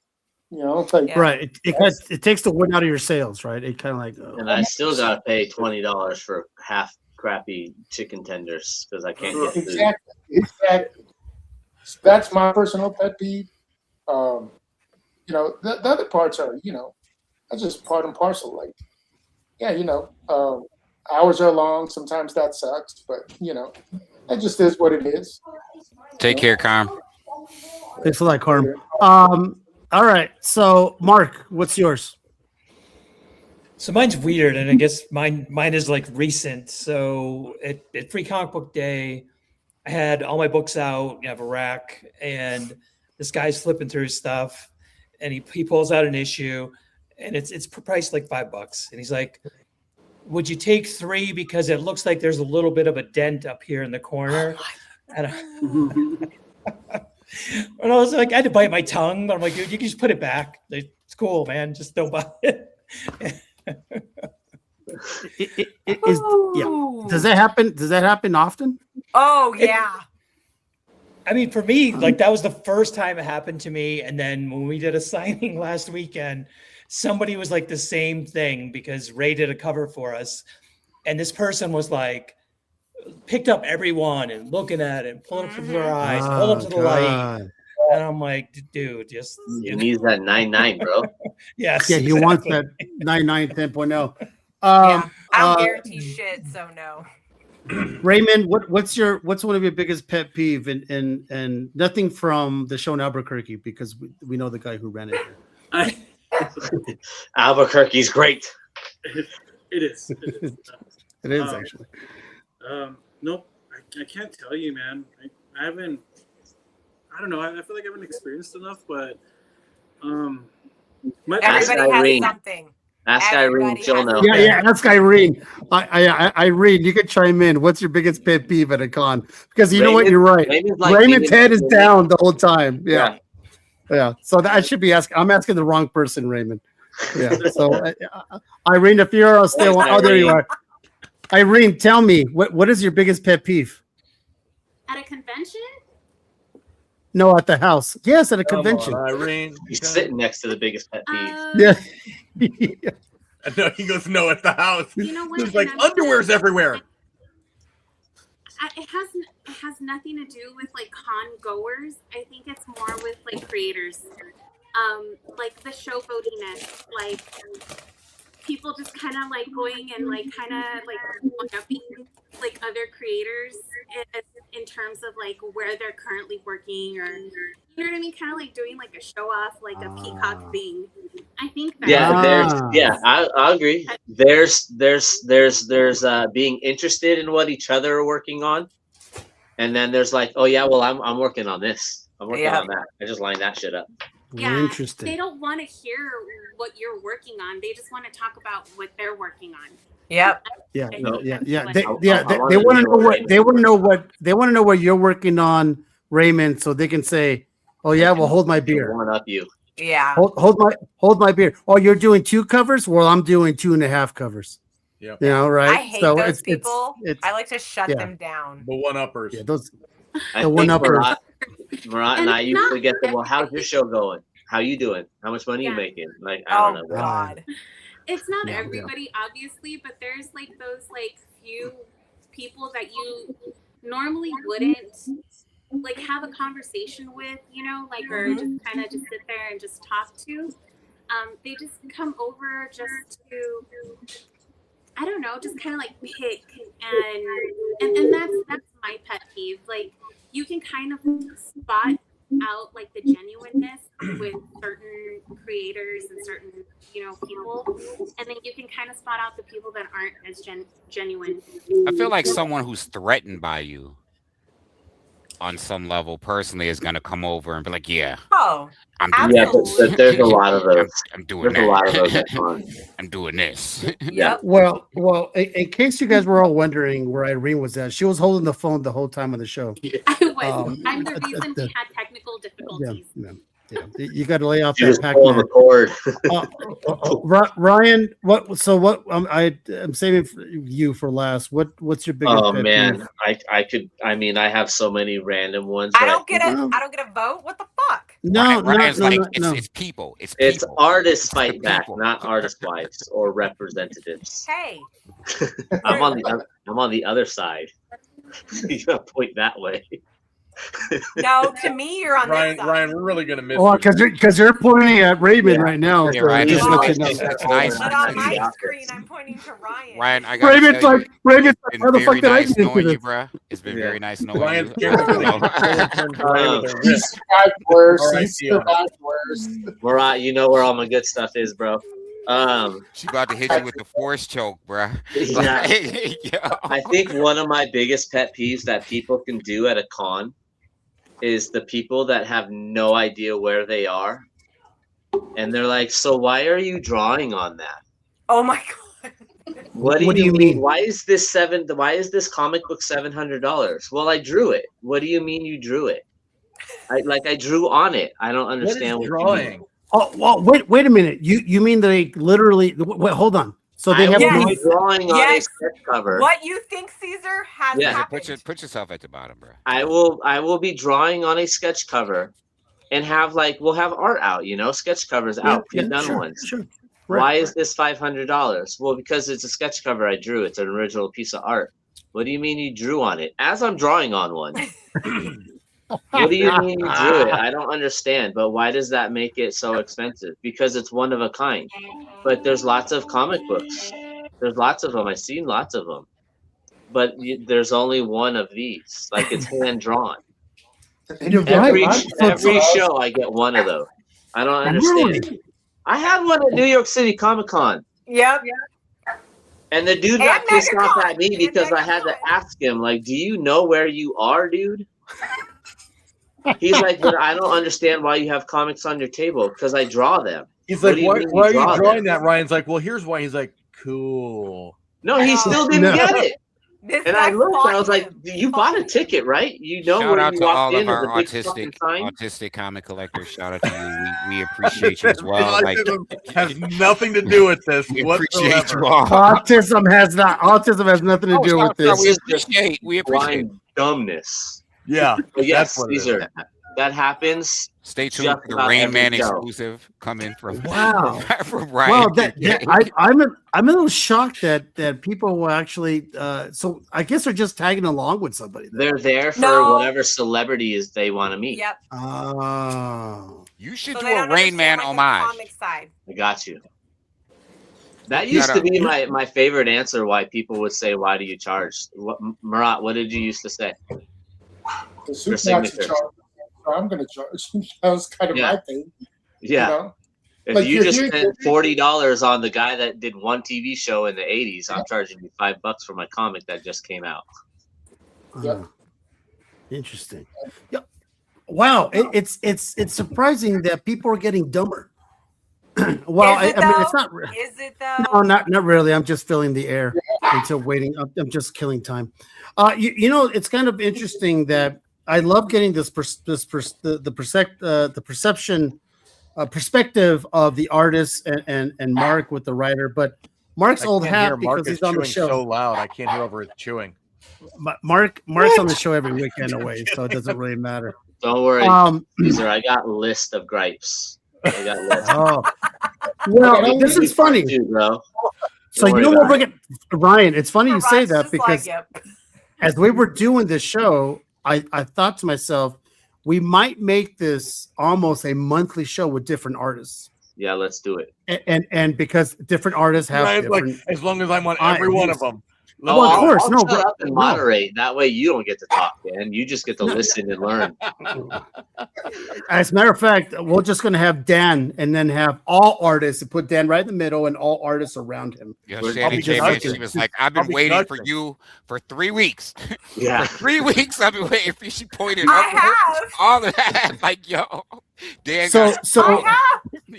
[SPEAKER 3] Right. It takes the wind out of your sails, right? It kind of like,
[SPEAKER 7] and I still got to pay $20 for half crappy chicken tenders because I can't get food.
[SPEAKER 8] Exactly. So that's my personal pet peeve. The other parts are, that's just part and parcel. Like, hours are long. Sometimes that sucks, but that just is what it is.
[SPEAKER 6] Take care, Carm.
[SPEAKER 3] Thanks a lot, Carm. All right. So, Mark, what's yours?
[SPEAKER 5] So mine's weird, and I guess mine is like recent. So at Free Comic Book Day, I had all my books out. You have a rack, and this guy's flipping through stuff, and he pulls out an issue, and it's priced like $5, and he's like, "Would you take 3 because it looks like there's a little bit of a dent up here in the corner?" And and I was like, I had to bite my tongue, but I'm like, dude, you can just put it back. It's cool, man. Just don't buy it.
[SPEAKER 3] Yeah. Does that happen? Does that happen often?
[SPEAKER 10] Oh yeah.
[SPEAKER 5] I mean, for me, like that was the first time it happened to me. And then when we did a signing last weekend, somebody was like the same thing because Ray did a cover for us. And this person was like, picked up everyone and looking at it, pulling up to their eyes, hold up to the light. And I'm like, dude, just
[SPEAKER 7] you need that 9.9, bro.
[SPEAKER 5] Yes.
[SPEAKER 3] Yeah, he wants that 9.9 10.0.
[SPEAKER 10] Yeah, I don't guarantee shit, so no.
[SPEAKER 3] Raymond, what's one of your biggest pet peeve and nothing from the show in Albuquerque because we know the guy who ran it here.
[SPEAKER 7] Albuquerque's great.
[SPEAKER 11] It is.
[SPEAKER 3] It is actually.
[SPEAKER 11] Nope, I can't tell you, man. I haven't. I don't know. I feel like I haven't experienced enough, but
[SPEAKER 10] everybody has something.
[SPEAKER 7] Ask Irene, she'll know.
[SPEAKER 3] Yeah. Ask Irene. Irene, you can chime in. What's your biggest pet peeve at a con? Because you know what, you're right. Raymond's head is down the whole time. Yeah. So that I should be asking. I'm asking the wrong person, Raymond. Yeah. So Irene, if you're still, there you are. Irene, tell me what is your biggest pet peeve?
[SPEAKER 12] At a convention?
[SPEAKER 3] No, at the house. Yes, at a convention.
[SPEAKER 4] Irene,
[SPEAKER 7] he's sitting next to the biggest pet peeve.
[SPEAKER 3] Yeah.
[SPEAKER 4] No, he goes no at the house.
[SPEAKER 12] You know what?
[SPEAKER 4] There's like underwear's everywhere.
[SPEAKER 12] It has nothing to do with like con goers. I think it's more with like creators, like the showboatiness, like people just kind of like going and like kind of like one-upping like other creators in terms of like where they're currently working, or you know what I mean, kind of like doing like a show off, like a peacock thing. I think that
[SPEAKER 7] I'll agree. There's being interested in what each other are working on, and then there's like, oh yeah, well I'm working on this, I'm working on that. I just line that shit up.
[SPEAKER 12] Yeah,
[SPEAKER 3] interesting.
[SPEAKER 12] They don't want to hear what you're working on. They just want to talk about what they're working on.
[SPEAKER 10] Yep.
[SPEAKER 3] Yeah. They want to know what you're working on, Raymond, so they can say, "Oh yeah, well hold my beer."
[SPEAKER 7] One up you.
[SPEAKER 10] Yeah.
[SPEAKER 3] Hold my beer. Oh, you're doing 2 covers? Well, I'm doing 2.5 covers.
[SPEAKER 4] Yeah.
[SPEAKER 3] You know, right?
[SPEAKER 10] I hate those people. I like to shut them down.
[SPEAKER 4] The one-uppers.
[SPEAKER 3] Yeah, those
[SPEAKER 7] the one-uppers. Marat and I usually get them. Well, how's your show going? How you doing? How much money you making? Like, I don't know.
[SPEAKER 10] God.
[SPEAKER 12] It's not everybody, obviously, but there's like those like few people that you normally wouldn't like have a conversation with, you know, like or just kind of just sit there and just talk to. They just come over just to, I don't know, just kind of like pick and that's my pet peeve. Like you can kind of spot out like the genuineness with certain creators and certain, you know, people, and then you can kind of spot out the people that aren't as genuine.
[SPEAKER 6] I feel like someone who's threatened by you on some level personally is going to come over and be like, yeah, I'm doing
[SPEAKER 7] but there's a lot of those.
[SPEAKER 6] I'm doing
[SPEAKER 7] there's a lot of those.
[SPEAKER 6] I'm doing this.
[SPEAKER 10] Yep.
[SPEAKER 3] Well, in case you guys were all wondering where Irene was at, she was holding the phone the whole time on the show.
[SPEAKER 12] I was. I'm the reason we had technical difficulties.
[SPEAKER 3] Yeah. You got to lay off
[SPEAKER 7] She
[SPEAKER 3] that
[SPEAKER 7] was
[SPEAKER 3] pack.
[SPEAKER 7] pulling the cord.
[SPEAKER 3] Ryan, I'm saving you for last. What's your biggest?
[SPEAKER 7] Oh
[SPEAKER 3] pet
[SPEAKER 7] man,
[SPEAKER 3] peeve?
[SPEAKER 7] I have so many random ones.
[SPEAKER 10] I don't get a vote. What the fuck?
[SPEAKER 3] No,
[SPEAKER 6] it's people. It's people.
[SPEAKER 7] It's artists fight back, not artist wives or representatives.
[SPEAKER 10] Hey,
[SPEAKER 7] I'm on the other side. You gotta point that way.
[SPEAKER 10] No, to me, you're on
[SPEAKER 4] Ryan,
[SPEAKER 10] this side.
[SPEAKER 4] Ryan, we're really gonna miss
[SPEAKER 3] Well,
[SPEAKER 4] you.
[SPEAKER 3] because you're pointing at Raymond right now.
[SPEAKER 6] Yeah, Ryan,
[SPEAKER 3] Just
[SPEAKER 10] No,
[SPEAKER 3] let you know.
[SPEAKER 6] it's nice.
[SPEAKER 10] But on my screen, I'm pointing to Ryan.
[SPEAKER 6] Ryan, I gotta
[SPEAKER 3] Raymond's
[SPEAKER 6] tell you,
[SPEAKER 3] like, Raymond's like,
[SPEAKER 6] it's
[SPEAKER 3] how
[SPEAKER 6] been
[SPEAKER 3] the fuck
[SPEAKER 6] very
[SPEAKER 3] did I
[SPEAKER 6] nice
[SPEAKER 3] get into
[SPEAKER 6] knowing you,
[SPEAKER 3] this?
[SPEAKER 6] bro. It's been very nice knowing
[SPEAKER 4] Ryan's
[SPEAKER 6] you.
[SPEAKER 8] He survived worse. He survived worse.
[SPEAKER 7] Marat, you know where all my good stuff is, bro.
[SPEAKER 6] She about to hit you with the force choke, bro.
[SPEAKER 7] Yeah.
[SPEAKER 6] Yeah.
[SPEAKER 7] I think one of my biggest pet peeves that people can do at a con is the people that have no idea where they are. And they're like, so why are you drawing on that?
[SPEAKER 10] Oh my god.
[SPEAKER 7] What do you mean? Why is this comic book $700? Well, I drew it. What do you mean you drew it? I drew on it. I don't understand what
[SPEAKER 4] drawing.
[SPEAKER 7] you mean.
[SPEAKER 3] Oh, well, wait a minute. You mean they literally? Wait, hold on. So they have
[SPEAKER 7] no drawing on a sketch cover.
[SPEAKER 10] What you think, Caesar, has happened.
[SPEAKER 6] Put yourself at the bottom, bro.
[SPEAKER 7] I will be drawing on a sketch cover, and we'll have art out. Sketch covers out, pre-done ones.
[SPEAKER 3] Sure.
[SPEAKER 7] Right. Why is this $500? Well, because it's a sketch cover I drew. It's an original piece of art. What do you mean you drew on it? As I'm drawing on one. What do you mean you drew it? I don't understand. But why does that make it so expensive? Because it's one of a kind. But there's lots of comic books. There's lots of them. I've seen lots of them. But there's only one of these. Like, it's hand drawn. Every show I get one of those. I don't understand. I had one at New York City Comic Con.
[SPEAKER 10] Yep.
[SPEAKER 7] And the dude got pissed off at me because I had to ask him, like, do you know where you are, dude? He's like, but I don't understand why you have comics on your table, because I draw them.
[SPEAKER 4] He's like, why are you drawing that? Ryan's like, well, here's why. He's like, cool.
[SPEAKER 7] No, he still didn't get it. And I looked, and I was like, you bought a ticket, right? You know
[SPEAKER 6] Shout
[SPEAKER 7] where
[SPEAKER 6] out
[SPEAKER 7] you
[SPEAKER 6] to all
[SPEAKER 7] walked
[SPEAKER 6] of
[SPEAKER 7] in
[SPEAKER 6] our
[SPEAKER 7] with a big fucking sign.
[SPEAKER 6] autistic comic collectors. Shout out to you. We appreciate you as well. Like,
[SPEAKER 4] has nothing to do with this.
[SPEAKER 6] We appreciate you all.
[SPEAKER 3] Autism has nothing to do with this.
[SPEAKER 6] We appreciate
[SPEAKER 7] dumbness.
[SPEAKER 4] Yeah.
[SPEAKER 7] But yes,
[SPEAKER 4] that's what it is.
[SPEAKER 7] Caesar, that happens.
[SPEAKER 6] Stay tuned for the Rain Man exclusive coming from
[SPEAKER 3] Wow.
[SPEAKER 6] from Ryan.
[SPEAKER 3] Well, I'm a little shocked that people will actually. So I guess they're just tagging along with somebody.
[SPEAKER 7] They're there for whatever celebrity is they want to meet.
[SPEAKER 10] Yep.
[SPEAKER 3] Oh.
[SPEAKER 6] You should do a Rain Man homage.
[SPEAKER 10] Comic side.
[SPEAKER 7] I got you. That used to be my favorite answer. Why people would say, "Why do you charge?" Marat, what did you used to say?
[SPEAKER 8] The signature charge. I'm going to charge. That was kind of my thing.
[SPEAKER 7] Yeah.
[SPEAKER 8] You know?
[SPEAKER 7] If
[SPEAKER 8] Like,
[SPEAKER 7] you just
[SPEAKER 8] you're-
[SPEAKER 7] spent $40 on the guy that did one TV show in the 80s, I'm charging you $5 for my comic that just came out.
[SPEAKER 3] Interesting. Yeah. Wow. It's surprising that people are getting dumber. Well, I mean, it's not.
[SPEAKER 10] Is it though?
[SPEAKER 3] No, not really. I'm just filling the air until waiting. I'm just killing time. You know, it's kind of interesting that I love getting the perspective of the artist and Mark with the writer, but Mark's old hat because he's on the show.
[SPEAKER 4] So loud, I can't hear over his chewing.
[SPEAKER 3] Mark's on the show every weekend away, so it doesn't really matter.
[SPEAKER 7] Don't worry, Caesar. I got a list of gripes. I got a list.
[SPEAKER 3] Oh, well, this is funny,
[SPEAKER 7] bro.
[SPEAKER 3] So you know what we're getting, Ryan? It's funny you say that because as we were doing this show, I thought to myself, we might make this almost a monthly show with different artists.
[SPEAKER 7] Yeah, let's do it.
[SPEAKER 3] And because different artists have different,
[SPEAKER 4] like, as long as I'm on every one of them.
[SPEAKER 3] Well, of course,
[SPEAKER 7] I'll shut up and moderate. That way, you don't get to talk, man. You just get to listen and learn.
[SPEAKER 3] As a matter of fact, we're just going to have Dan and then have all artists and put Dan right in the middle and all artists around him.
[SPEAKER 6] Yeah, Shannon came in. She was like, "I've been waiting for you for 3 weeks.
[SPEAKER 7] Yeah,
[SPEAKER 6] for 3 weeks I've been waiting for you." She pointed all of that. Like, yo, Dan. He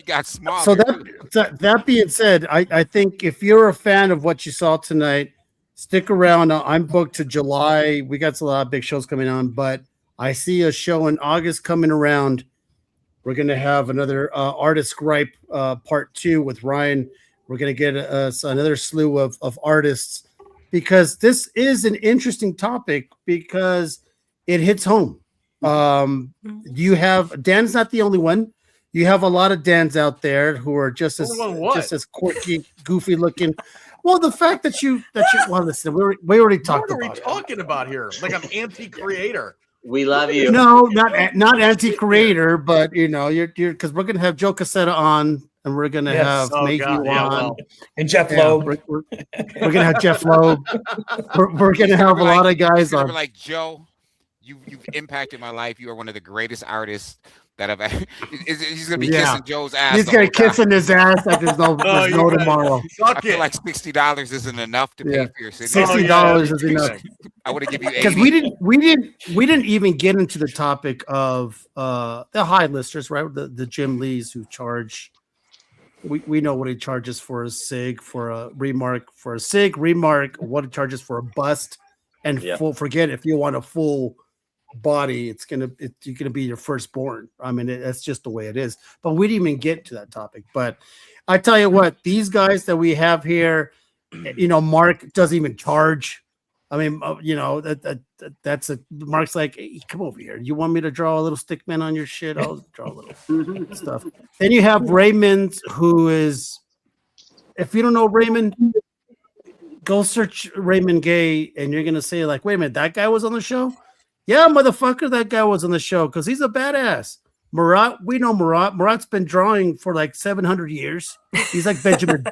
[SPEAKER 6] got small.
[SPEAKER 3] So that being said, I think if you're a fan of what you saw tonight, stick around. I'm booked to July. We got a lot of big shows coming on, but I see a show in August coming around. We're going to have another Artist Gripe part 2 with Ryan. We're going to get another slew of artists because this is an interesting topic because it hits home. You have Dan's not the only one. You have a lot of Dans out there who are just as quirky, goofy looking. Well, the fact that you well, listen, we already talked about it.
[SPEAKER 4] What are we talking about here? Like I'm anti-creator.
[SPEAKER 7] We love you.
[SPEAKER 3] No, not anti-creator, but you're because we're gonna have Joe Cassetta on, and we're gonna have Mayhew on,
[SPEAKER 5] and Jeff Loeb.
[SPEAKER 3] We're gonna have Jeff Loeb. We're gonna have a lot of guys on.
[SPEAKER 6] Like, Joe, you've impacted my life. You are one of the greatest artists that I've ever. He's gonna be kissing Joe's ass.
[SPEAKER 3] He's gonna kissing his ass like there's no tomorrow.
[SPEAKER 6] I feel like $60 isn't enough to pay for your signature.
[SPEAKER 3] $60 is enough.
[SPEAKER 6] I would have given you 80.
[SPEAKER 3] Because we didn't even get into the topic of the high listers, right? The Jim Lees who charge. We know what he charges for a sig, for a remark, what he charges for a bust, and forget if you want a full body, you're gonna be your firstborn. I mean, that's just the way it is. But we didn't even get to that topic. But I tell you what, these guys that we have here, Mark doesn't even charge. I mean, that's Mark's like, hey, come over here. You want me to draw a little stick man on your shit? I'll draw a little stuff. Then you have Raymond, who is, if you don't know Raymond, go search Raymond Gay, and you're gonna say like, wait a minute, that guy was on the show? Yeah, motherfucker, that guy was on the show because he's a badass. Marat, we know Marat. Marat's been drawing for like 700 years. He's like Benjamin.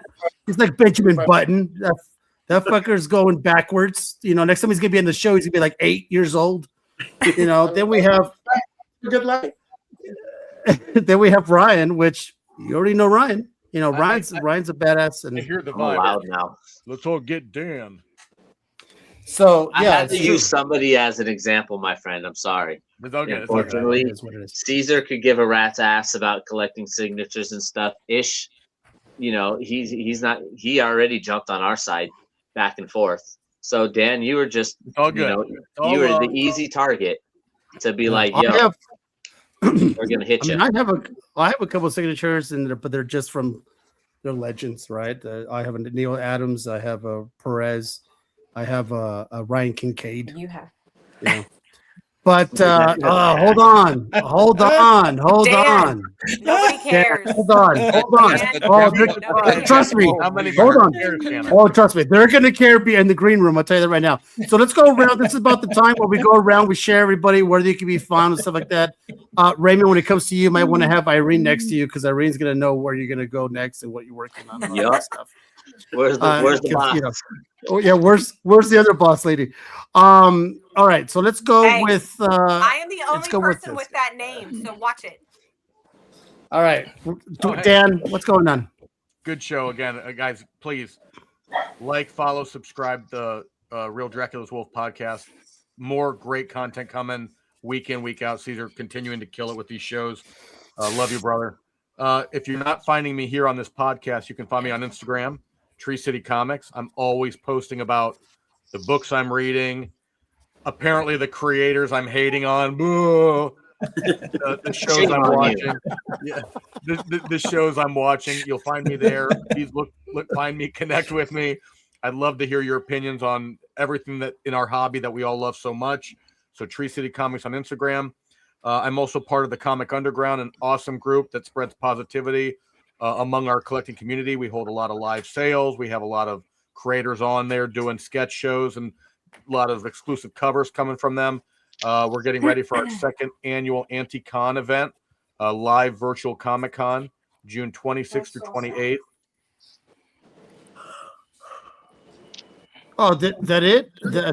[SPEAKER 3] He's like Benjamin Button. That fucker's going backwards. Next time he's gonna be on the show, he's gonna be like 8 years old. Then we have
[SPEAKER 8] good luck.
[SPEAKER 3] Then we have Ryan, which you already know Ryan. Ryan's a badass. And
[SPEAKER 4] I hear the
[SPEAKER 7] I'm
[SPEAKER 4] vibe.
[SPEAKER 7] loud now.
[SPEAKER 4] Let's all get Dan.
[SPEAKER 3] So
[SPEAKER 7] I had to use somebody as an example, my friend. I'm sorry. Unfortunately, Caesar could give a rat's ass about collecting signatures and stuff. Ish, he's not. He already jumped on our side, back and forth. So Dan, you were just, you were the easy target to be like, yo, we're gonna hit you.
[SPEAKER 3] I have a couple of signatures, but they're just from they're legends, right? I have a Neil Adams. I have a Perez. I have a Ryan Kincaid.
[SPEAKER 10] You have.
[SPEAKER 3] Yeah. But hold on.
[SPEAKER 10] Nobody cares.
[SPEAKER 3] Hold on. Trust me. Hold on. Oh, trust me. They're gonna care be in the green room. I'll tell you that right now. So let's go around. This is about the time where we go around. We share everybody where they can be found and stuff like that. Raymond, when it comes to you, you might want to have Irene next to you because Irene's gonna know where you're gonna go next and what you're working on. And all that stuff.
[SPEAKER 7] Where's the boss?
[SPEAKER 3] Oh yeah, where's the other boss lady? All right, so let's go with.
[SPEAKER 10] I am the only person with that name, so watch it.
[SPEAKER 3] All right, Dan, what's going on?
[SPEAKER 4] Good show again, guys. Please follow, subscribe the Real Dracula's Wolf podcast. More great content coming week in, week out. Caesar continuing to kill it with these shows. Love you, brother. If you're not finding me here on this podcast, you can find me on Instagram, Tree City Comics. I'm always posting about the books I'm reading. Apparently, the creators I'm hating on. The shows I'm watching. Yeah, the shows I'm watching. You'll find me there. Please find me, connect with me. I'd love to hear your opinions on everything that in our hobby that we all love so much. So, Tree City Comics on Instagram. I'm also part of the Comic Underground, an awesome group that spreads positivity among our collecting community. We hold a lot of live sales. We have a lot of creators on there doing sketch shows and a lot of exclusive covers coming from them. We're getting ready for our second annual Anti-Con event, live virtual Comic-Con, June 26th through 28th.
[SPEAKER 3] Oh, that it?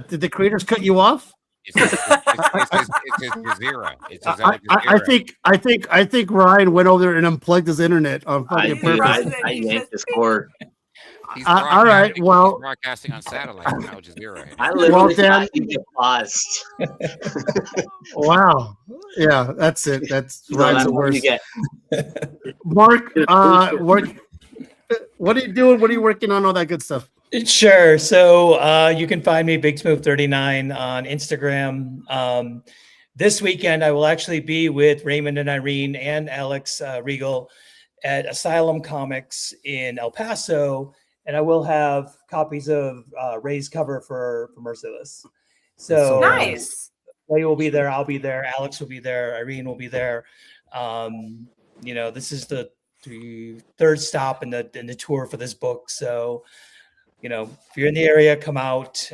[SPEAKER 3] Did the creators cut you off?
[SPEAKER 6] It's Jazeera.
[SPEAKER 3] I think Ryan went over there and unplugged his internet on fucking purpose.
[SPEAKER 7] I yanked this cord.
[SPEAKER 3] All right. Well,
[SPEAKER 6] broadcasting on satellite now, Jazeera.
[SPEAKER 7] I literally thought you get paused.
[SPEAKER 3] Wow. Yeah, that's it. That's Ryan's the worst. Mark, what are you doing? What are you working on? All that good stuff.
[SPEAKER 5] Sure. So you can find me Big Smooth 39 on Instagram. This weekend, I will actually be with Raymond and Irene and Alex Regal at Asylum Comics in El Paso, and I will have copies of Ray's cover for Merciless. So
[SPEAKER 10] nice.
[SPEAKER 5] Ray will be there. I'll be there. Alex will be there. Irene will be there. This is the third stop in the tour for this book. So, if you're in the area, come out.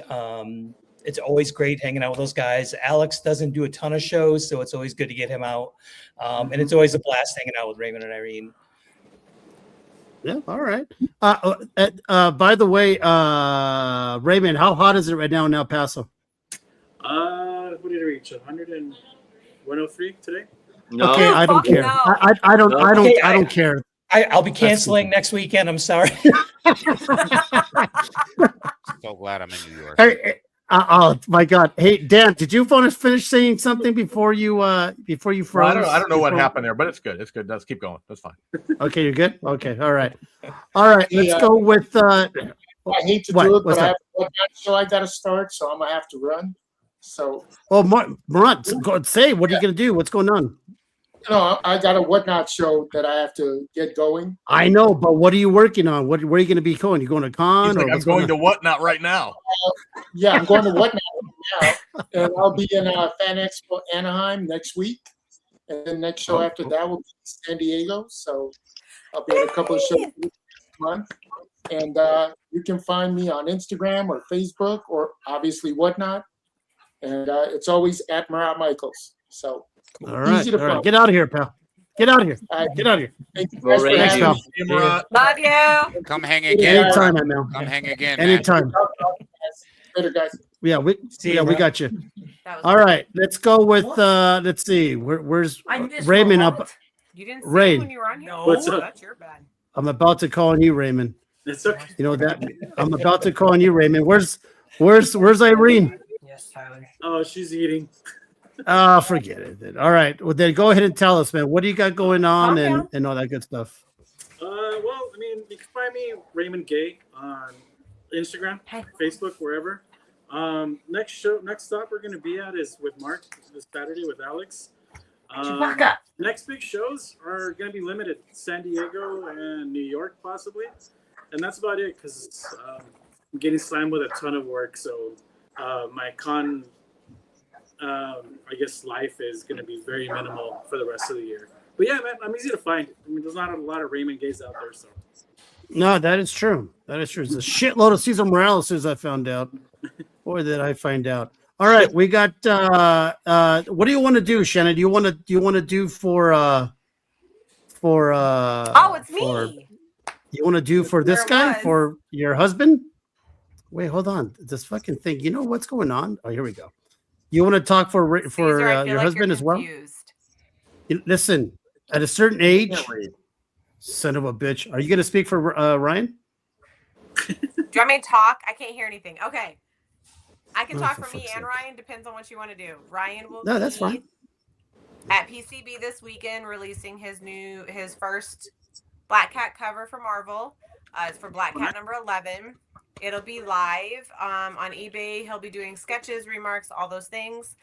[SPEAKER 5] it's always great hanging out with those guys. Alex doesn't do a ton of shows, so it's always good to get him out. And it's always a blast hanging out with Raymond and Irene.
[SPEAKER 3] Yeah, all right. By the way, Raymond, how hot is it right now in El Paso?
[SPEAKER 11] What did it reach? 103 today?
[SPEAKER 7] No.
[SPEAKER 3] Okay, I don't care.
[SPEAKER 10] No.
[SPEAKER 3] I don't care.
[SPEAKER 5] I'll be canceling next weekend. I'm sorry.
[SPEAKER 6] So glad I'm in New York.
[SPEAKER 3] Hey, oh my God! Hey, Dan, did you want to finish saying something before you froze?
[SPEAKER 4] Well, I don't know what happened there, but it's good. It's good. Let's keep going. That's fine.
[SPEAKER 3] Okay, you're good. Okay, all right. Let's go with.
[SPEAKER 8] I hate to do it,
[SPEAKER 3] What's
[SPEAKER 8] but I
[SPEAKER 3] that?
[SPEAKER 8] have a show I got to start, so I'm gonna have to run. So,
[SPEAKER 3] Oh, Marat, go say what are you gonna do? What's going on?
[SPEAKER 8] I got a Whatnot show that I have to get going.
[SPEAKER 3] I know, but what are you working on? Where are you going to be going? You going to con?
[SPEAKER 4] He's like,
[SPEAKER 3] or
[SPEAKER 4] I'm
[SPEAKER 3] what's
[SPEAKER 4] going
[SPEAKER 3] on?
[SPEAKER 4] to Whatnot right now.
[SPEAKER 8] Yeah, I'm going to Whatnot now, and I'll be in Fan Expo Anaheim next week, and then next show after that will be San Diego. So I'll be at a couple of shows this month, and you can find me on Instagram or Facebook or obviously Whatnot, and it's always at Marat Mychaels. So.
[SPEAKER 3] All right,
[SPEAKER 8] Easy to
[SPEAKER 3] all right.
[SPEAKER 8] find.
[SPEAKER 3] Get out of here, pal. Get out of here. Get out of here.
[SPEAKER 8] Thank you
[SPEAKER 7] Well,
[SPEAKER 8] guys for
[SPEAKER 7] Ray,
[SPEAKER 8] having
[SPEAKER 3] pal.
[SPEAKER 8] me.
[SPEAKER 10] Love you.
[SPEAKER 6] Come hang again.
[SPEAKER 3] Anytime,
[SPEAKER 6] bro.
[SPEAKER 3] man.
[SPEAKER 6] Come hang again, man.
[SPEAKER 3] Anytime.
[SPEAKER 8] Later, guys.
[SPEAKER 3] Yeah, we got you.
[SPEAKER 10] That was
[SPEAKER 3] All right, let's go with. Let's see. Where's Raymond up?
[SPEAKER 10] You didn't see
[SPEAKER 3] Rain.
[SPEAKER 10] it when you were on here.
[SPEAKER 11] What's up?
[SPEAKER 10] That's your bad.
[SPEAKER 3] I'm about to call on you, Raymond.
[SPEAKER 11] It's okay.
[SPEAKER 3] You know that I'm about to call on you, Raymond. Where's Irene?
[SPEAKER 10] Yes, Tyler.
[SPEAKER 11] Oh, she's eating.
[SPEAKER 3] Oh, forget it. All right. Well, then go ahead and tell us, man. What do you got going on and all that good stuff?
[SPEAKER 11] Well, I mean, you can find me Raymond Gay on Instagram, Facebook, wherever. Next stop we're gonna be at is with Mark this Saturday with Alex. Next big shows are gonna be limited, San Diego and New York possibly, and that's about it because I'm getting slammed with a ton of work. So my con. I guess life is going to be very minimal for the rest of the year. But yeah, man, I'm easy to find. I mean, there's not a lot of Raymond Gays out there, so.
[SPEAKER 3] No, that is true. That is true. There's a shitload of Cesar Morales as I found out. Boy, did I find out. All right, we got. What do you want to do, Shannon? Do you want to do for? Oh,
[SPEAKER 10] it's me.
[SPEAKER 3] You want to do for this guy for your husband? Wait, hold on. This fucking thing. You know what's going on? Oh, here we go. You want to talk for
[SPEAKER 10] Caesar,
[SPEAKER 3] your husband as well?
[SPEAKER 10] Confused.
[SPEAKER 3] Listen, at a certain age, son of a bitch, are you going to speak for Ryan?
[SPEAKER 10] Do you want me to talk? I can't hear anything. Okay. I can talk for me and
[SPEAKER 3] sake.
[SPEAKER 10] Ryan. Depends on what you want to do. Ryan will
[SPEAKER 3] No, that's
[SPEAKER 10] be
[SPEAKER 3] fine.
[SPEAKER 10] at PCB this weekend releasing his first Black Cat cover for Marvel. It's for Black Cat number 11. It'll be live on eBay. He'll be doing sketches, remarks, all those things.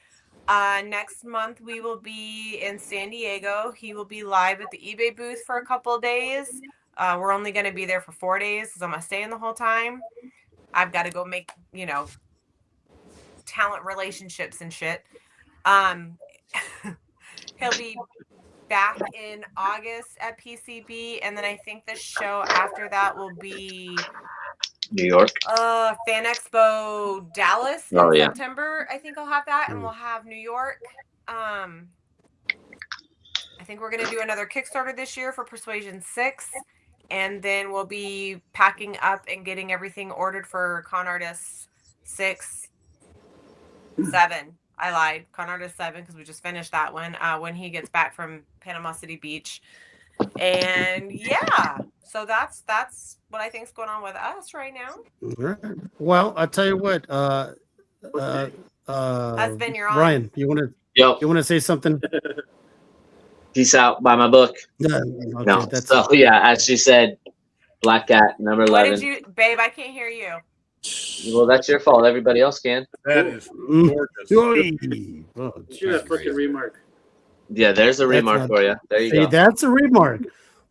[SPEAKER 10] Next month, we will be in San Diego. He will be live at the eBay booth for a couple of days. We're only going to be there for 4 days because I'm going to stay in the whole time. I've got to go make, talent relationships and shit. He'll be back in August at PCB. And then I think the show after that will be
[SPEAKER 7] New York.
[SPEAKER 10] Fan Expo Dallas in September. I think I'll have that, and we'll have New York. I think we're gonna do another Kickstarter this year for Persuasion 6, and then we'll be packing up and getting everything ordered for Con Artist 6, 7. I lied. Con Artist 7 because we just finished that one when he gets back from Panama City Beach. And yeah, so that's what I think is going on with us right now.
[SPEAKER 3] All right. Well, I'll tell you what.
[SPEAKER 10] Husband, you're on.
[SPEAKER 3] Ryan, you want to say something?
[SPEAKER 7] Peace out. Buy my book.
[SPEAKER 3] Okay,
[SPEAKER 7] No. So yeah, as she said, Black Cat number 11.
[SPEAKER 10] What did you, babe? I can't hear you.
[SPEAKER 7] Well, that's your fault. Everybody else can.
[SPEAKER 4] That is gorgeous.
[SPEAKER 11] Shoot that fucking remark.
[SPEAKER 7] Yeah, there's a remark for you. There you go.
[SPEAKER 3] That's a remark.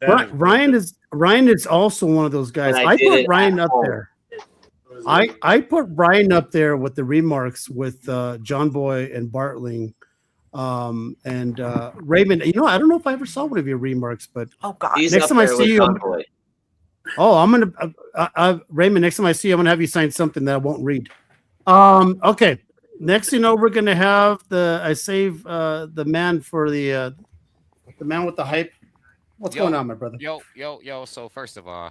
[SPEAKER 3] Ryan is also one of those guys. I put Ryan up there. I put Ryan up there with the remarks with John Boy and Bartling, and Raymond. I don't know if I ever saw one of your remarks, but next time I see you, I'm gonna Raymond. Next time I see you, I'm gonna have you sign something that I won't read. Okay. Next, we're gonna have I save the man for the man with the hype. What's going on, my brother?
[SPEAKER 6] Yo. So first of all,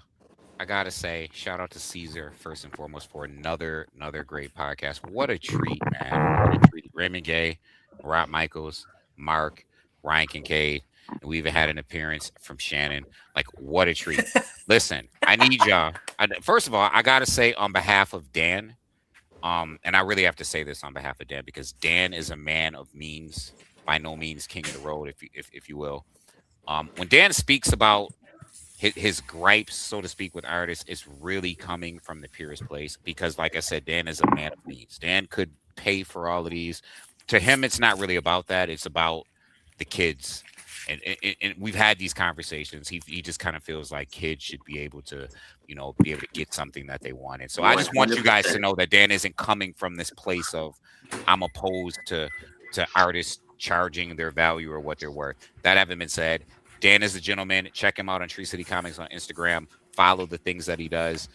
[SPEAKER 6] I gotta say, shout out to Caesar first and foremost for another great podcast. What a treat, man! What a treat. Raymond Gay, Marat Mychaels, Mark, Ryan Kincaid, and we even had an appearance from Shannon. Like, what a treat! Listen, I need y'all. First of all, I gotta say on behalf of Dan, and I really have to say this on behalf of Dan because Dan is a man of means, by no means king of the road, if you will. When Dan speaks about his gripes, so to speak, with artists, it's really coming from the purest place because, like I said, Dan is a man of means. Dan could pay for all of these. To him, it's not really about that. It's about the kids. And we've had these conversations. He just kind of feels like kids should be able to, be able to get something that they want. And so I just want you guys to know that Dan isn't coming from this place of I'm opposed to artists charging their value or what they're worth. That having been said, Dan is a gentleman. Check him out on Tree City Comics on Instagram. Follow the things that he does.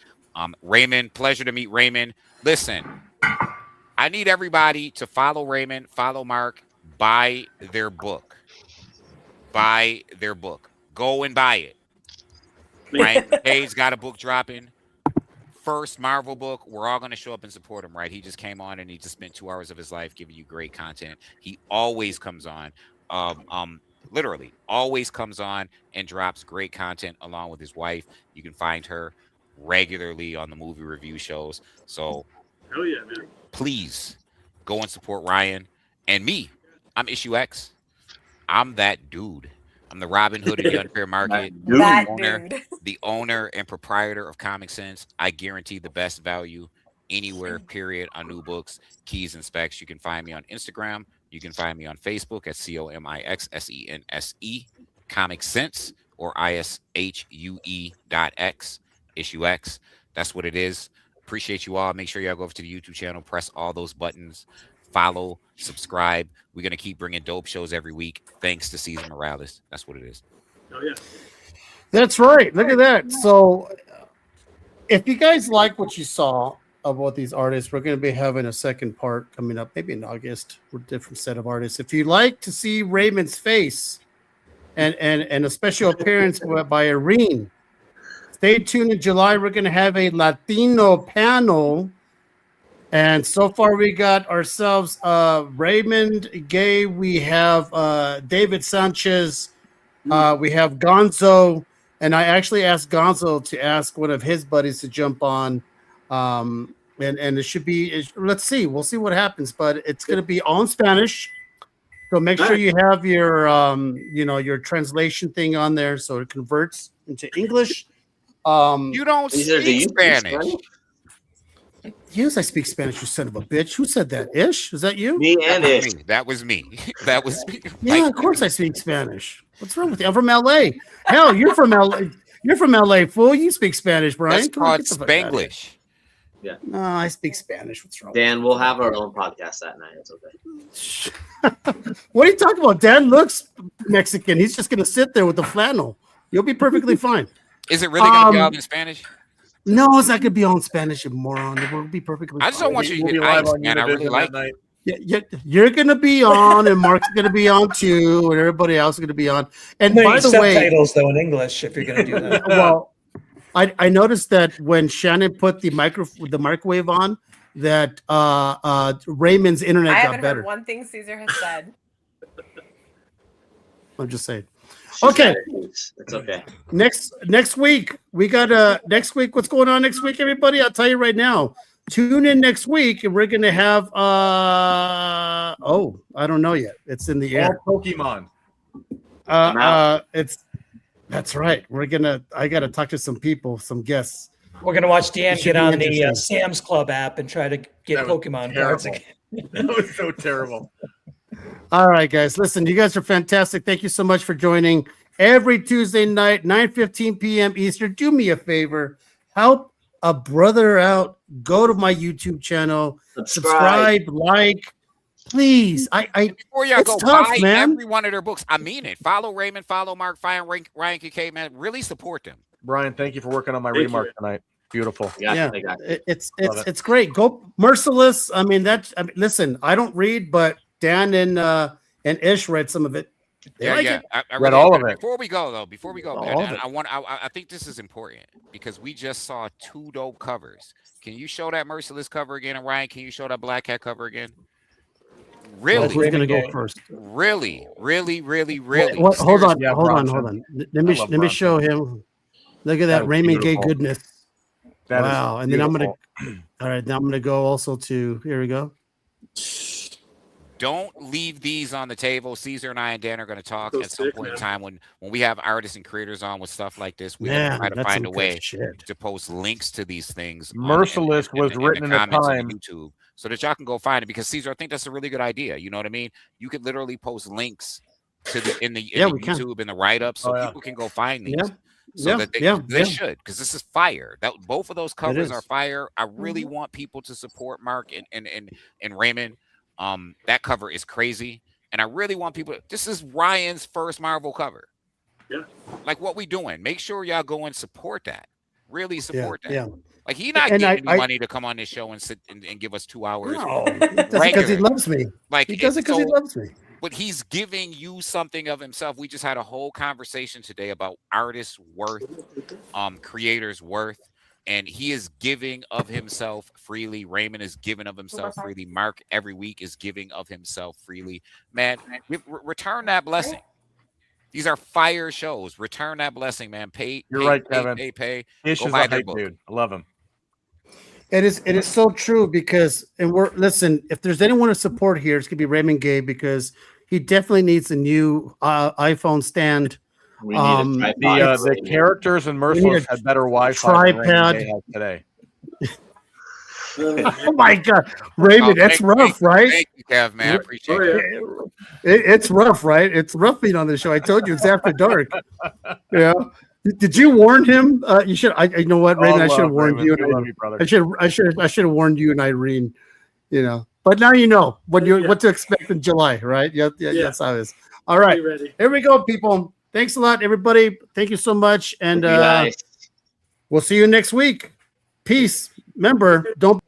[SPEAKER 6] Raymond, pleasure to meet Raymond. Listen, I need everybody to follow Raymond, follow Mark, buy their book. Buy their book. Go and buy it. Right? Dave's got a book dropping. First Marvel book. We're all going to show up and support him, right? He just came on and he just spent 2 hours of his life giving you great content. He always comes on. Literally always comes on and drops great content along with his wife. You can find her regularly on the movie review shows. So
[SPEAKER 11] hell yeah, man.
[SPEAKER 6] Please go and support Ryan and me. I'm Issue X. I'm that dude. I'm the Robin Hood of the unfair market. The owner and proprietor of Comic Sense. I guarantee the best value anywhere, period, on new books, keys, and specs. You can find me on Instagram. You can find me on Facebook at COMIXSENSE, Comic Sense, or ISHUE.X, Issue X. That's what it is. Appreciate you all. Make sure y'all go over to the YouTube channel, press all those buttons, follow, subscribe. We're going to keep bringing dope shows every week. Thanks to Cesar Morales. That's what it is.
[SPEAKER 11] Oh, yeah.
[SPEAKER 3] That's right. Look at that. So if you guys like what you saw about these artists, we're going to be having a second part coming up, maybe in August, with a different set of artists. If you'd like to see Raymond's face and a special appearance by Irene, stay tuned in July. We're going to have a Latino panel. And so far we got ourselves Raymond Gay. We have David Sanchez. We have Gonzo. And I actually asked Gonzo to ask one of his buddies to jump on. And it should be, let's see. We'll see what happens. But it's going to be all in Spanish. So make sure you have your, your translation thing on there so it converts into English.
[SPEAKER 6] You don't speak Spanish.
[SPEAKER 3] Yes, I speak Spanish, you son of a bitch. Who said that? Ish? Is that you?
[SPEAKER 7] Me and Ish.
[SPEAKER 6] That was me. That was me.
[SPEAKER 3] Yeah, of course I speak Spanish. What's wrong with you? I'm from LA. Hell, you're from LA. You're from LA, fool. You speak Spanish, Brian.
[SPEAKER 6] That's called Spanglish.
[SPEAKER 7] Yeah.
[SPEAKER 3] No, I speak Spanish. What's wrong?
[SPEAKER 7] Dan, we'll have our own podcast that night. It's okay.
[SPEAKER 3] What are you talking about? Dan looks Mexican. He's just gonna sit there with the flannel. You'll be perfectly fine.
[SPEAKER 6] Is it really gonna be all in Spanish?
[SPEAKER 3] No, it's not gonna be all in Spanish, you moron. It will be perfectly fine.
[SPEAKER 6] I just don't want you to get ice, man. I really like
[SPEAKER 4] it.
[SPEAKER 3] Yeah, you're gonna be on, and Mark's gonna be on too, and everybody else is gonna be on. And by the way,
[SPEAKER 5] subtitles though in English if you're gonna do that.
[SPEAKER 3] Well, I noticed that when Shannon put the microwave on, that Raymond's internet
[SPEAKER 10] I
[SPEAKER 3] got
[SPEAKER 10] haven't
[SPEAKER 3] better.
[SPEAKER 10] heard one thing Caesar has said.
[SPEAKER 3] I'm just saying. Okay.
[SPEAKER 7] It's okay.
[SPEAKER 3] Next week we got next week. What's going on next week, everybody? I'll tell you right now. Tune in next week, and we're gonna have I don't know yet. It's in the air.
[SPEAKER 4] All Pokemon.
[SPEAKER 3] That's right. I gotta talk to some people, some guests.
[SPEAKER 5] We're gonna watch Dan
[SPEAKER 3] It should
[SPEAKER 5] get
[SPEAKER 3] be
[SPEAKER 5] on the
[SPEAKER 3] interesting.
[SPEAKER 5] Sam's Club app and try to get
[SPEAKER 4] That was
[SPEAKER 5] Pokemon cards
[SPEAKER 4] terrible.
[SPEAKER 5] again.
[SPEAKER 4] That was so terrible.
[SPEAKER 3] All right, guys. Listen, you guys are fantastic. Thank you so much for joining every Tuesday night, 9:15 p.m. Eastern. Do me a favor. Help a brother out. Go to my YouTube channel. Subscribe, like. Please.
[SPEAKER 6] Before y'all
[SPEAKER 3] it's
[SPEAKER 6] go,
[SPEAKER 3] tough,
[SPEAKER 6] buy
[SPEAKER 3] man.
[SPEAKER 6] every one of their books. I mean it. Follow Raymond, follow Mark, Ryan Kincaid, man. Really support them.
[SPEAKER 4] Brian, thank you for working on my
[SPEAKER 11] Thank
[SPEAKER 4] remark
[SPEAKER 11] you.
[SPEAKER 4] tonight. Beautiful.
[SPEAKER 3] Yeah, it's great. Go Merciless. I mean, listen, I don't read, but Dan and Ish read some of it. They like it.
[SPEAKER 6] I
[SPEAKER 4] read all of it.
[SPEAKER 6] Before we go,
[SPEAKER 3] All of it.
[SPEAKER 6] I think this is important because we just saw 2 dope covers. Can you show that Merciless cover again? And Ryan, can you show that Black Cat cover again? Really?
[SPEAKER 3] Who's gonna go first?
[SPEAKER 6] Really.
[SPEAKER 3] What? Hold on. Let me show him. Look at that Raymond Gay goodness. Wow. And then I'm gonna. All right. Now I'm gonna go also to. Here we go.
[SPEAKER 6] Don't leave these on the table. Caesar and I and Dan are going to talk at some point in time when we have artists and creators on with stuff like this. We're going to try to find a way to post links to these things.
[SPEAKER 4] Merciless was written in a time
[SPEAKER 6] YouTube so that y'all can go find it. Because Caesar, I think that's a really good idea. You know what I mean? You could literally post links to the YouTube and the write up so people can go find these. So that they should, because this is fire. That both of those covers are fire. I really want people to support Mark and Raymond. That cover is crazy, and I really want people. This is Ryan's first Marvel cover.
[SPEAKER 11] Yeah,
[SPEAKER 6] like what we doing. Make sure y'all go and support that. Really support that.
[SPEAKER 3] Yeah.
[SPEAKER 6] Like he's not getting any money to come on this show and sit and give us 2 hours.
[SPEAKER 3] No, because he loves me.
[SPEAKER 6] Like
[SPEAKER 3] he does it because he loves me.
[SPEAKER 6] But he's giving you something of himself. We just had a whole conversation today about artists' worth, creators' worth. And he is giving of himself freely. Raymond is giving of himself freely. Mark every week is giving of himself freely. Man, return that blessing. These are fire shows. Return that blessing, man.
[SPEAKER 4] You're right, Kevin.
[SPEAKER 6] Pay.
[SPEAKER 4] Ish is a hype dude. I love him.
[SPEAKER 3] It is so true because listen, if there's anyone to support here, it's gonna be Raymond Gay because he definitely needs a new iPhone stand.
[SPEAKER 7] We need
[SPEAKER 4] the characters and Merciless had better Wi-Fi than Raymond Gay has today.
[SPEAKER 3] Oh my God, Raymond, that's rough, right?
[SPEAKER 6] Thank you, Kev, man. I appreciate it.
[SPEAKER 3] It's rough, right? It's rough being on the show. I told you it's after dark. Yeah. Did you warn him? You should. You know what, Raymond? I should have warned you. I should have warned you and Irene. You know, but now you know what to expect in July, right? Yeah. That's how it is. All right, here we go, people. Thanks a lot, everybody. Thank you so much, and we'll see you next week. Peace. Remember, don't.